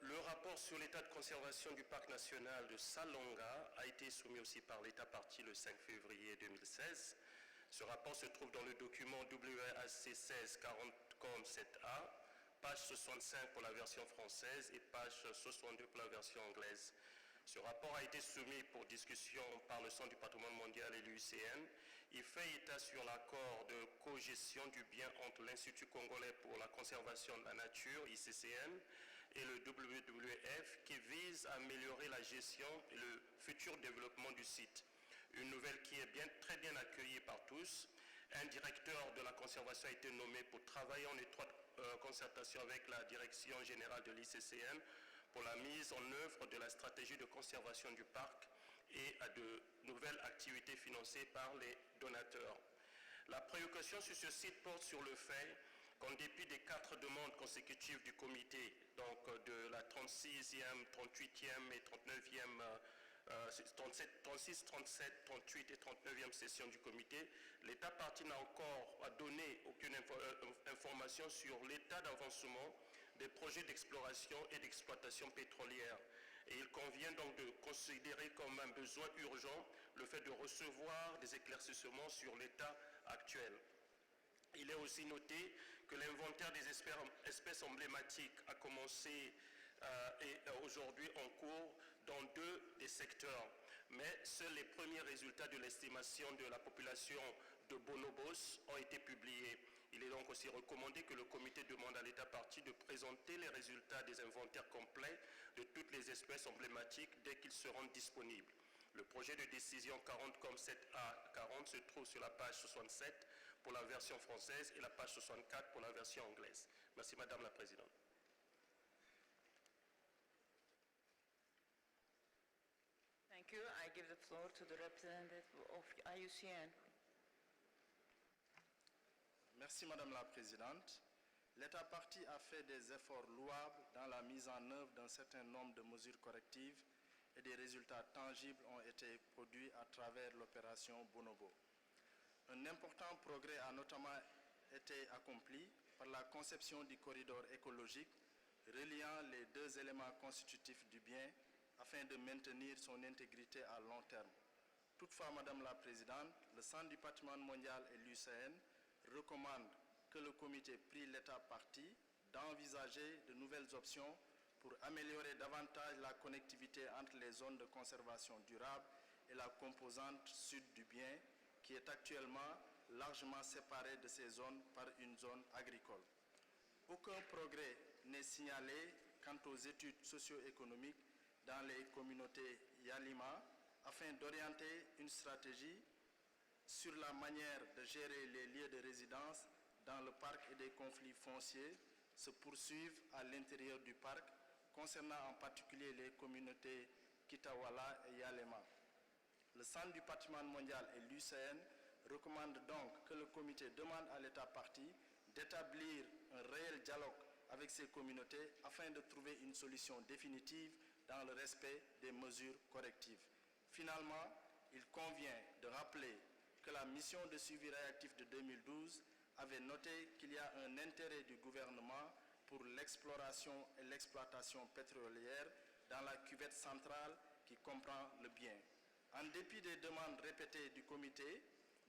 Le rapport sur l'état de conservation du parc national de Salonga a été soumis aussi par l'État partie le 5 février 2016. Ce rapport se trouve dans le document WAC 1640-7A, page 65 pour la version française et page 62 pour la version anglaise. Ce rapport a été soumis pour discussion par le Centre du patrimoine mondial et l'UICN. Il fait état sur l'accord de cogestion du bien entre l'Institut congolais pour la conservation de la nature, ICCN, et le WWF qui vise à améliorer la gestion et le futur développement du site. Une nouvelle qui est très bien accueillie par tous. Un directeur de la conservation a été nommé pour travailler en étroite concertation avec la direction générale de l'ICCN pour la mise en œuvre de la stratégie de conservation du parc et à de nouvelles activités financées par les donateurs. La préoccupation sur ce site porte sur le fait qu'en dépit des 4 demandes consécutives du comité, donc de la 36e, 38e et 39e 36, 37, 38 et 39e session du comité, l'État partie n'a encore donné aucune information sur l'état d'avancement des projets d'exploration et d'exploitation pétrolière. Et il convient donc de considérer comme un besoin urgent le fait de recevoir des éclaircissements sur l'état actuel. Il est aussi noté que l'inventaire des espèces emblématiques a commencé et aujourd'hui en cours dans 2 des secteurs. Mais seuls les premiers résultats de l'estimation de la population de bonobos ont été publiés. Il est donc aussi recommandé que le comité demande à l'État partie de présenter les résultats des inventaires complets de toutes les espèces emblématiques dès qu'ils seront disponibles. Le projet de décision 40-7A-40 se trouve sur la page 67 pour la version française et la page 64 pour la version anglaise. Merci Madame la Présidente. Thank you. I give the floor to the representative of IUCN. Merci Madame la Présidente. L'État partie a fait des efforts louables dans la mise en œuvre d'un certain nombre de mesures correctives et des résultats tangibles ont été produits à travers l'opération Bonobo. Un important progrès a notamment été accompli par la conception du corridor écologique reliant les deux éléments constitutifs du bien afin de maintenir son intégrité à long terme. Toutefois, Madame la Présidente, le Centre du patrimoine mondial et l'UCN recommandent que le comité prie l'État partie d'envisager de nouvelles options pour améliorer davantage la connectivité entre les zones de conservation durable et la composante sud du bien, qui est actuellement largement séparée de ces zones par une zone agricole. Aucun progrès n'est signalé quant aux études socio-économiques dans les communautés Yalima afin d'orienter une stratégie sur la manière de gérer les lieux de résidence dans le parc et des conflits fonciers se poursuivent à l'intérieur du parc, concernant en particulier les communautés Kitawala et Yalema. Le Centre du patrimoine mondial et l'UCN recommandent donc que le comité demande à l'État partie d'établir un réel dialogue avec ces communautés afin de trouver une solution définitive dans le respect des mesures correctives. Finalement, il convient de rappeler que la mission de suivi réactif de 2012 avait noté qu'il y a un intérêt du gouvernement pour l'exploration et l'exploitation pétrolière dans la cuvette centrale qui comprend le bien. En dépit des demandes répétées du comité,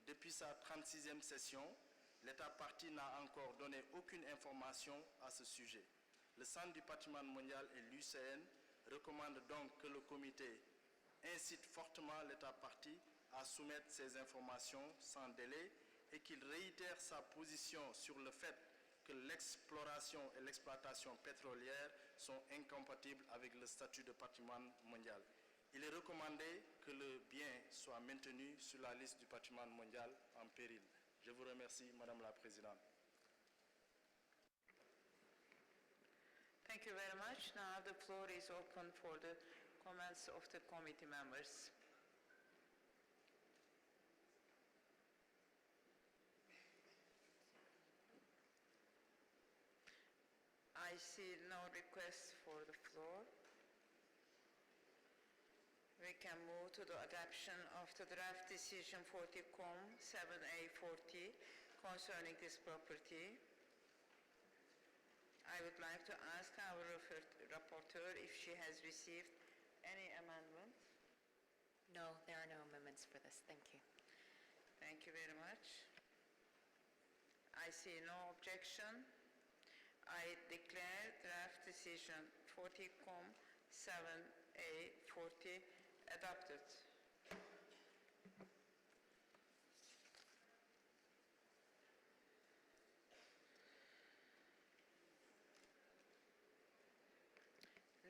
depuis sa 36e session, l'État partie n'a encore donné aucune information à ce sujet. Le Centre du patrimoine mondial et l'UCN recommandent donc que le comité incite fortement l'État partie à soumettre ces informations sans délai et qu'il réitère sa position sur le fait que l'exploration et l'exploitation pétrolière sont incompatibles avec le statut de patrimoine mondial. Il est recommandé que le bien soit maintenu sur la liste du patrimoine mondial en péril. Je vous remercie, Madame la Présidente. Thank you very much. Now the floor is open for the comments of the committee members. I see no requests for the floor. We can move to the adoption of the draft decision 40-COM 7A40 concerning this property. I would like to ask our rapporteur if she has received any amendment. No, there are no amendments for this. Thank you. Thank you very much. I see no objection. I declare draft decision 40-COM 7A40 adopted.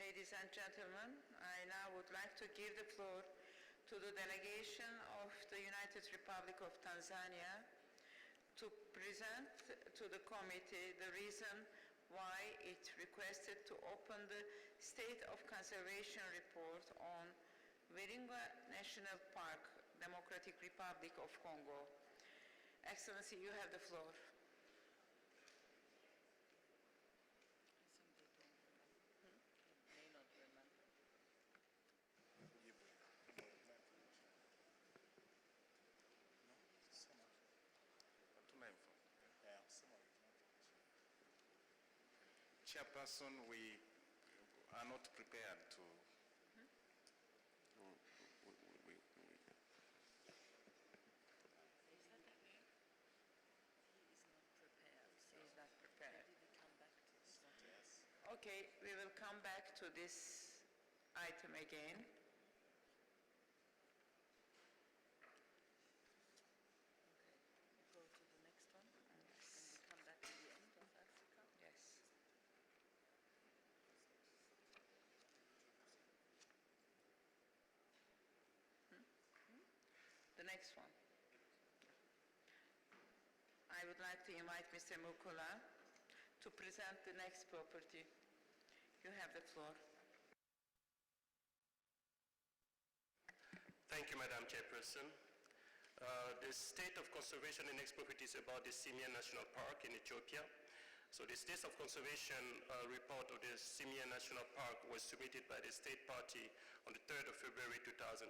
Ladies and gentlemen, I now would like to give the floor to the delegation of the United Republic of Tanzania to present to the committee the reason why it requested to open the State of Conservation report on Virunga National Park, Democratic Republic of Congo. Excellency, you have the floor. Chairperson, we are not prepared to. Okay, we will come back to this item again. Go to the next one, and we come back to the end of Africa. Yes. The next one. I would like to invite Mr. Mukula to present the next property. You have the floor. Thank you, Madam Chairperson. The state of conservation in next property is about the Simien National Park in Ethiopia. So the state of conservation report of the Simien National Park was submitted by the state party on the 3rd of February 2016.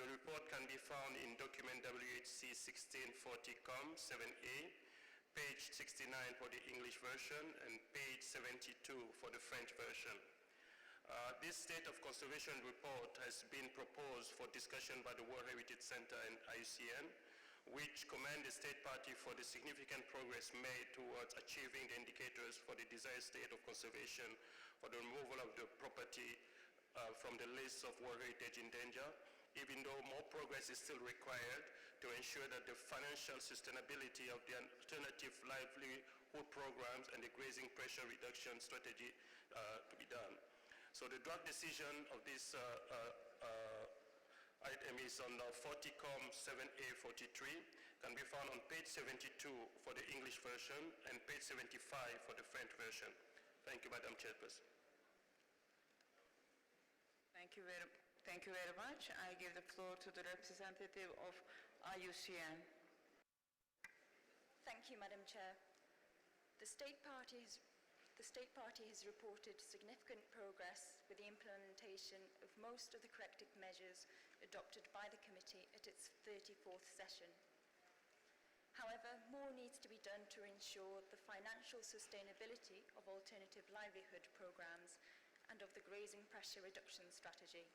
The report can be found in document WHC 1640-COM 7A, page 69 for the English version and page 72 for the French version. This State of Conservation report has been proposed for discussion by the World Heritage Center and IUCN, which commend the State Party for the significant progress made towards achieving the indicators for the desired state of conservation for the removal of the property from the list of World Heritage in danger, even though more progress is still required to ensure that the financial sustainability of the alternative livelihood programs and the grazing pressure reduction strategy to be done. So the draft decision of this item is on 40com 7A43, can be found on page 72 for the English version and page 75 for the French version. Thank you, Madam Chairperson. Thank you very much. I give the floor to the representative of IUCN. Thank you, Madam Chair. The State Party has reported significant progress with the implementation of most of the corrective measures adopted by the committee at its 34th session. However, more needs to be done to ensure the financial sustainability of alternative livelihood programs and of the grazing pressure reduction strategy.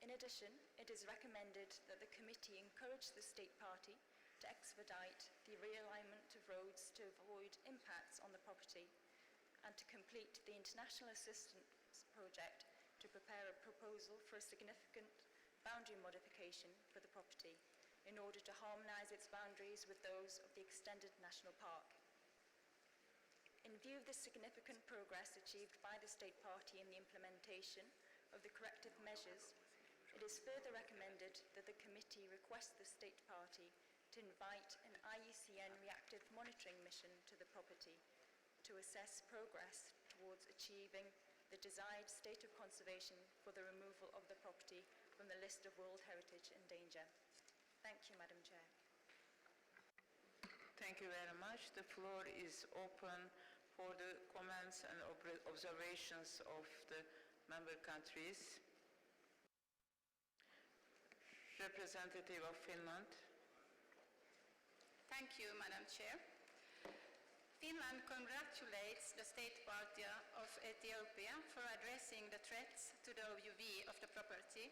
In addition, it is recommended that the committee encourage the State Party to expedite the realignment of roads to avoid impacts on the property and to complete the international assistance project to prepare a proposal for a significant boundary modification for the property in order to harmonise its boundaries with those of the extended national park. In view of the significant progress achieved by the State Party in the implementation of the corrective measures, it is further recommended that the committee request the State Party to invite an IUCN reactive monitoring mission to the property to assess progress towards achieving the desired state of conservation for the removal of the property from the list of World Heritage in danger. Thank you, Madam Chair. Thank you very much. The floor is open for the comments and observations of the member countries. Representative of Finland. Thank you, Madam Chair. Finland congratulates the State Party of Ethiopia for addressing the threats to the OUV of the property.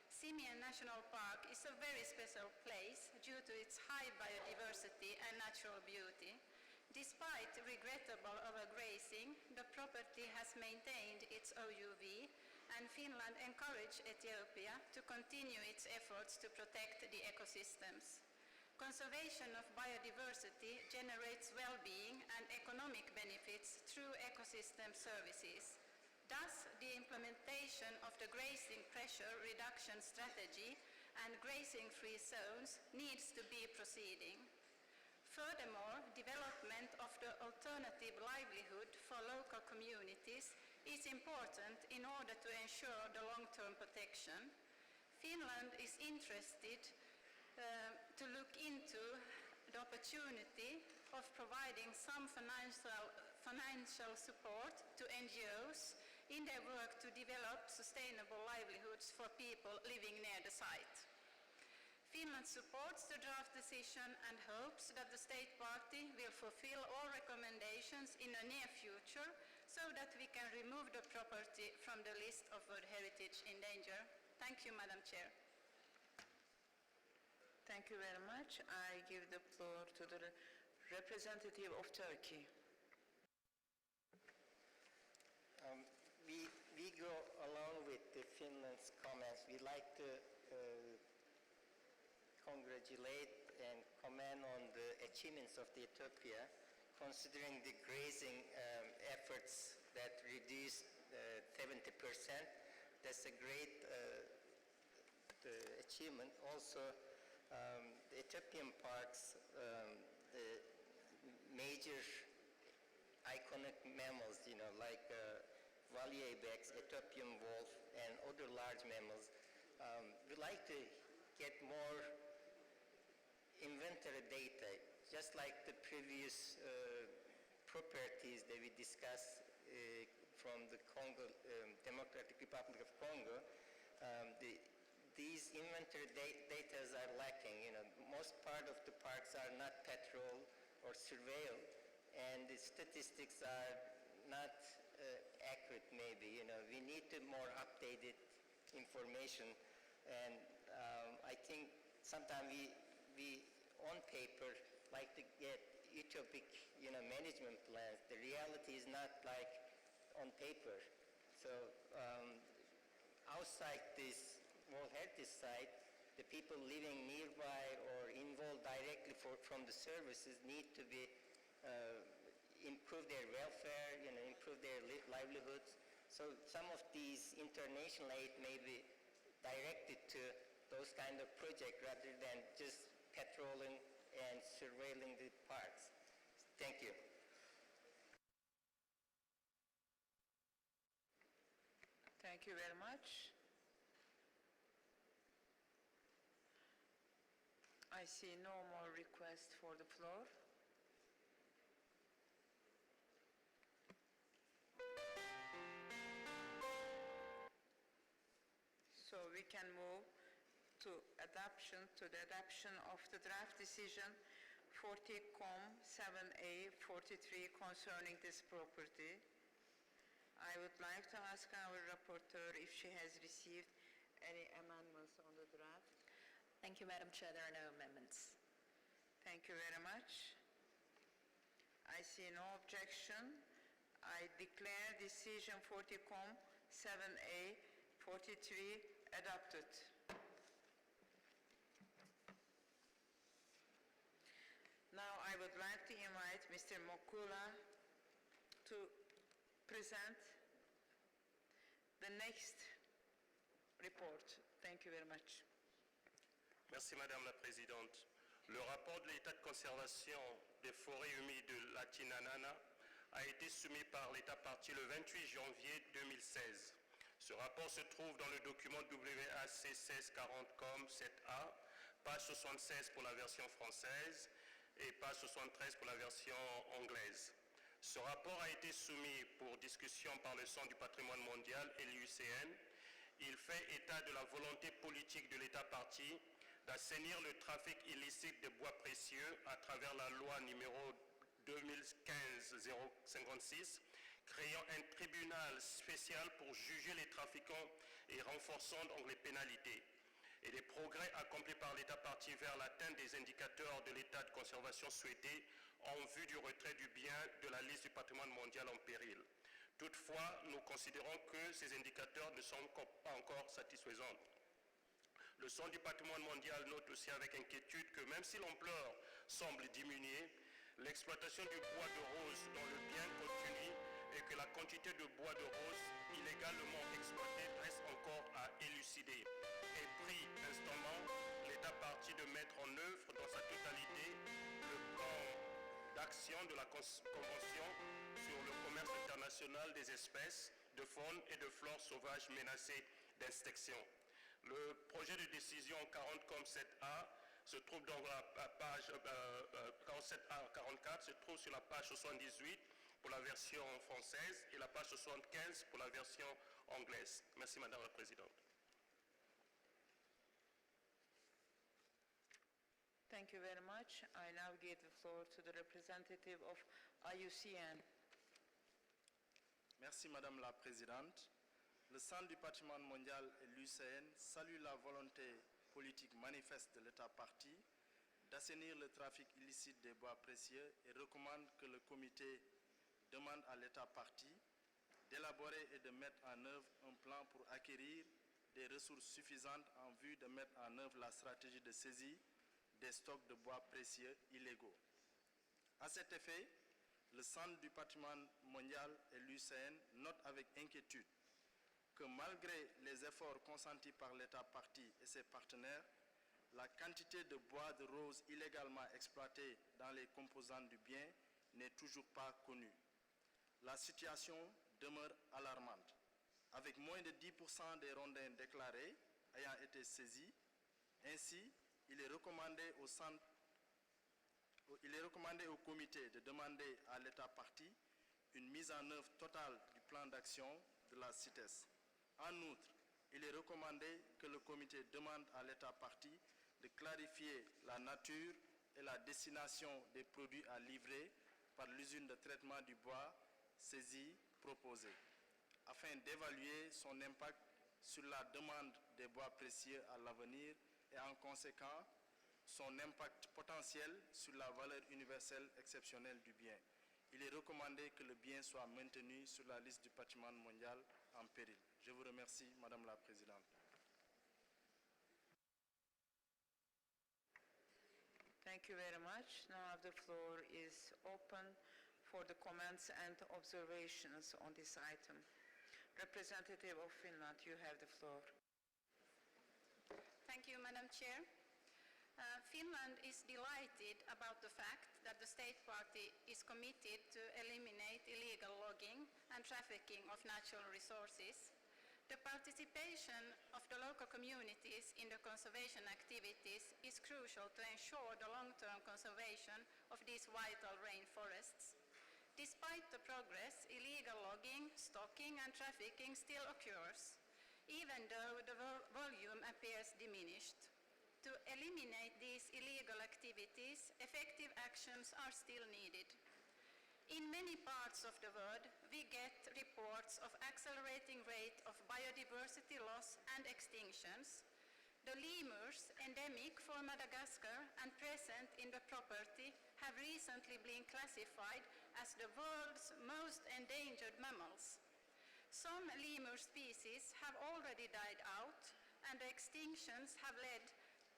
Simian National Park is a very special place due to its high biodiversity and natural beauty. Despite regrettable overgrazing, the property has maintained its OUV, and Finland encourages Ethiopia to continue its efforts to protect the ecosystems. Conservation of biodiversity generates well-being and economic benefits through ecosystem services. Thus, the implementation of the grazing pressure reduction strategy and grazing-free zones needs to be proceeding. Furthermore, development of the alternative livelihood for local communities is important in order to ensure the long-term protection. Finland is interested to look into the opportunity of providing some financial support to NGOs in their work to develop sustainable livelihoods for people living near the site. Finland supports the draft decision and hopes that the State Party will fulfill all recommendations in the near future so that we can remove the property from the list of World Heritage in danger. Thank you, Madam Chair. Thank you very much. I give the floor to the representative of Turkey. We go along with the Finland's comments. We like to congratulate and comment on the achievements of Ethiopia, considering the grazing efforts that reduced 70%. That's a great achievement. Also, the Ethiopian parks, the major iconic mammals, like Valley ibex, Ethiopian wolf, and other large mammals. We like to get more inventory data, just like the previous properties that we discussed from the Congo, Democratic Republic of Congo. These inventory data are lacking. Most part of the parks are not patrolled or surveilled, and the statistics are not accurate maybe. We need more updated information, and I think sometimes we on paper like to get utopic management plans. The reality is not like on paper. So outside this World Heritage Site, the people living nearby or involved directly from the services need to be improve their welfare, improve their livelihoods. So some of these international aid may be directed to those kind of projects rather than just patrolling and surveilling the parks. Thank you. Thank you very much. I see no more requests for the floor. So we can move to the adoption of the draft decision 40-7A 43 concerning this property. I would like to ask our rapporteur if she has received any amendments on the draft. Thank you, Madam Chair. There are no amendments. Thank you very much. I see no objection. I declare decision 40-7A 43 adopted. Now I would like to invite Mr. Mokula to present the next report. Thank you very much. Merci Madame la Présidente. Le rapport de l'état de conservation des forêts humides de la Tinanana a été soumis par l'État partie le 28 janvier 2016. Ce rapport se trouve dans le document WAC 1640 7A, page 76 pour la version française et page 73 pour la version anglaise. Ce rapport a été soumis pour discussion par le Centre du patrimoine mondial et l'UICN. Il fait état de la volonté politique de l'État partie d'assainir le trafic illicite de bois précieux à travers la loi numéro 2015-056, créant un tribunal spécial pour juger les trafiquants et renforçant donc les pénalités, et des progrès accomplis par l'État partie vers l'atteinte des indicateurs de l'état de conservation souhaité en vue du retrait du bien de la liste du patrimoine mondial en péril. Toutefois, nous considérons que ces indicateurs ne sont pas encore satisfaisants. Le Centre du patrimoine mondial note aussi avec inquiétude que même si l'ampleur semble diminuer, l'exploitation du bois de rose dans le bien continue et que la quantité de bois de rose illégalement exploité reste encore à élucider. Et pris instantanément, l'État partie de mettre en œuvre dans sa totalité le plan d'action de la Convention sur le commerce international des espèces de faune et de flore sauvages menacées d'extinction. Le projet de décision 40-7A se trouve dans la page 47A-44, se trouve sur la page 78 pour la version française et la page 75 pour la version anglaise. Merci Madame la Présidente. Thank you very much. I now give the floor to the representative of IUCN. Merci Madame la Présidente. Le Centre du patrimoine mondial et l'UICN saluent la volonté politique manifeste de l'État partie d'assainir le trafic illicite des bois précieux et recommande que le comité demande à l'État partie d'élaborer et de mettre en œuvre un plan pour acquérir des ressources suffisantes en vue de mettre en œuvre la stratégie de saisie des stocks de bois précieux illégaux. À cet effet, le Centre du patrimoine mondial et l'UICN notent avec inquiétude que malgré les efforts consentis par l'État partie et ses partenaires, la quantité de bois de rose illégalement exploité dans les composantes du bien n'est toujours pas connue. La situation demeure alarmante, avec moins de 10% des rondins déclarés ayant été saisis. Ainsi, il est recommandé au comité de demander à l'État partie une mise en œuvre totale du plan d'action de la CITES. En outre, il est recommandé que le comité demande à l'État partie de clarifier la nature et la destination des produits à livrer par l'usine de traitement du bois saisie proposée, afin d'évaluer son impact sur la demande des bois précieux à l'avenir et en conséquent son impact potentiel sur la valeur universelle exceptionnelle du bien. Il est recommandé que le bien soit maintenu sur la liste du patrimoine mondial en péril. Je vous remercie, Madame la Présidente. Thank you very much. Now the floor is open for the comments and observations on this item. Representative of Finland, you have the floor. Thank you, Madam Chair. Finland is delighted about the fact that the state party is committed to eliminate illegal logging and trafficking of natural resources. The participation of the local communities in the conservation activities is crucial to ensure the long-term conservation of these vital rainforests. Despite the progress, illegal logging, stalking and trafficking still occurs, even though the volume appears diminished. To eliminate these illegal activities, effective actions are still needed. In many parts of the world, we get reports of accelerating rate of biodiversity loss and extinctions. The lemurs, endemic for Madagascar and present in the property, have recently been classified as the world's most endangered mammals. Some lemur species have already died out, and the extinctions have led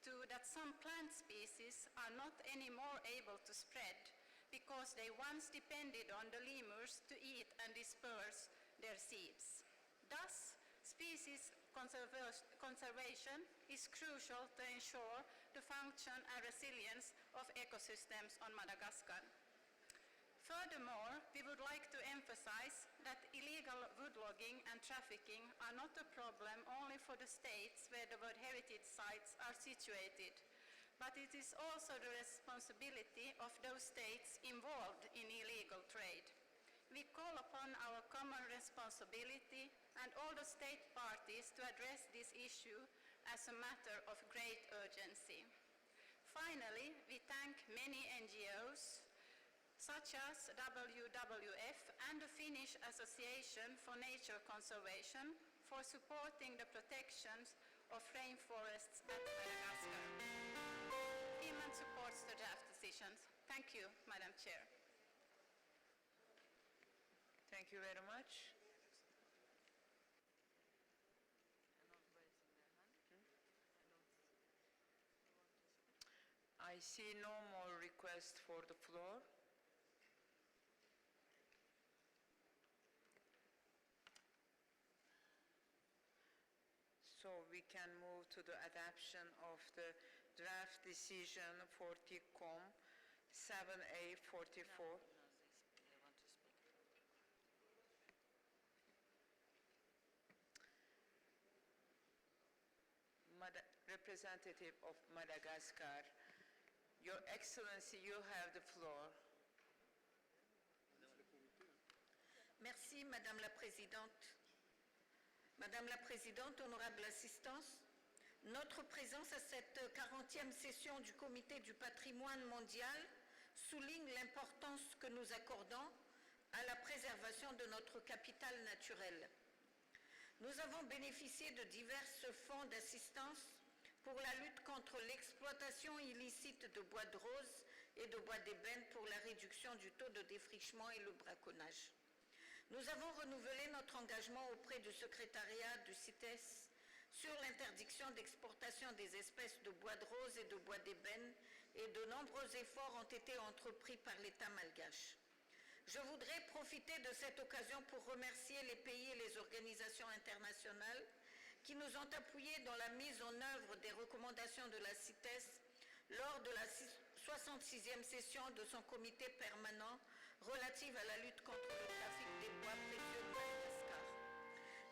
to that some plant species are not anymore able to spread because they once depended on the lemurs to eat and disperse their seeds. Thus, species conservation is crucial to ensure the function and resilience of ecosystems on Madagascar. Furthermore, we would like to emphasize that illegal wood logging and trafficking are not a problem only for the states where the World Heritage Sites are situated, but it is also the responsibility of those states involved in illegal trade. We call upon our common responsibility and all the state parties to address this issue as a matter of great urgency. Finally, we thank many NGOs, such as WWF and the Finnish Association for Nature Conservation, for supporting the protections of rainforests at Madagascar. Finland supports the draft decisions. Thank you, Madam Chair. Thank you very much. I see no more requests for the floor. So we can move to the adoption of the draft decision for TICOM 7A44. Representative of Madagascar, Your Excellency, you have the floor. Merci, Madame la Présidente. Madame la Présidente, honorable assistance, notre présence à cette 40e session du Comité du patrimoine mondial souligne l'importance que nous accordons à la préservation de notre capital naturel. Nous avons bénéficié de divers fonds d'assistance pour la lutte contre l'exploitation illicite de bois de rose et de bois d'ébène pour la réduction du taux de défrichement et le braconnage. Nous avons renouvelé notre engagement auprès du secrétariat du CITES sur l'interdiction d'exportation des espèces de bois de rose et de bois d'ébène et de nombreux efforts ont été entrepris par l'État malgache. Je voudrais profiter de cette occasion pour remercier les pays et les organisations internationales qui nous ont appuyés dans la mise en œuvre des recommandations de la CITES lors de la 66e session de son comité permanent relative à la lutte contre le trafic des bois précieux de Madagascar.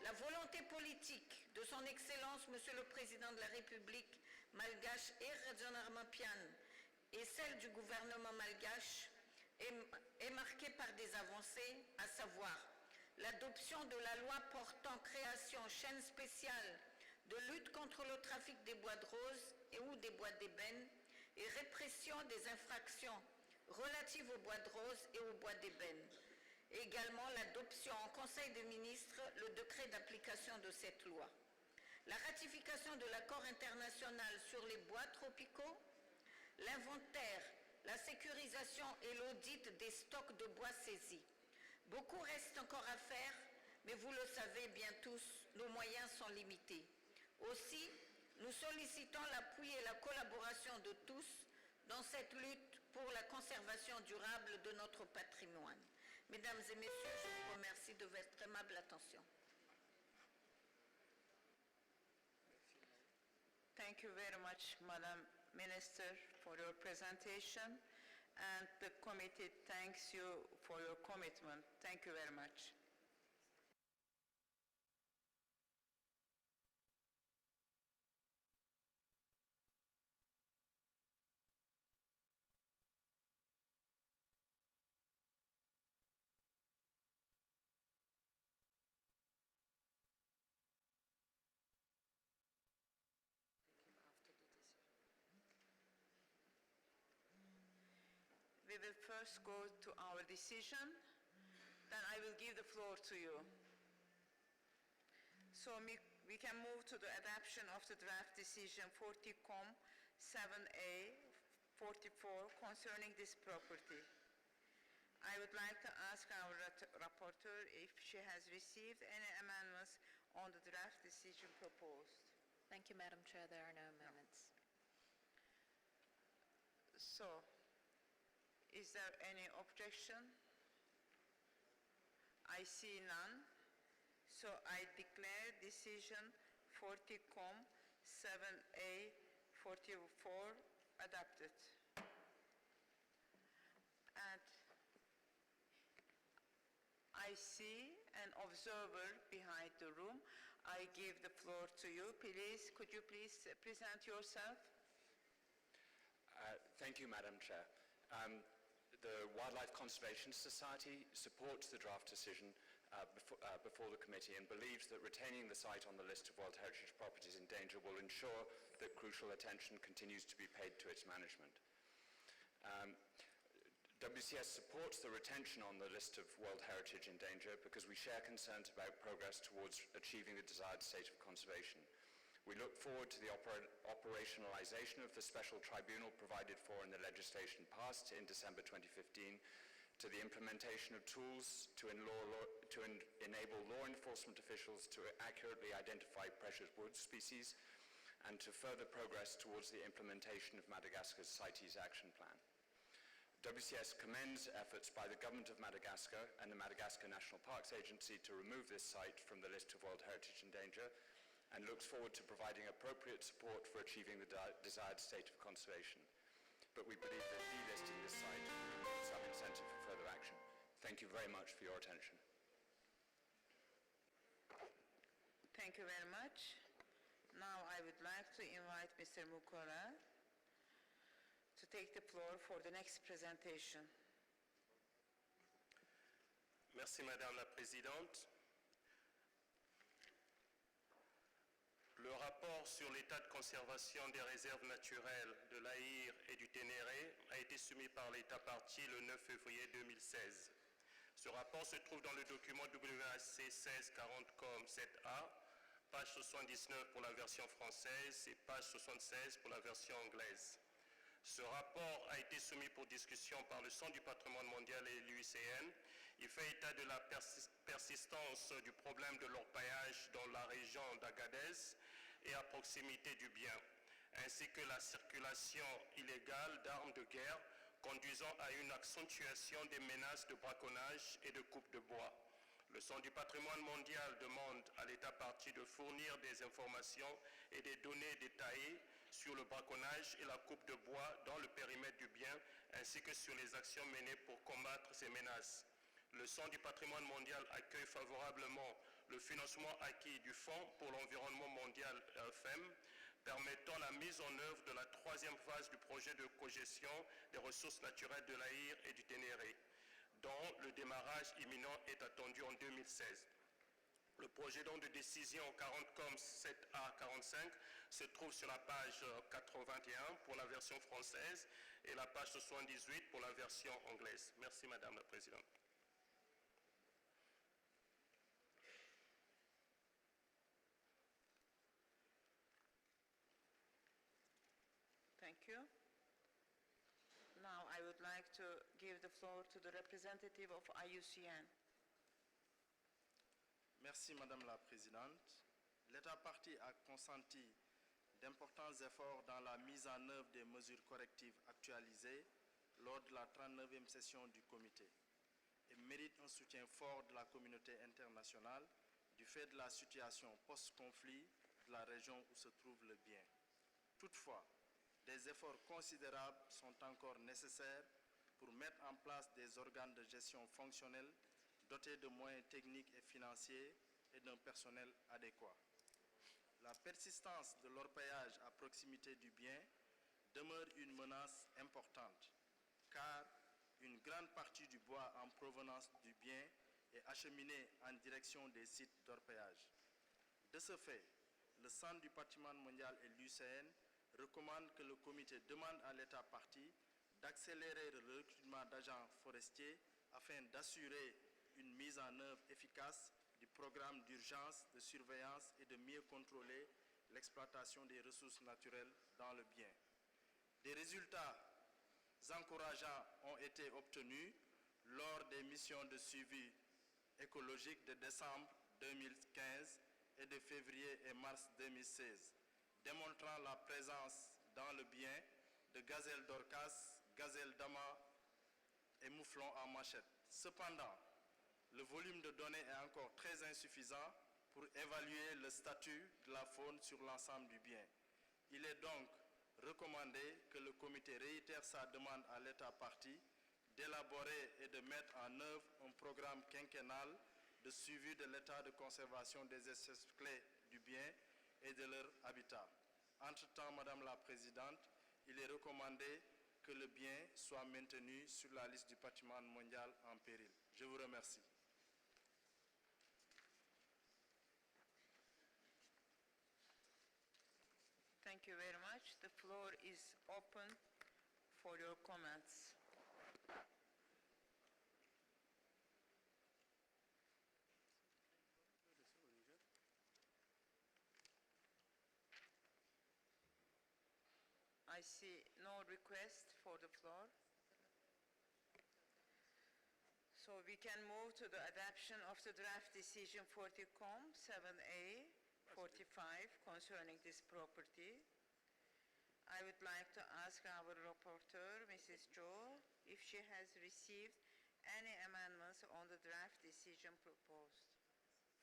La volonté politique de son Excellence, Monsieur le Président de la République malgache Rajanarmapian et celle du gouvernement malgache est marquée par des avancées, à savoir l'adoption de la loi portant création chaîne spéciale de lutte contre le trafic des bois de rose et ou des bois d'ébène et répression des infractions relatives au bois de rose et au bois d'ébène. Et également l'adoption en Conseil des ministres le décret d'application de cette loi. La ratification de l'accord international sur les bois tropicaux, l'inventaire, la sécurisation et l'audit des stocks de bois saisis. Beaucoup reste encore à faire, mais vous le savez bien tous, nos moyens sont limités. Aussi, nous sollicitons l'appui et la collaboration de tous dans cette lutte pour la conservation durable de notre patrimoine. Mesdames et messieurs, je vous remercie de votre aimable attention. Thank you very much, Madam Minister, for your presentation, and the committee thanks you for your commitment. Thank you very much. We will first go to our decision, then I will give the floor to you. So we can move to the adoption of the draft decision 40-COM 7A 44 concerning this property. I would like to ask our rapporteur if she has received any amendments on the draft decision proposed. Thank you, Madam Chair. There are no amendments. So, is there any objection? I see none. So I declare decision 40-COM 7A 44 adopted. And I see an observer behind the room. I give the floor to you. Please, could you please present yourself? Thank you, Madam Chair. The Wildlife Conservation Society supports the draft decision before the committee and believes that retaining the site on the list of World Heritage Properties in danger will ensure that crucial attention continues to be paid to its management. WCS supports the retention on the list of World Heritage in danger because we share concerns about progress towards achieving the desired state of conservation. We look forward to the operationalization of the special tribunal provided for in the legislation passed in December 2015, to the implementation of tools to enable law enforcement officials to accurately identify precious wood species, and to further progress towards the implementation of Madagascar's CITES action plan. WCS commends efforts by the Government of Madagascar and the Madagascar National Parks Agency to remove this site from the list of World Heritage in danger, and looks forward to providing appropriate support for achieving the desired state of conservation. But we believe that delisting this site removes some incentive for further action. Thank you very much for your attention. Thank you very much. Now I would like to invite Mr. Mukora to take the floor for the next presentation. Merci, Madame la Présidente. Le rapport sur l'état de conservation des réserves naturelles de l'Aïr et du Ténéré a été soumis par l'État partie le 9 février 2016. Ce rapport se trouve dans le document WAC 1640-COM 7A, page 79 pour la version française et page 76 pour la version anglaise. Ce rapport a été soumis pour discussion par le Centre du patrimoine mondial et l'UICN. Il fait état de la persistance du problème de l'orpaillage dans la région d'Agadez et à proximité du bien, ainsi que la circulation illégale d'armes de guerre conduisant à une accentuation des menaces de braconnage et de coupe de bois. Le Centre du patrimoine mondial demande à l'État partie de fournir des informations et des données détaillées sur le braconnage et la coupe de bois dans le périmètre du bien, ainsi que sur les actions menées pour combattre ces menaces. Le Centre du patrimoine mondial accueille favorablement le financement acquis du Fonds pour l'environnement mondial FEM, permettant la mise en œuvre de la troisième phase du projet de cogestion des ressources naturelles de l'Aïr et du Ténéré, dont le démarrage imminent est attendu en 2016. Le projet donc de décision 40com7A45 se trouve sur la page 81 pour la version française et la page 78 pour la version anglaise. Merci Madame la Présidente. Thank you. Now I would like to give the floor to the representative of IUCN. Merci Madame la Présidente. L'État partie a consenti d'importants efforts dans la mise en œuvre des mesures correctives actualisées lors de la 39e session du comité et mérite un soutien fort de la communauté internationale du fait de la situation post-conflit de la région où se trouve le bien. Toutefois, des efforts considérables sont encore nécessaires pour mettre en place des organes de gestion fonctionnels dotés de moyens techniques et financiers et d'un personnel adéquat. La persistance de l'orpaillage à proximité du bien demeure une menace importante, car une grande partie du bois en provenance du bien est acheminé en direction des sites d'orpaillage. De ce fait, le Centre du patrimoine mondial et l'UCN recommandent que le comité demande à l'État partie d'accélérer le recrutement d'agents forestiers afin d'assurer une mise en œuvre efficace du programme d'urgence, de surveillance et de mieux contrôler l'exploitation des ressources naturelles dans le bien. Des résultats encourageants ont été obtenus lors des missions de suivi écologique de décembre 2015 et de février et mars 2016, démontrant la présence dans le bien de gazelles d'orcas, gazelles d'amas et mouflons en machette. Cependant, le volume de données est encore très insuffisant pour évaluer le statut de la faune sur l'ensemble du bien. Il est donc recommandé que le comité réitère sa demande à l'État partie d'élaborer et de mettre en œuvre un programme quinquennal de suivi de l'état de conservation des espèces clés du bien et de leur habitat. Entre-temps, Madame la Présidente, il est recommandé que le bien soit maintenu sur la liste du patrimoine mondial en péril. Je vous remercie. Thank you very much. The floor is open for your comments. I see no request for the floor. So we can move to the adoption of the draft decision 40com 7A 45 concerning this property. I would like to ask our rapporteur, Mrs. Jo, if she has received any amendments on the draft decision proposed.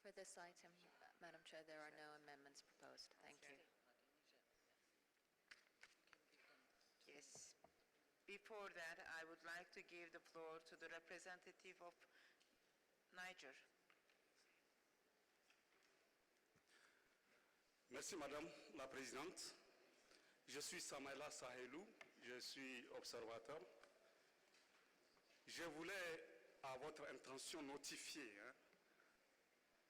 For this item, Madam Chair, there are no amendments proposed. Thank you. Yes. Before that, I would like to give the floor to the representative of Niger. Merci Madame la Présidente. Je suis Samaïla Sahelou, je suis observateur. Je voulais, à votre intention, notifier,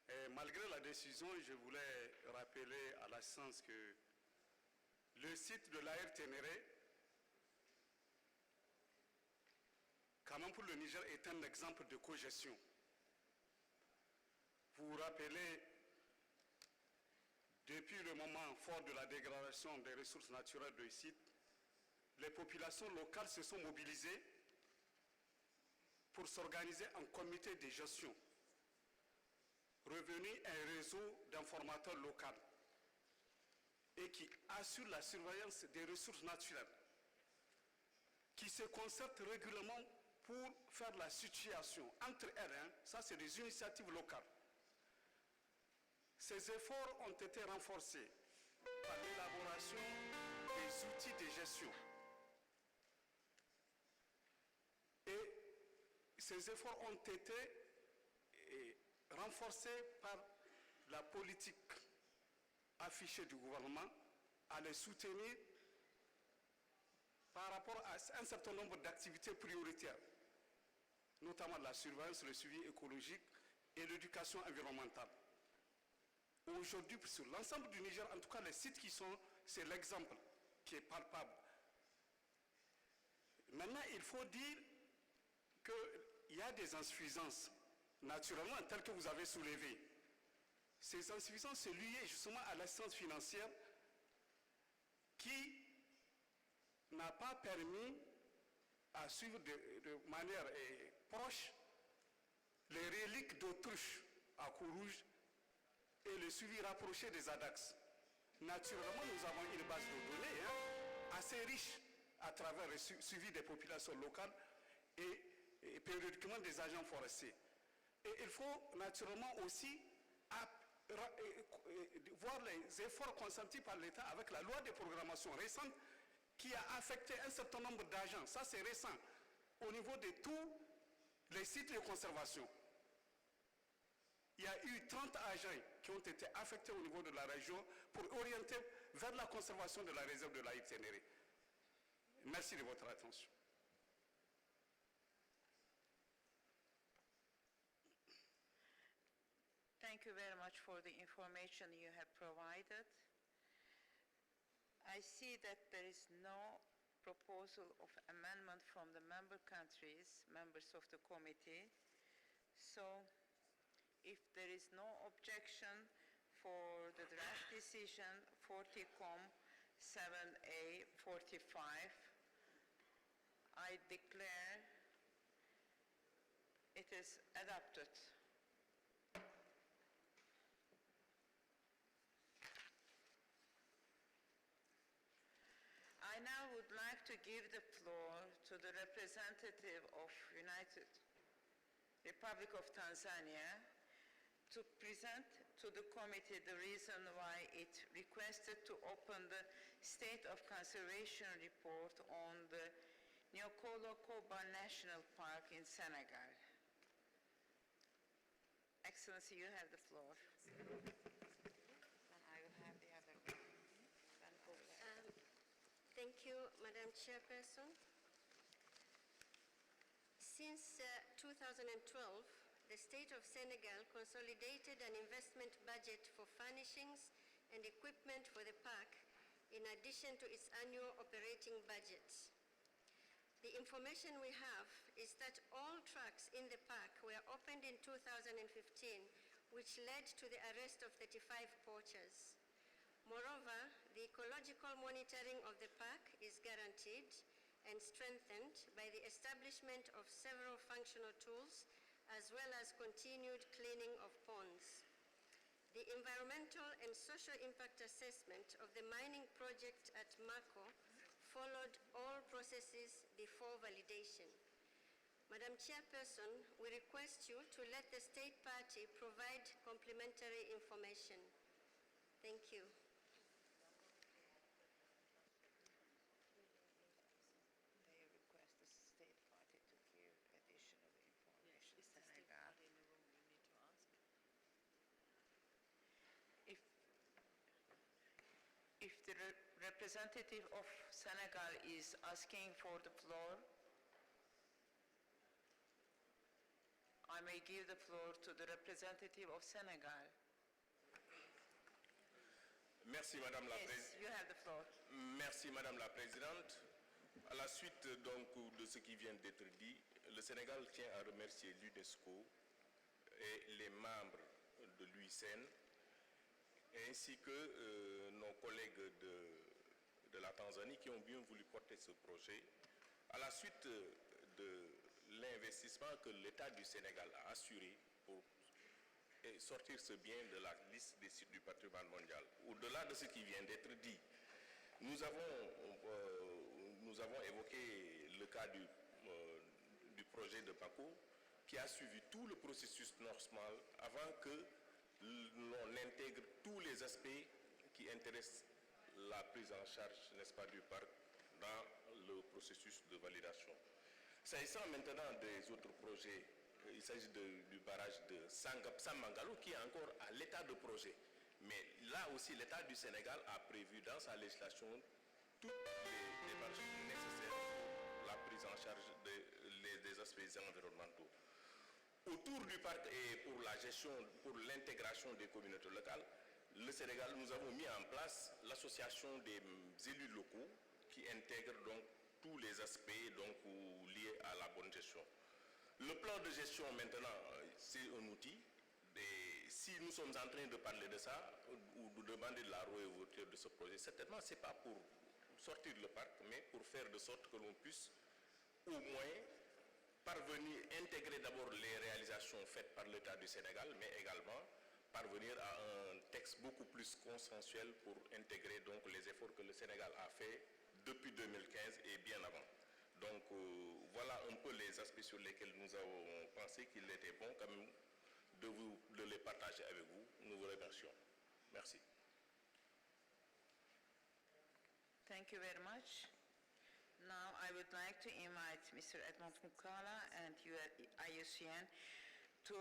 et malgré la décision, je voulais rappeler à la séance que le site de l'AR Ténéré, quand même pour le Niger, est un exemple de cogestion. Vous vous rappelez, depuis le moment fort de la dégradation des ressources naturelles du site, les populations locales se sont mobilisées pour s'organiser en comité de gestion, revenu un réseau d'informateurs locaux et qui assure la surveillance des ressources naturelles, qui se concertent régulièrement pour faire la situation entre elles. Ça, c'est des initiatives locales. Ces efforts ont été renforcés par l'élaboration des outils de gestion. Et ces efforts ont été renforcés par la politique affichée du gouvernement à les soutenir par rapport à un certain nombre d'activités prioritaires, notamment la surveillance, le suivi écologique et l'éducation environnementale. Aujourd'hui, sur l'ensemble du Niger, en tout cas les sites qui sont, c'est l'exemple qui est palpable. Maintenant, il faut dire qu'il y a des insuffisances, naturellement, telles que vous avez soulevées. Ces insuffisances sont liées justement à l'assistance financière qui n'a pas permis à suivre de manière proche les reliques d'autruche à Cour-Rouge et le suivi rapproché des ADAX. Naturellement, nous avons une base de données assez riche à travers le suivi des populations locales et périodiquement des agents forestiers. Et il faut naturellement aussi voir les efforts consentis par l'État avec la loi de programmation récente qui a affecté un certain nombre d'agents. Ça, c'est récent. Au niveau de tous les sites de conservation, il y a eu 30 agents qui ont été affectés au niveau de la région pour orienter vers la conservation de la réserve de l'Aïd Ténéré. Merci de votre attention. Thank you very much for the information you have provided. I see that there is no proposal of amendment from the member countries, members of the committee. So, if there is no objection for the draft decision 40Com 7A 45, I declare it is adopted. I now would like to give the floor to the representative of United Republic of Tanzania to present to the committee the reason why it requested to open the State of Conservation report on the Nyokolo-Koba National Park in Senegal. Excellency, you have the floor. And I will have the other one. Thank you, Madam Chairperson. Since 2012, the State of Senegal consolidated an investment budget for furnishings and equipment for the park, in addition to its annual operating budget. The information we have is that all tracks in the park were opened in 2015, which led to the arrest of 35 poachers. Moreover, the ecological monitoring of the park is guaranteed and strengthened by the establishment of several functional tools, as well as continued cleaning of ponds. The environmental and social impact assessment of the mining project at Mako followed all processes before validation. Madam Chairperson, we request you to let the state party provide complementary information. Thank you. If the representative of Senegal is asking for the floor, I may give the floor to the representative of Senegal. Merci Madame la Présidente. Yes, you have the floor. Merci Madame la Présidente. À la suite donc de ce qui vient d'être dit, le Sénégal tient à remercier l'UNESCO et les membres de l'UICN, ainsi que nos collègues de la Tanzanie qui ont bien voulu porter ce projet. À la suite de l'investissement que l'État du Sénégal a assuré pour sortir ce bien de la liste des sites du patrimoine mondial. Au-delà de ce qui vient d'être dit, nous avons évoqué le cas du projet de Mako qui a suivi tout le processus normal avant que l'on intègre tous les aspects qui intéressent la prise en charge, n'est-ce pas, du parc dans le processus de validation. S'agissant maintenant des autres projets, il s'agit du barrage de Samangalo qui est encore à l'état de projet. Mais là aussi, l'État du Sénégal a prévu dans sa législation toutes les démarches nécessaires pour la prise en charge des aspects environnementaux. Autour du parc et pour la gestion, pour l'intégration des communautés locales, le Sénégal, nous avons mis en place l'association des élus locaux qui intègre donc tous les aspects donc, liés à la bonne gestion. Le plan de gestion maintenant, c'est un outil. Si nous sommes en train de parler de ça ou de demander de la réouverture de ce projet, certainement ce n'est pas pour sortir le parc, mais pour faire de sorte que l'on puisse au moins parvenir à intégrer d'abord les réalisations faites par l'État du Sénégal, mais également parvenir à un texte beaucoup plus consensuel pour intégrer donc les efforts que le Sénégal a fait depuis 2015 et bien avant. Donc voilà un peu les aspects sur lesquels nous avons pensé qu'il était bon quand même de les partager avec vous. Nous vous remercions. Merci. Thank you very much. Now I would like to invite Mr. Edmond Mukala and IUCN to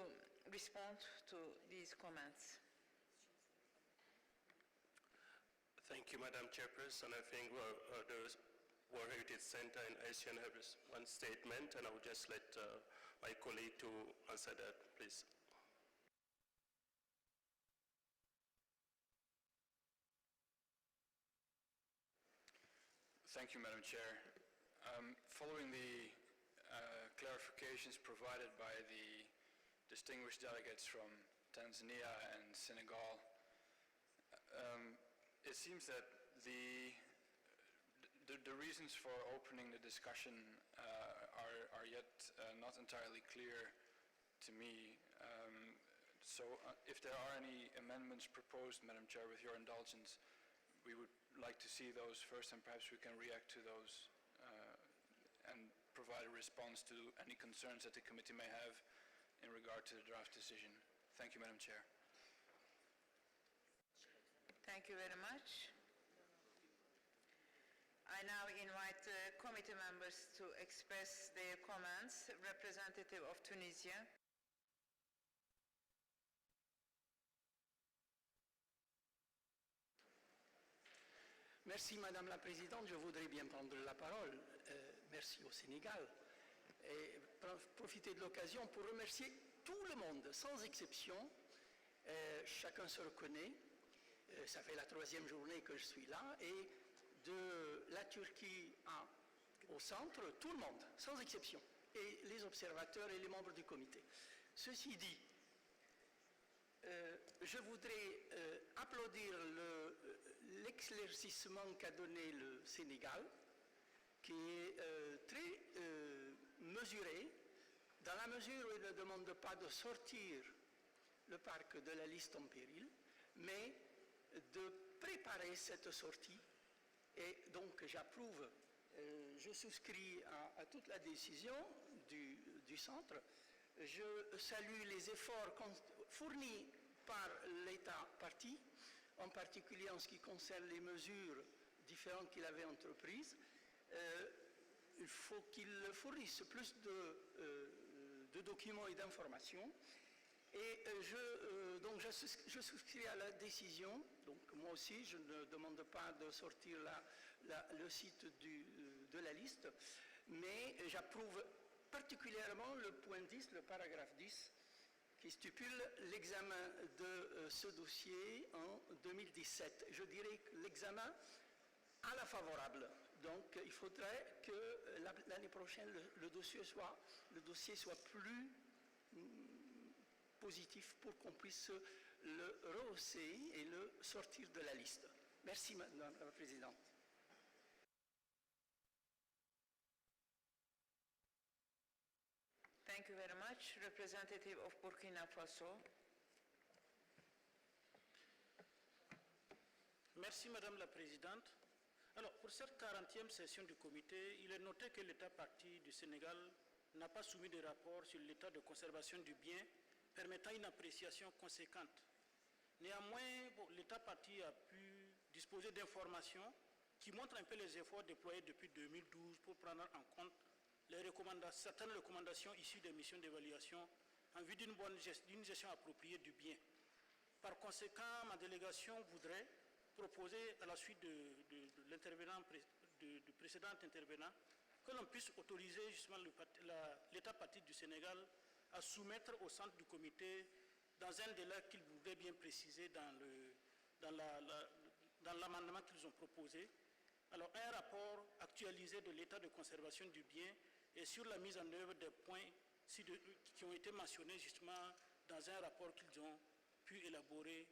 respond to these comments. Thank you, Madam Chairperson. I think the World Heritage Center and IUCN have one statement, and I will just let my colleague to answer that, please. Thank you, Madam Chair. Following the clarifications provided by the distinguished delegates from Tanzania and Senegal, it seems that the reasons for opening the discussion are yet not entirely clear to me. So if there are any amendments proposed, Madam Chair, with your indulgence, we would like to see those first, and perhaps we can react to those and provide a response to any concerns that the committee may have in regard to the draft decision. Thank you, Madam Chair. Thank you very much. I now invite the committee members to express their comments. Representative of Tunisia. Merci Madame la Présidente. Je voudrais bien prendre la parole. Merci au Sénégal. Et profiter de l'occasion pour remercier tout le monde, sans exception. Chacun se reconnaît. Ça fait la 3e journée que je suis là. Et de la Turquie au centre, tout le monde, sans exception. Et les observateurs et les membres du comité. Ceci dit, je voudrais applaudir l'éclaircissement qu'a donné le Sénégal, qui est très mesuré, dans la mesure où il ne demande pas de sortir le parc de la liste en péril, mais de préparer cette sortie. Et donc j'approuve, je souscris à toute la décision du centre. Je salue les efforts fournis par l'État partie, en particulier en ce qui concerne les mesures différentes qu'il avait entreprises. Il faut qu'il fournisse plus de documents et d'informations. Et je souscris à la décision. Donc moi aussi, je ne demande pas de sortir le site de la liste, mais j'approuve particulièrement le point 10, le paragraphe 10, qui stipule l'examen de ce dossier en 2017. Je dirais que l'examen à la favorable. Donc il faudrait que l'année prochaine, le dossier soit plus positif pour qu'on puisse le rehausser et le sortir de la liste. Merci, Madame la Présidente. Thank you very much. Representative of Burkina Faso. Merci, Madame la Présidente. Alors, pour cette 40e session du comité, il est noté que l'État partie du Sénégal n'a pas soumis de rapport sur l'état de conservation du bien permettant une appréciation conséquente. Néanmoins, l'État partie a pu disposer d'informations qui montrent un peu les efforts déployés depuis 2012 pour prendre en compte certaines recommandations issues des missions d'évaluation en vue d'une gestion appropriée du bien. Par conséquent, ma délégation voudrait proposer à la suite du précédent intervenant que l'on puisse autoriser justement l'État partie du Sénégal à soumettre au centre du comité dans un délai qu'il voudrait bien préciser dans dans l'amendement qu'ils ont proposé. Alors, un rapport actualisé de l'état de conservation du bien et sur la mise en œuvre des points qui ont été mentionnés justement dans un rapport qu'ils ont pu élaborer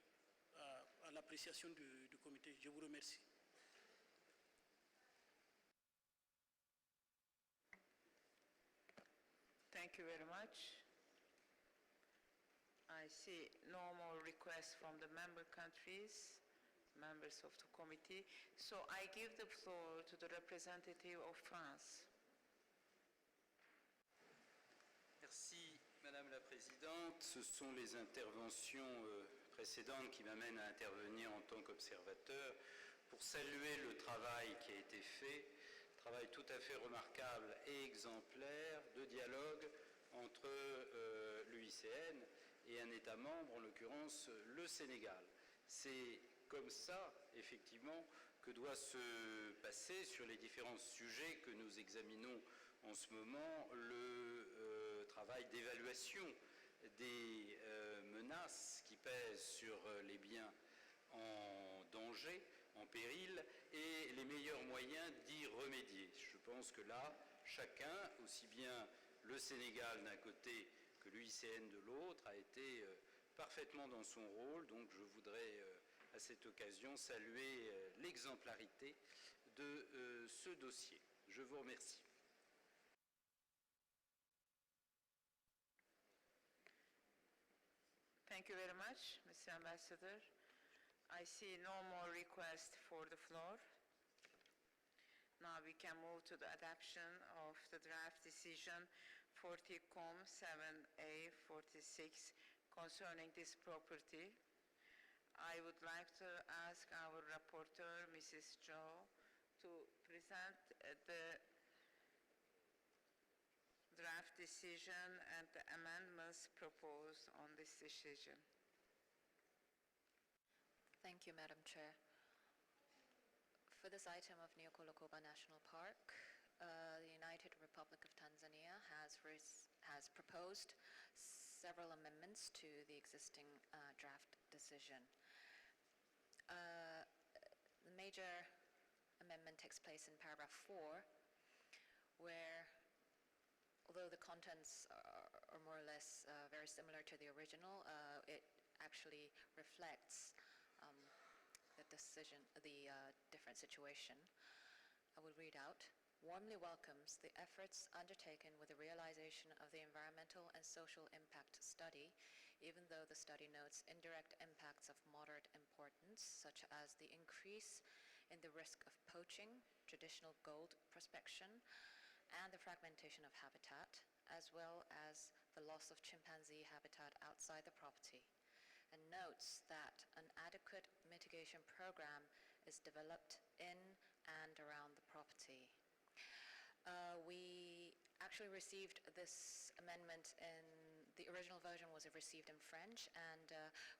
à l'appréciation du comité. Je vous remercie. Thank you very much. I see no more requests from the member countries, members of the committee. So I give the floor to the representative of France. Merci, Madame la Présidente. Ce sont les interventions précédentes qui m'amènent à intervenir en tant qu'observateur pour saluer le travail qui a été fait, travail tout à fait remarquable et exemplaire de dialogue entre l'UICN et un État membre, en l'occurrence le Sénégal. C'est comme ça, effectivement, que doit se passer sur les différents sujets que nous examinons en ce moment le travail d'évaluation des menaces qui pèsent sur les biens en danger, en péril, et les meilleurs moyens d'y remédier. Je pense que là, chacun, aussi bien le Sénégal d'un côté que l'UICN de l'autre, a été parfaitement dans son rôle. Donc je voudrais à cette occasion saluer l'exemplarité de ce dossier. Je vous remercie. Thank you very much, Mr. Ambassador. I see no more requests for the floor. Now we can move to the adoption of the draft decision 40-COM 7A46 concerning this property. I would like to ask our rapporteur, Mrs. Zhou, to present the draft decision and the amendments proposed on this decision. Thank you, Madam Chair. For this item of Neokolokoba National Park, the United Republic of Tanzania has proposed several amendments to the existing draft decision. The major amendment takes place in paragraph 4, where although the contents are more or less very similar to the original, it actually reflects the different situation. I will read out. Warmly welcomes the efforts undertaken with the realization of the environmental and social impact study, even though the study notes indirect impacts of moderate importance, such as the increase in the risk of poaching, traditional gold prospection, and the fragmentation of habitat, as well as the loss of chimpanzee habitat outside the property, and notes that an adequate mitigation program is developed in and around the property. We actually received this amendment in the original version was received in French, and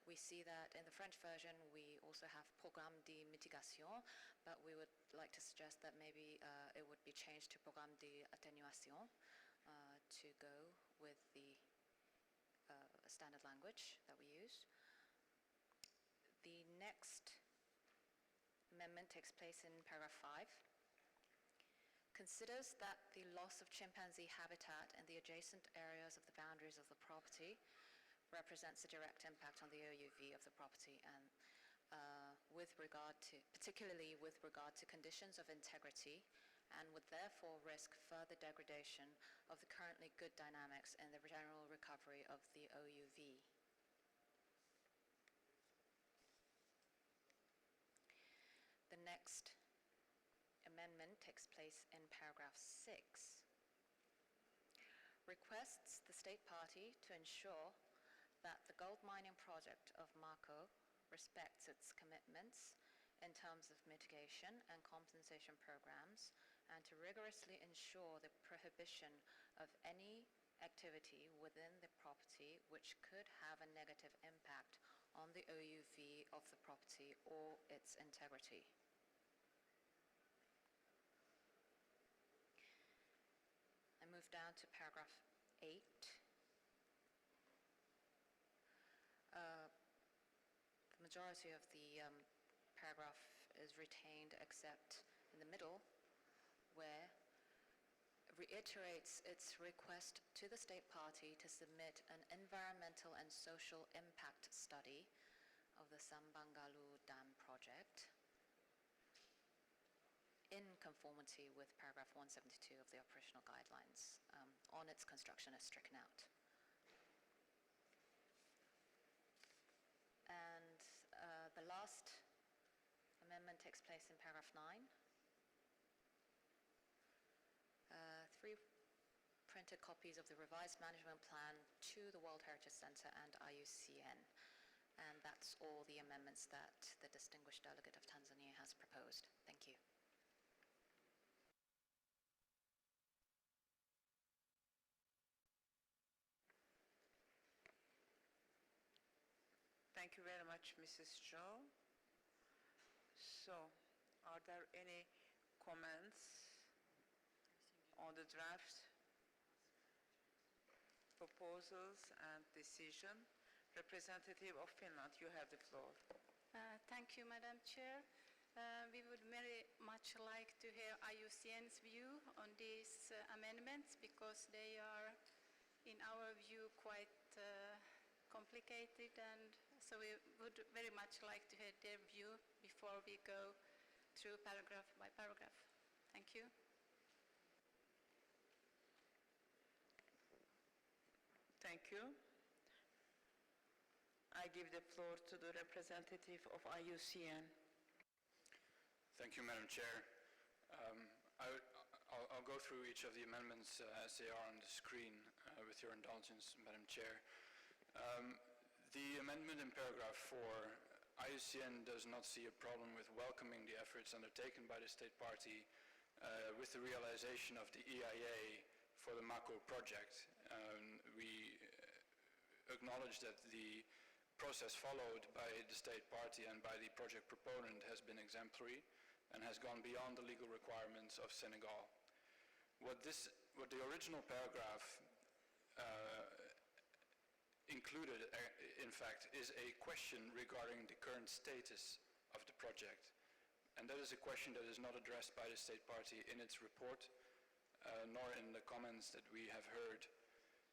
we see that in the French version we also have Programme de mitigation, but we would like to suggest that maybe it would be changed to Programme d'atténuation to go with the standard language that we use. The next amendment takes place in paragraph 5. Considers that the loss of chimpanzee habitat in the adjacent areas of the boundaries of the property represents a direct impact on the OUV of the property, and particularly with regard to conditions of integrity, and would therefore risk further degradation of the currently good dynamics in the general recovery of the OUV. The next amendment takes place in paragraph 6. Requests the state party to ensure that the gold mining project of Mako respects its commitments in terms of mitigation and compensation programs, and to rigorously ensure the prohibition of any activity within the property which could have a negative impact on the OUV of the property or its integrity. I move down to paragraph 8. The majority of the paragraph is retained except in the middle, where reiterates its request to the state party to submit an environmental and social impact study of the Sambangalu Dam project in conformity with paragraph 172 of the operational guidelines on its construction as stricken out. And the last amendment takes place in paragraph 9. 3 printed copies of the revised management plan to the World Heritage Center and IUCN. And that's all the amendments that the distinguished delegate of Tanzania has proposed. Thank you. Thank you very much, Mrs. Joe. So, are there any comments on the draft proposals and decision? Representative of Finland, you have the floor. Thank you, Madam Chair. We would very much like to hear IUCN's view on these amendments because they are, in our view, quite complicated, and so we would very much like to hear their view before we go through paragraph by paragraph. Thank you. Thank you. I give the floor to the representative of IUCN. Thank you, Madam Chair. I'll go through each of the amendments as they are on the screen with your indulgence, Madam Chair. The amendment in paragraph 4, IUCN does not see a problem with welcoming the efforts undertaken by the state party with the realization of the EIA for the Mako project. We acknowledge that the process followed by the state party and by the project proponent has been exemplary and has gone beyond the legal requirements of Senegal. What the original paragraph included, in fact, is a question regarding the current status of the project. And that is a question that is not addressed by the state party in its report, nor in the comments that we have heard.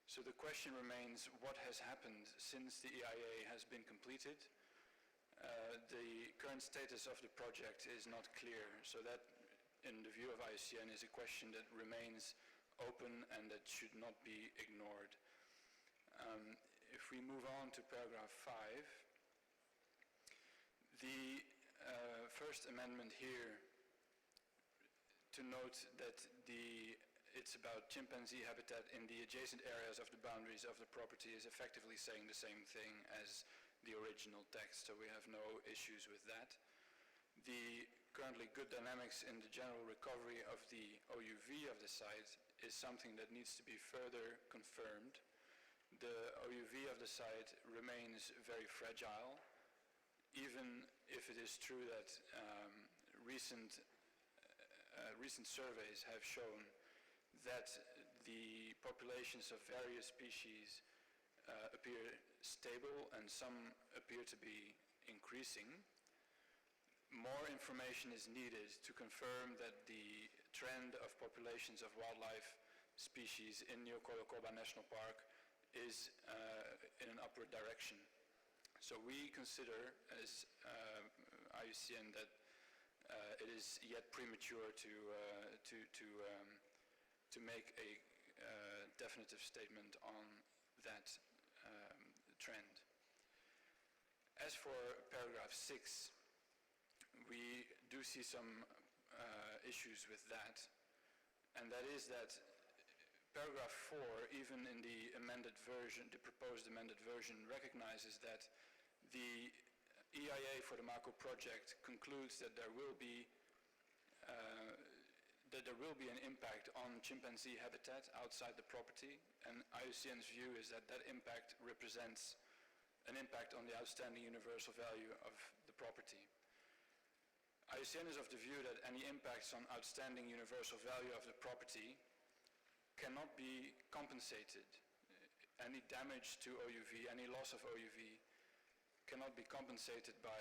So the question remains, what has happened since the EIA has been completed? The current status of the project is not clear, so that, in the view of IUCN, is a question that remains open and that should not be ignored. If we move on to paragraph 5, the first amendment here, to note that it's about chimpanzee habitat in the adjacent areas of the boundaries of the property, is effectively saying the same thing as the original text, so we have no issues with that. The currently good dynamics in the general recovery of the OUV of the site is something that needs to be further confirmed. The OUV of the site remains very fragile, even if it is true that recent surveys have shown that the populations of various species appear stable and some appear to be increasing. More information is needed to confirm that the trend of populations of wildlife species in Nyokolo-Koba National Park is in an upward direction. So we consider as IUCN that it is yet premature to make a definitive statement on that trend. As for paragraph 6, we do see some issues with that, and that is that paragraph 4, even in the amended version, the proposed amended version, recognizes that the EIA for the Mako project concludes that there will be an impact on chimpanzee habitat outside the property, and IUCN's view is that that impact represents an impact on the outstanding universal value of the property. IUCN is of the view that any impacts on outstanding universal value of the property cannot be compensated. Any damage to OUV, any loss of OUV cannot be compensated by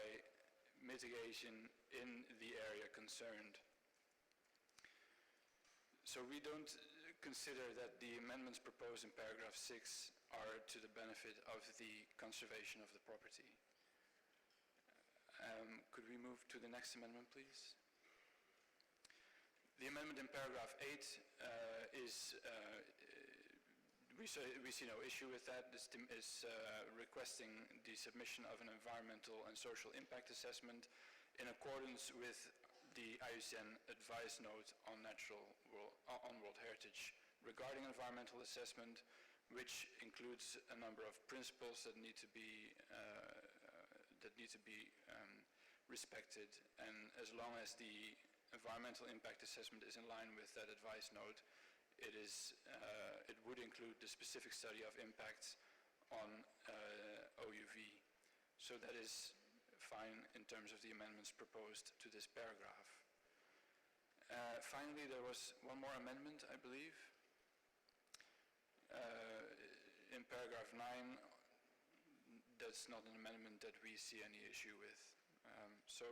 mitigation in the area concerned. So we don't consider that the amendments proposed in paragraph 6 are to the benefit of the conservation of the property. Could we move to the next amendment, please? The amendment in paragraph 8 we see no issue with that. This is requesting the submission of an environmental and social impact assessment in accordance with the IUCN advice note on World Heritage regarding environmental assessment, which includes a number of principles that need to be respected. And as long as the environmental impact assessment is in line with that advice note, it would include the specific study of impacts on OUV. So that is fine in terms of the amendments proposed to this paragraph. Finally, there was one more amendment, I believe. In paragraph 9, that's not an amendment that we see any issue with. So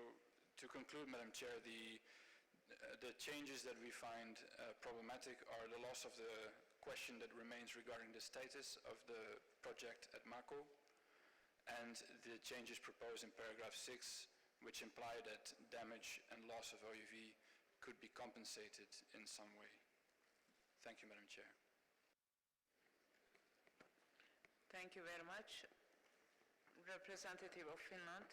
to conclude, Madam Chair, the changes that we find problematic are the loss of the question that remains regarding the status of the project at Mako, and the changes proposed in paragraph 6, which imply that damage and loss of OUV could be compensated in some way. Thank you, Madam Chair. Thank you very much. Representative of Finland.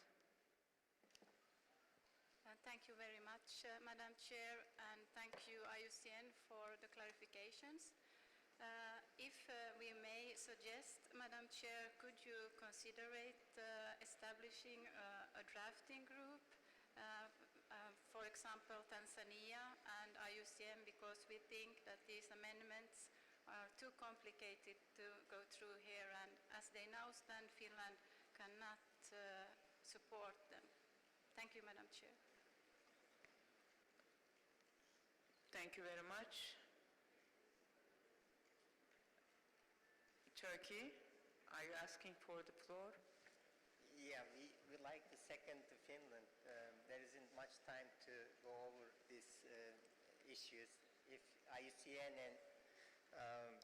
Thank you very much, Madam Chair, and thank you, IUCN, for the clarifications. If we may suggest, Madam Chair, could you consider establishing a drafting group, for example, Tanzania and IUCN, because we think that these amendments are too complicated to go through here, and as they now stand, Finland cannot support them. Thank you, Madam Chair. Thank you very much. Turkey, are you asking for the floor? Yeah, we like the second to Finland. There isn't much time to go over these issues. If IUCN and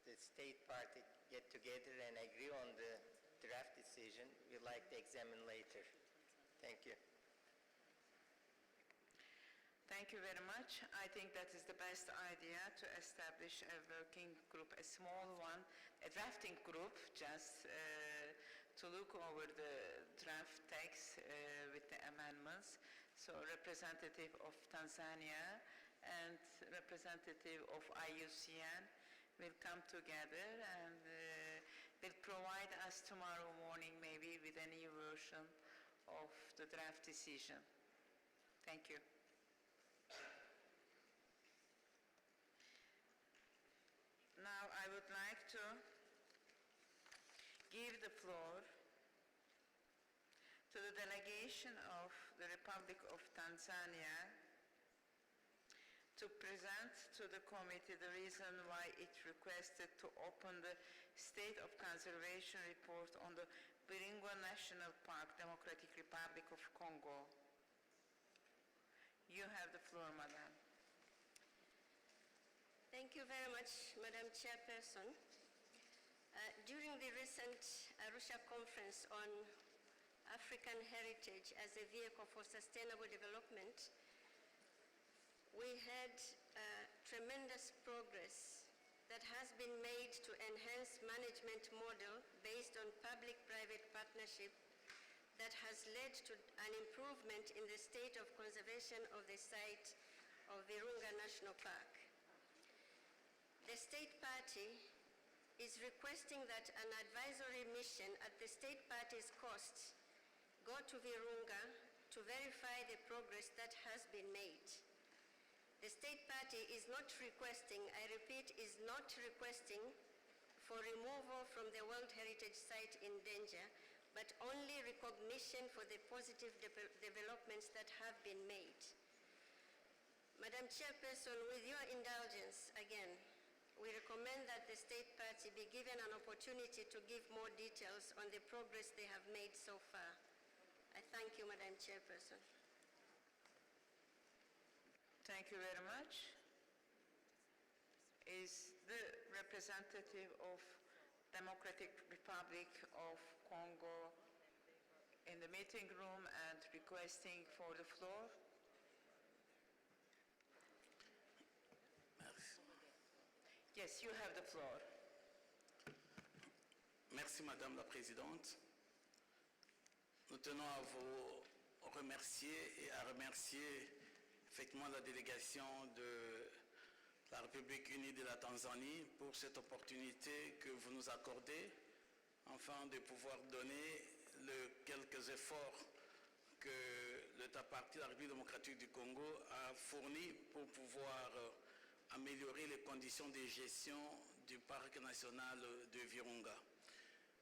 the state party get together and agree on the draft decision, we'd like to examine later. Thank you. Thank you very much. I think that is the best idea, to establish a working group, a small one, a drafting group, just to look over the draft text with the amendments. So representative of Tanzania and representative of IUCN will come together and will provide us tomorrow morning maybe with a new version of the draft decision. Thank you. Now I would like to give the floor to the delegation of the Republic of Tanzania to present to the committee the reason why it requested to open the State of Conservation report on the Virunga National Park, Democratic Republic of Congo. You have the floor, Madam. Thank you very much, Madam Chairperson. During the recent Arusha conference on African heritage as a vehicle for sustainable development, we had tremendous progress that has been made to enhance management model based on public-private partnership that has led to an improvement in the state of conservation of the site of Virunga National Park. The state party is requesting that an advisory mission at the state party's cost go to Virunga to verify the progress that has been made. The state party is not requesting, I repeat, is not requesting for removal from the World Heritage Site in danger, but only recognition for the positive developments that have been made. Madam Chairperson, with your indulgence again, we recommend that the state party be given an opportunity to give more details on the progress they have made so far. I thank you, Madam Chairperson. Thank you very much. Is the representative of Democratic Republic of Congo in the meeting room and requesting for the floor? Yes, you have the floor. Merci, Madame la Présidente. Nous tenons à vous remercier et à remercier effectivement la délégation de la République unie de la Tanzanie pour cette opportunité que vous nous accordez, afin de pouvoir donner quelques efforts que l'État partie de la République démocratique du Congo a fournis pour pouvoir améliorer les conditions de gestion du parc national de Virunga.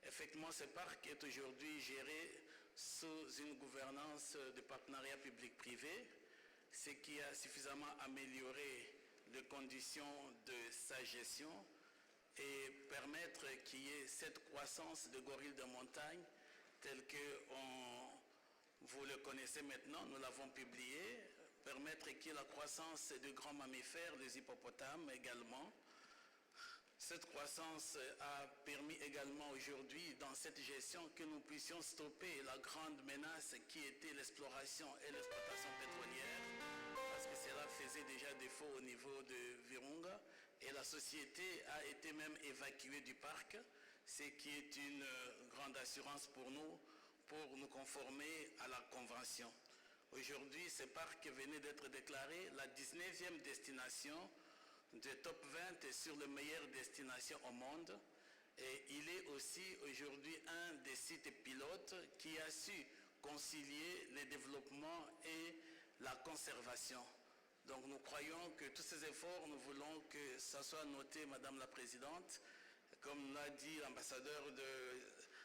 Effectivement, ce parc est aujourd'hui géré sous une gouvernance de partenariat public-privé, ce qui a suffisamment amélioré les conditions de sa gestion et permettre qu'il y ait cette croissance de gorilles de montagne telle que vous le connaissez maintenant, nous l'avons publié, permettre qu'il y ait la croissance de grands mammifères, les hippopotames également. Cette croissance a permis également aujourd'hui, dans cette gestion, que nous puissions stopper la grande menace qui était l'exploration et l'exploitation pétrolière, parce que cela faisait déjà défaut au niveau de Virunga, et la société a été même évacuée du parc, ce qui est une grande assurance pour nous conformer à la Convention. Aujourd'hui, ce parc venait d'être déclaré la 19e destination de top 20 sur les meilleures destinations au monde. Et il est aussi aujourd'hui un des sites pilotes qui a su concilier le développement et la conservation. Donc nous croyons que tous ces efforts, nous voulons que ça soit noté, Madame la Présidente. Comme l'a dit l'ambassadeur de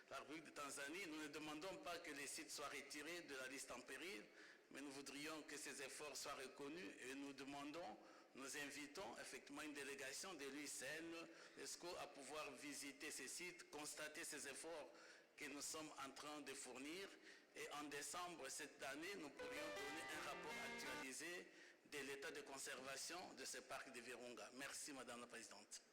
la République de Tanzanie, nous ne demandons pas que les sites soient retirés de la liste en péril, mais nous voudrions que ces efforts soient reconnus et nous invitons effectivement une délégation de l'UICN, UNESCO, à pouvoir visiter ces sites, constater ces efforts que nous sommes en train de fournir. Et en décembre cette année, nous pourrions donner un rapport actualisé de l'état de conservation de ce parc de Virunga. Merci, Madame la Présidente.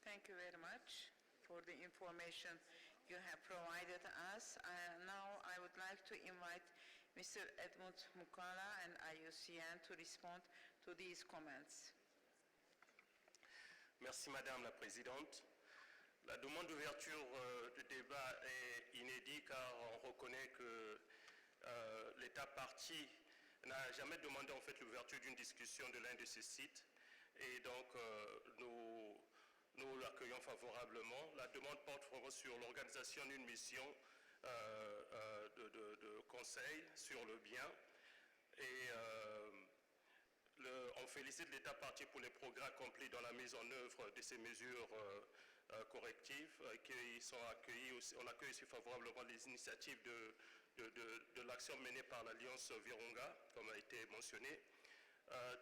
Thank you very much for the information you have provided us. Now I would like to invite Mr. Edmund Mukala and IUCN to respond to these comments. Merci Madame la Présidente. La demande d'ouverture du débat est inédite car on reconnaît que l'État partie n'a jamais demandé en fait l'ouverture d'une discussion de l'un de ces sites et donc nous l'accueillons favorablement. La demande porte sur l'organisation d'une mission de conseil sur le bien et on félicite l'État partie pour les progrès accomplis dans la mise en œuvre de ces mesures correctives qui sont accueillies aussi. On accueille aussi favorablement les initiatives de l'action menée par l'Alliance Virunga, comme a été mentionné.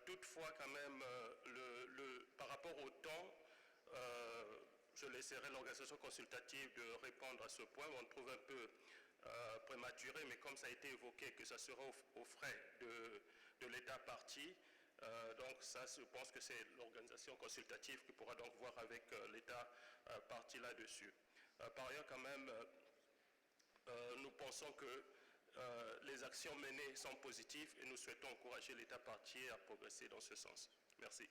Toutefois, quand même, par rapport au temps, je laisserai l'organisation consultative de répondre à ce point. On le trouve un peu prématuré, mais comme ça a été évoqué, que ça sera aux frais de l'État partie, donc ça, je pense que c'est l'organisation consultative qui pourra donc voir avec l'État partie là-dessus. Par ailleurs, quand même, nous pensons que les actions menées sont positives et nous souhaitons encourager l'État partie à progresser dans ce sens. Merci.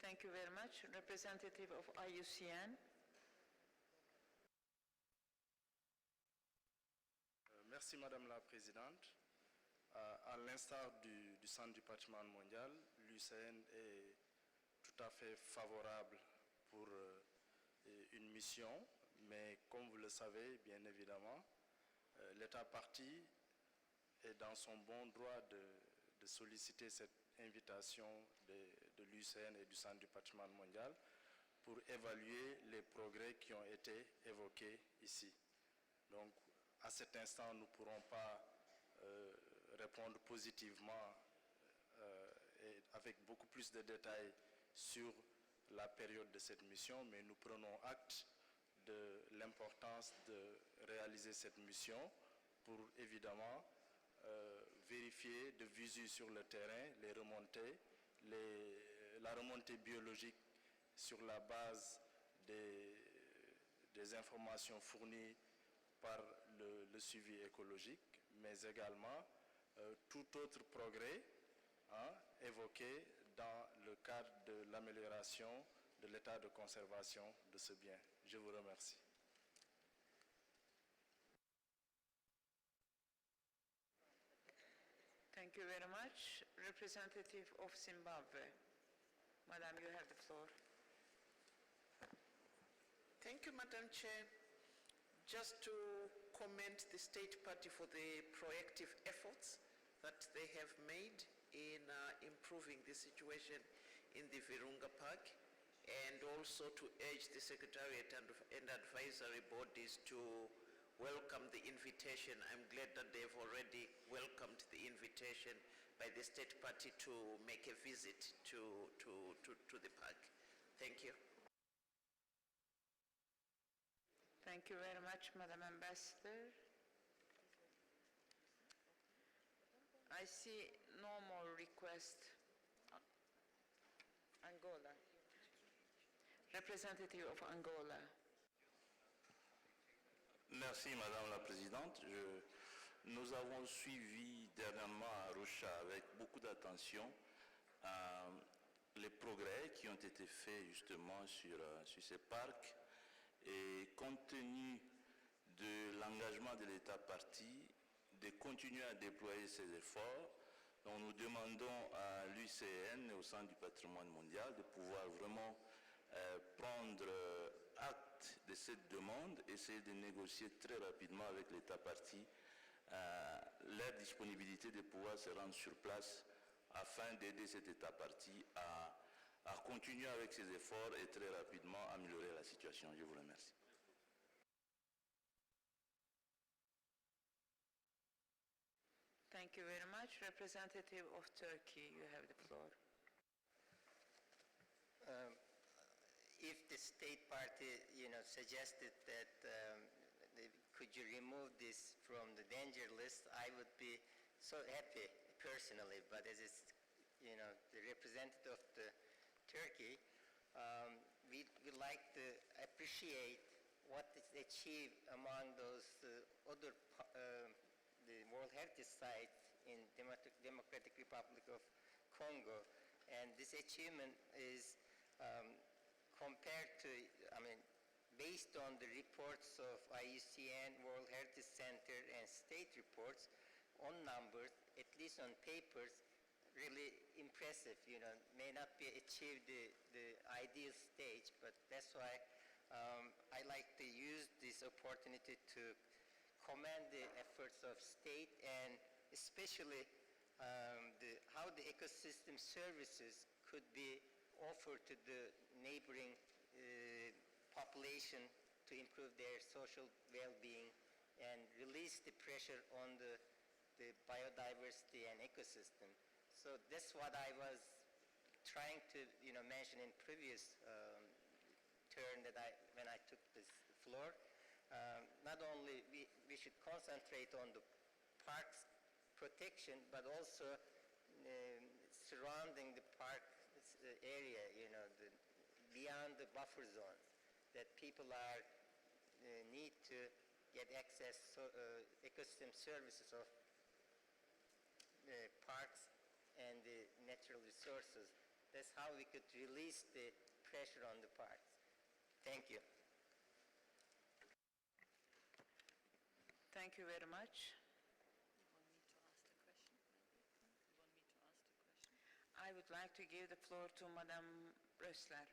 Thank you very much. Representative of IUCN. Merci Madame la Présidente. À l'instar du Centre du patrimoine mondial, l'UICN est tout à fait favorable pour une mission, mais comme vous le savez, bien évidemment, l'État partie est dans son bon droit de solliciter cette invitation de l'UICN et du Centre du patrimoine mondial pour évaluer les progrès qui ont été évoqués ici. Donc, à cet instant, nous ne pourrons pas répondre positivement et avec beaucoup plus de détails sur la période de cette mission, mais nous prenons acte de l'importance de réaliser cette mission pour évidemment vérifier de visu sur le terrain les remontées, la remontée biologique sur la base des informations fournies par le suivi écologique, mais également tout autre progrès évoqué dans le cadre de l'amélioration de l'état de conservation de ce bien. Je vous remercie. Thank you very much. Representative of Zimbabwe. Madam, you have the floor. Thank you, Madam Chair. Just to commend the State Party for the proactive efforts that they have made in improving the situation in the Virunga Park, and also to urge the Secretariat and advisory bodies to welcome the invitation. I'm glad that they've already welcomed the invitation by the State Party to make a visit to the park. Thank you. Thank you very much, Madam Ambassador. I see no more requests. Angola. Representative of Angola. Merci Madame la Présidente. Nous avons suivi dernièrement à Arusha avec beaucoup d'attention les progrès qui ont été faits justement sur ces parcs, et compte tenu de l'engagement de l'État partie de continuer à déployer ces efforts, donc nous demandons à l'UICN et au Centre du patrimoine mondial de pouvoir vraiment prendre acte de cette demande, essayer de négocier très rapidement avec l'État partie leur disponibilité de pouvoir se rendre sur place afin d'aider cet État partie à continuer avec ses efforts et très rapidement améliorer la situation. Je vous remercie. Thank you very much. Representative of Turkey, you have the floor. If the state party, suggested that could you remove this from the danger list, I would be so happy personally. But as it's, the representative of the Turkey, we like to appreciate what is achieved among those other the World Heritage Sites in Democratic Republic of Congo, and this achievement is compared to, based on the reports of IUCN, World Heritage Center, and state reports, on numbers, at least on papers, really impressive. May not be achieved the ideal stage, but that's why I like to use this opportunity to commend the efforts of state, and especially how the ecosystem services could be offered to the neighboring population to improve their social well-being and release the pressure on the biodiversity and ecosystem. So that's what I was trying to mention in previous turn when I took this floor. Not only we should concentrate on the parks protection, but also surrounding the park area, beyond the buffer zone, that people need to get access to ecosystem services of parks and the natural resources. That's how we could release the pressure on the parks. Thank you. Thank you very much. I would like to give the floor to Madam Rössler.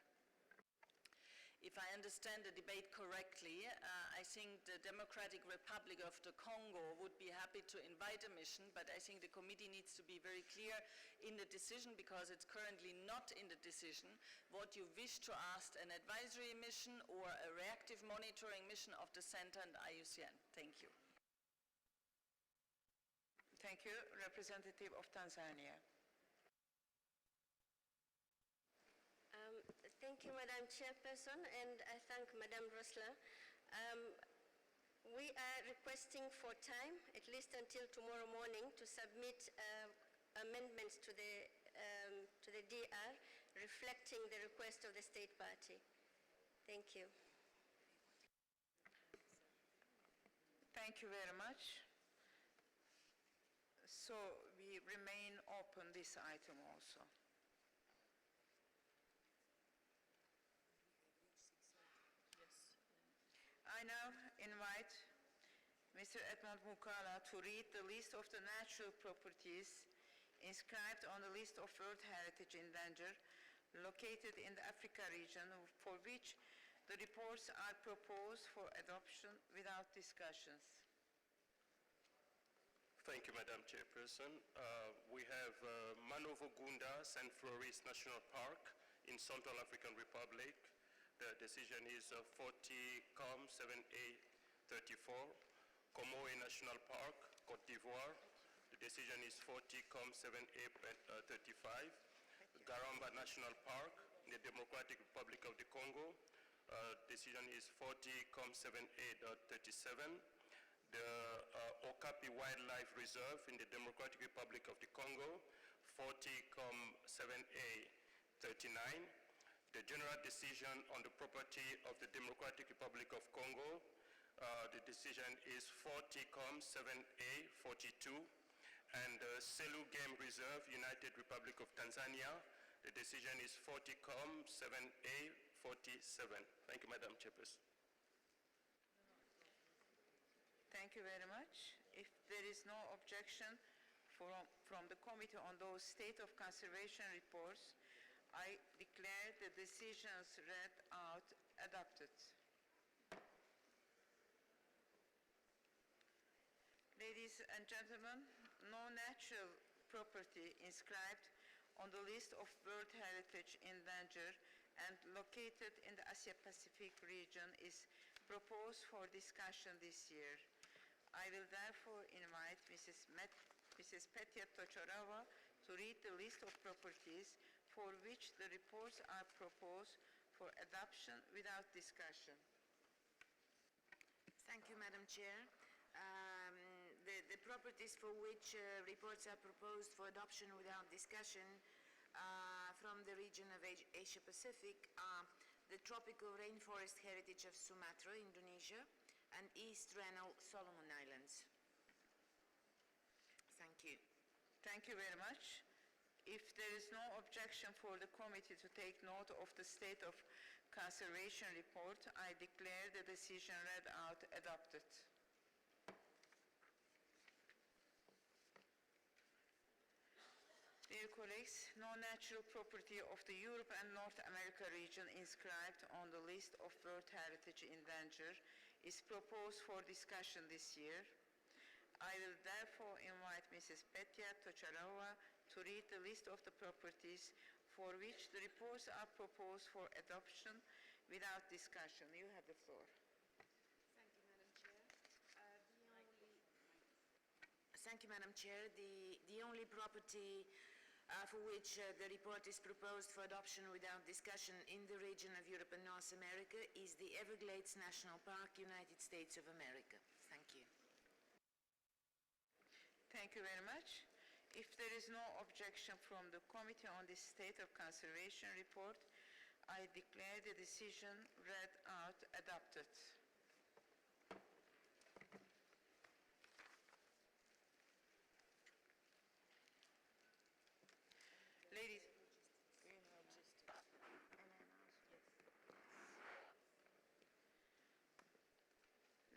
If I understand the debate correctly, I think the Democratic Republic of the Congo would be happy to invite a mission, but I think the committee needs to be very clear in the decision, because it's currently not in the decision, what you wish to ask, an advisory mission or a reactive monitoring mission of the Center and IUCN. Thank you. Thank you. Representative of Tanzania. Thank you, Madam Chairperson, and I thank Madam Rosler. We are requesting for time, at least until tomorrow morning, to submit amendments to the DR reflecting the request of the State Party. Thank you. Thank you very much. So we remain open this item also. I now invite Mr. Edmond Mukala to read the list of the natural properties inscribed on the list of World Heritage in danger located in the Africa region for which the reports are proposed for adoption without discussions. Thank you, Madam Chairperson. We have Manovo Gunda St. Floris National Park in Central African Republic. The decision is 40-7A34. Comoé National Park, Côte d'Ivoire. The decision is 40-7A35. Garamba National Park in the Democratic Republic of the Congo. Decision is 40-7A37. The Okapi Wildlife Reserve in the Democratic Republic of the Congo, 40-7A39. The general decision on the property of the Democratic Republic of Congo, the decision is 40-7A42. And the Selu Game Reserve, United Republic of Tanzania, the decision is 40-7A47. Thank you, Madam Chairperson. Thank you very much. If there is no objection from the committee on those state of conservation reports, I declare the decisions read out adopted. Ladies and gentlemen, no natural property inscribed on the list of World Heritage in danger and located in the Asia-Pacific region is proposed for discussion this year. I will therefore invite Mrs. Petya Tochorova to read the list of properties for which the reports are proposed for adoption without discussion. Thank you, Madam Chair. The properties for which reports are proposed for adoption without discussion from the region of Asia-Pacific are the tropical rainforest heritage of Sumatra, Indonesia, and East Rennell, Solomon Islands. Thank you. Thank you very much. If there is no objection for the committee to take note of the state of conservation report, I declare the decision read out adopted. Dear colleagues, no natural property of the Europe and North America region inscribed on the list of World Heritage in danger is proposed for discussion this year. I will therefore invite Mrs. Petya Tochorova to read the list of the properties for which the reports are proposed for adoption without discussion. You have the floor. Thank you, Madam Chair. The only property for which the report is proposed for adoption without discussion in the region of Europe and North America is the Everglades National Park, United States of America. Thank you. Thank you very much. If there is no objection from the committee on the state of conservation report, I declare the decision read out adopted.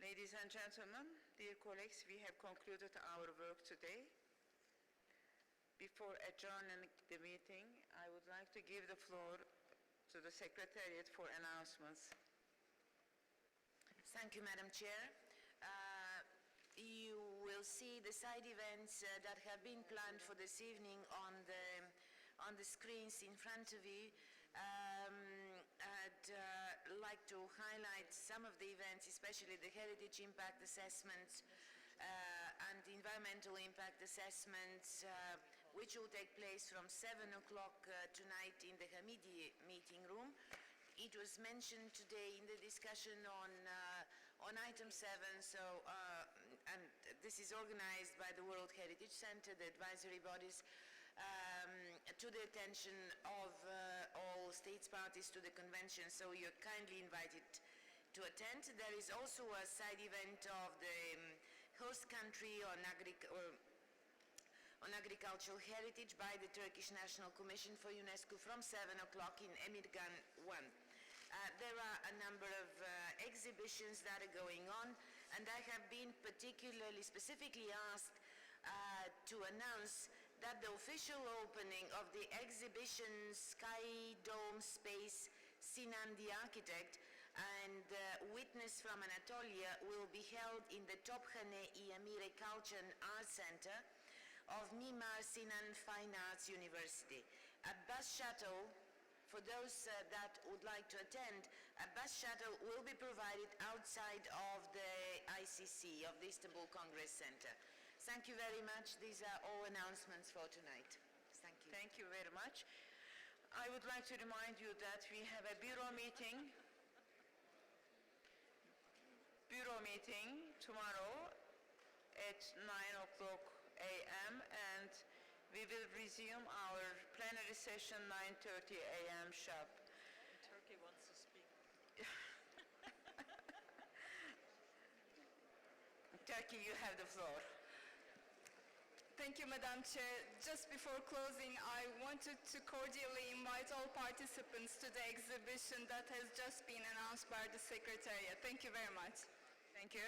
Ladies and gentlemen, dear colleagues, we have concluded our work today. Before adjourning the meeting, I would like to give the floor to the Secretariat for announcements. Thank you, Madam Chair. You will see the side events that have been planned for this evening on the screens in front of you. I'd like to highlight some of the events, especially the heritage impact assessments and and environmental impact assessments, which will take place from 7 o'clock tonight in the Hamidi meeting room. It was mentioned today in the discussion on item 7, so, and this is organized by the World Heritage Center, the advisory bodies, to the attention of all states parties to the convention, so you're kindly invited to attend. There is also a side event of the host country on agricultural heritage by the Turkish National Commission for UNESCO from 7 o'clock in Emirgan 1. There are a number of exhibitions that are going on, and I have been specifically asked to announce that the official opening of the exhibition Sky Dome Space Sinan the Architect and Witness from Anatolia will be held in the Topkhane-i Amire Culture and Arts Center of Mimar Sinan Fine Arts University. A bus shuttle, for those that would like to attend, a bus shuttle will be provided outside of the ICC, of the Istanbul Congress Center. Thank you very much. These are all announcements for tonight. Thank you. Thank you very much. I would like to remind you that we have a bureau meeting tomorrow at 9 o'clock a.m. and we will resume our plenary session 9:30 a.m. sharp. Turkey wants to speak. Turkey, you have the floor. Thank you, Madam Chair. Just before closing, I wanted to cordially invite all participants to the exhibition that has just been announced by the Secretariat. Thank you very much. Thank you.